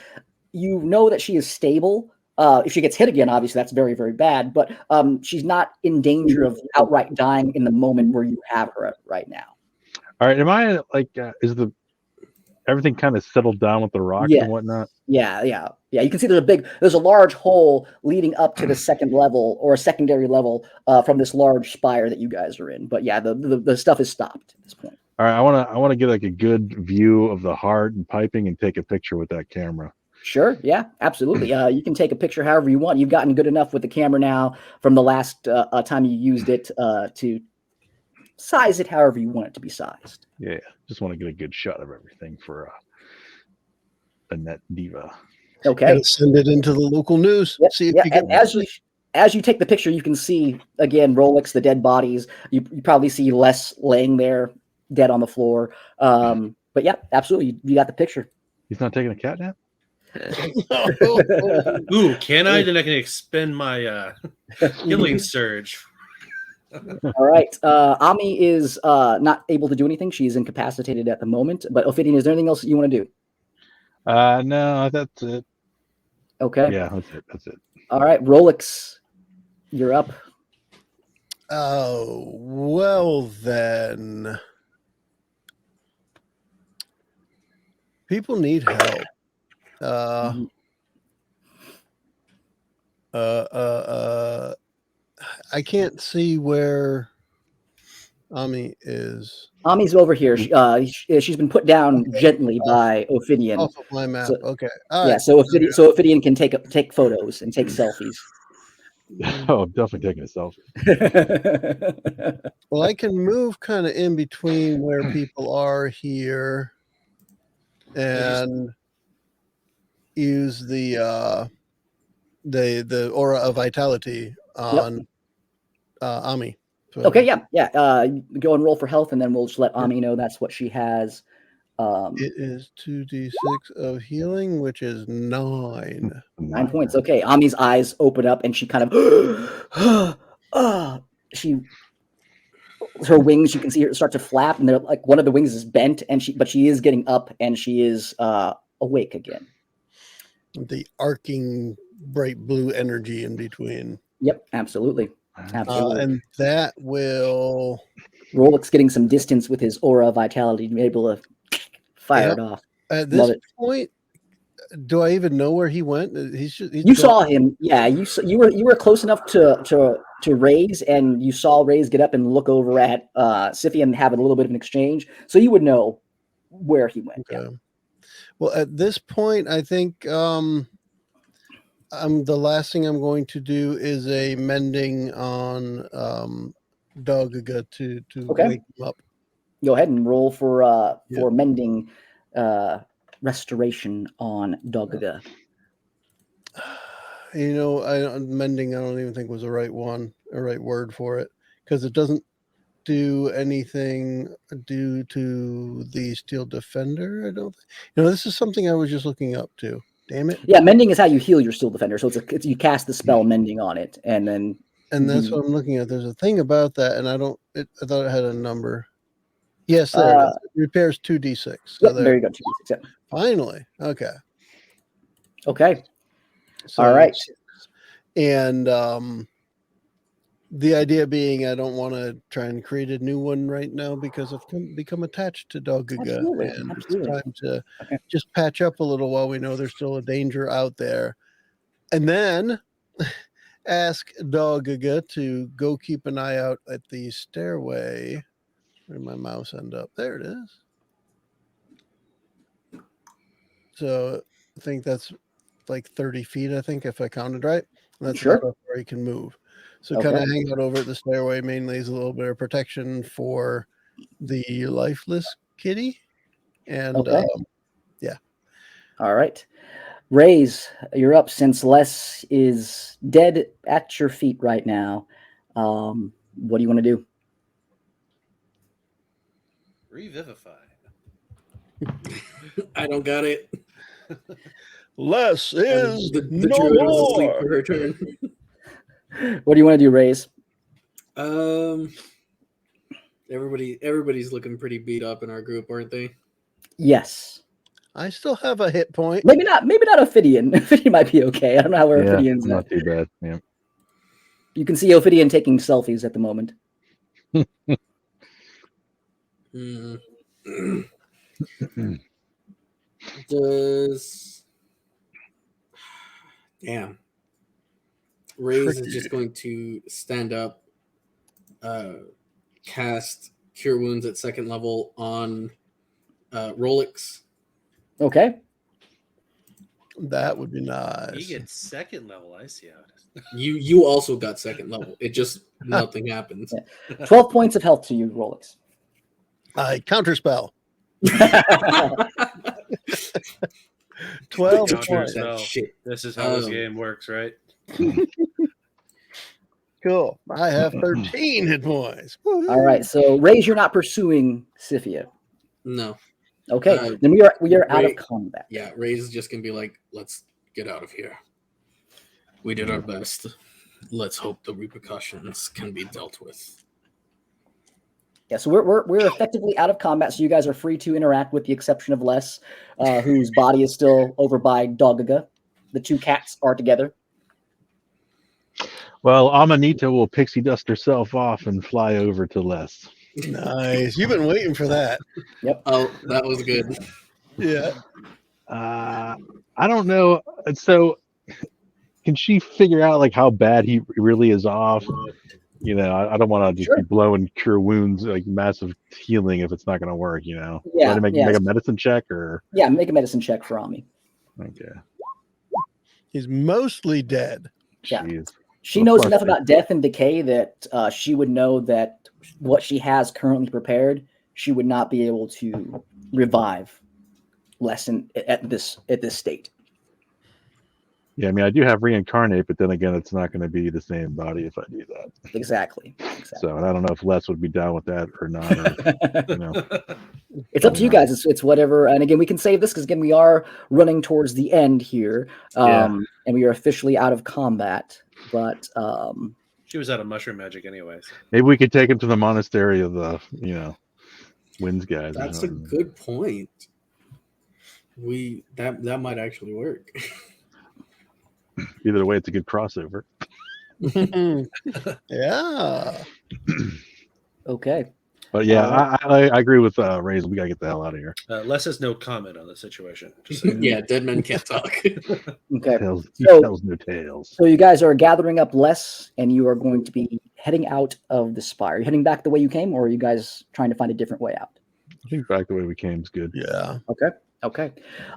Speaker 2: you know that she is stable. If she gets hit again, obviously that's very, very bad. But she's not in danger of outright dying in the moment where you have her right now.
Speaker 3: All right, am I like is everything kind of settled down with the rocks and whatnot?
Speaker 2: Yeah. You can see there's a large hole leading up to the second level or a secondary level from this large spire that you guys are in. But yeah, the stuff is stopped at this point.
Speaker 3: All right, I want to get like a good view of the heart and piping and take a picture with that camera.
Speaker 2: Sure. Yeah, absolutely. You can take a picture however you want. You've gotten good enough with the camera now from the last time you used it to size it however you want it to be sized.
Speaker 3: Yeah, just want to get a good shot of everything for the Net Diva.
Speaker 2: Okay.
Speaker 1: And send it into the local news.
Speaker 2: Yep.
Speaker 1: See if
Speaker 2: Yep.
Speaker 1: you get.
Speaker 2: And as you take the picture, you can see again Rolex, the dead bodies. You probably see Les laying there, dead on the floor. But yeah, absolutely, you got the picture.
Speaker 3: He's not taking a cat nap?
Speaker 4: Ooh, can I? Then I can expend my healing surge.
Speaker 2: All right. Ami is not able to do anything. She's incapacitated at the moment. But Ophidian, is there anything else you want to do?
Speaker 3: No, that's it.
Speaker 2: Okay.
Speaker 3: Yeah, that's it.
Speaker 2: All right, Rolex, you're up.
Speaker 1: Oh, well then. People need help. I can't see where Ami is.
Speaker 2: Ami's over here. She's been put down gently by Ophidian.
Speaker 1: Off of my map.
Speaker 2: So,
Speaker 1: okay.
Speaker 2: All right. So Ophidian can take photos and take selfies.
Speaker 3: Oh, I'm definitely taking a selfie.
Speaker 1: Well, I can move kind of in between where people are here and use the the aura of vitality on Ami. So,
Speaker 2: Okay, yeah. Go and roll for health, and then we'll just let Ami know that's what she has.
Speaker 1: It is 2d6 of healing, which is 9.
Speaker 2: 9 points. Okay, Ami's eyes open up, and she kind of her wings. You can see her start to flap, and they're like one of the wings is bent, and she is getting up, and she is awake again.
Speaker 1: The arcing bright blue energy in between.
Speaker 2: Yep, absolutely.
Speaker 1: And that will.
Speaker 2: Rollick's getting some distance with his aura of vitality to be able to fire it off.
Speaker 1: At this point, do I even know where he went?
Speaker 2: You saw him. Yeah, you were close enough to Ray's, and you saw Ray's get up and look over at Sifia and have a little bit of an exchange, so you would know where he went.
Speaker 1: Okay. Yeah. Well, at this point, I think the last thing I'm going to do is a mending on Dogaga to wake him up.
Speaker 2: Go ahead and roll for mending restoration on Dogaga.
Speaker 1: Mending I don't even think was the right word for it, because it doesn't do anything due to the steel defender. I don't think. This is something I was just looking up to. Damn it.
Speaker 2: Yeah, mending is how you heal your steel defender. So it's you cast the spell mending on it, and
Speaker 1: that's what I'm looking at. There's a thing about that, and I thought it had a number. Yes, there it is. It repairs 2d6. So
Speaker 2: there you go. 2d6. Yep.
Speaker 1: Finally. Okay.
Speaker 2: So, all right.
Speaker 1: And the idea being, I don't want to try and create a new one right now because I've become attached to Dogaga. And it's time to just patch up a little while we know there's still a danger out there. And then ask Dogaga to go keep an eye out at the stairway. Where did my mouse end up? There it is. So I think that's like 30 feet, I think, if I counted right. That's where he can move. So kind of hang out over at the stairway mainly as a little bit of protection for the lifeless kitty. And
Speaker 2: All right. Rays, you're up since Les is dead at your feet right now. What do you want to do?
Speaker 4: Revivify.
Speaker 5: I don't got it.
Speaker 1: Les is
Speaker 5: the
Speaker 1: no
Speaker 5: druid was
Speaker 1: more.
Speaker 5: asleep for her turn.
Speaker 2: What do you want to do, Rays?
Speaker 5: Everybody's looking pretty beat up in our group, aren't they?
Speaker 2: Yes.
Speaker 1: I still have a hit point.
Speaker 2: Maybe not Ophidian. Ophidian might be okay. I don't know how Ophidian's
Speaker 3: not too bad. Yeah.
Speaker 2: You can see Ophidian taking selfies at the moment.
Speaker 5: Raze is just going to stand up, cast Cure Wounds at 2nd level on Rolex.
Speaker 2: Okay.
Speaker 1: That would be nice.
Speaker 4: He gets 2nd level. I see how it is.
Speaker 5: You also got 2nd level. It just nothing happens.
Speaker 2: 12 points of health to you, Rolex.
Speaker 1: I counterspell. 12 points.
Speaker 4: This is how this game works, right?
Speaker 1: Cool. I have 13 hit points. Woo-hoo.
Speaker 2: All right. So, Raze, you're not pursuing Sifia.
Speaker 5: No.
Speaker 2: Okay. Then we are out of combat.
Speaker 5: Yeah, Raze is just gonna be like, let's get out of here. We did our best. Let's hope the repercussions can be dealt with.
Speaker 2: Yeah, so we're effectively out of combat, so you guys are free to interact with the exception of Les, whose body is still over by Dogaga. The two cats are together.
Speaker 3: Well, Amanita will pixie dust herself off and fly over to Les.
Speaker 1: Nice. You've been waiting for that.
Speaker 2: Yep.
Speaker 5: Oh, that was good.
Speaker 1: Yeah.
Speaker 3: I don't know. So can she figure out like how bad he really is off? You know, I don't want to just be blowing Cure Wounds, like massive healing if it's not going to work, you know.
Speaker 2: Yeah.
Speaker 3: So make a medicine check or?
Speaker 2: Yeah, make a medicine check for Ami.
Speaker 3: Okay.
Speaker 1: He's mostly dead.
Speaker 2: Yeah.
Speaker 3: Jeez.
Speaker 2: She knows enough about death and decay that she would know that what she has currently prepared, she would not be able to revive less at this state.
Speaker 3: Yeah, I mean, I do have reincarnate, but then again, it's not going to be the same body if I do that.
Speaker 2: Exactly.
Speaker 3: So, and I don't know if Les would be down with that or not. Or, you know,
Speaker 2: It's up to you guys. It's whatever. And again, we can save this because again, we are running towards the end here, and we are officially out of combat. But
Speaker 4: She was out of mushroom magic, anyways.
Speaker 3: maybe we could take him to the monastery of the, winds guys.
Speaker 5: That's a good point. That might actually work.
Speaker 3: Either way, it's a good crossover.
Speaker 1: Yeah.
Speaker 2: okay.
Speaker 3: But yeah, I agree with Ray's. We gotta get the hell out of here.
Speaker 4: Les has no comment on the situation. Just saying.
Speaker 5: Yeah, dead men can't talk.
Speaker 2: Okay.
Speaker 3: He tells no tales.
Speaker 2: So you guys are gathering up less, and you are going to be heading out of the spire. Are you heading back the way you came, or are you guys trying to find a different way out?
Speaker 3: I think back the way we came is good.
Speaker 1: Yeah.
Speaker 2: Okay.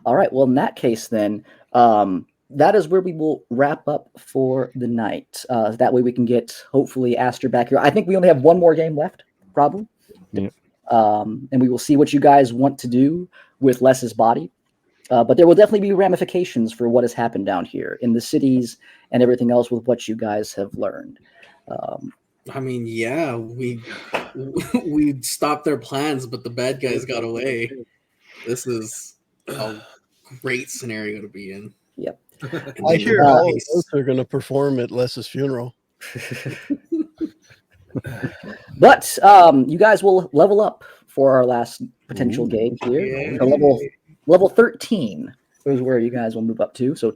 Speaker 2: All right. Well, in that case, then, that is where we will wrap up for the night. That way we can get, hopefully, Aster back here. I think we only have one more game left, probably.
Speaker 3: Yep.
Speaker 2: And we will see what you guys want to do with Les's body. But there will definitely be ramifications for what has happened down here in the cities and everything else with what you guys have learned.
Speaker 5: I mean, yeah, we stopped their plans, but the bad guys got away. This is a great scenario to be in.
Speaker 2: Yep.
Speaker 1: I hear all of those are going to perform at Les's funeral.
Speaker 2: But you guys will level up for our last potential game here.
Speaker 5: Yay.
Speaker 2: So level 13 is where you guys will move up to. So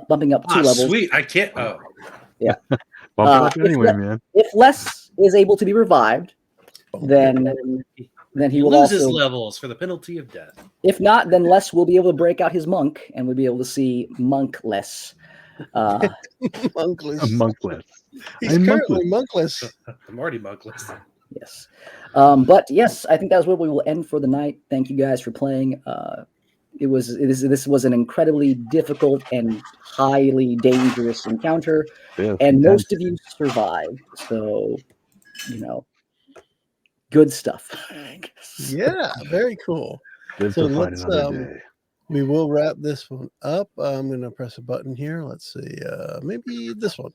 Speaker 2: bumping up 2 levels.
Speaker 4: Sweet. I can't. Oh.
Speaker 2: Yeah.
Speaker 3: Bump it up anyway, man.
Speaker 2: If Les is able to be revived, then he will
Speaker 4: loses
Speaker 2: also
Speaker 4: levels for the penalty of death.
Speaker 2: If not, then Les will be able to break out his monk, and we'll be able to see Monk Les.
Speaker 1: Monkless.
Speaker 3: Monkless.
Speaker 1: He's currently monkless.
Speaker 4: I'm already monkless.
Speaker 2: Yes. But yes, I think that's where we will end for the night. Thank you guys for playing. This was an incredibly difficult and highly dangerous encounter, and most of you survived. So, good stuff.
Speaker 1: Yeah, very cool. So let's we will wrap this one up. I'm going to press a button here. Let's see, maybe this one.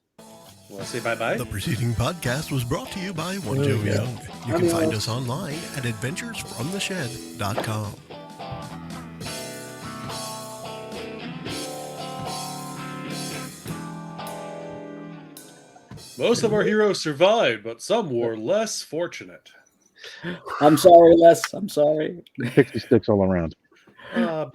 Speaker 4: Want to say bye-bye?
Speaker 7: The preceding podcast was brought to you by One Joe Young. You can find us online at adventuresfromtheshed.com.
Speaker 4: Most of our heroes survived, but some were less fortunate.
Speaker 2: I'm sorry, Les. I'm sorry.
Speaker 3: Pixie sticks all around.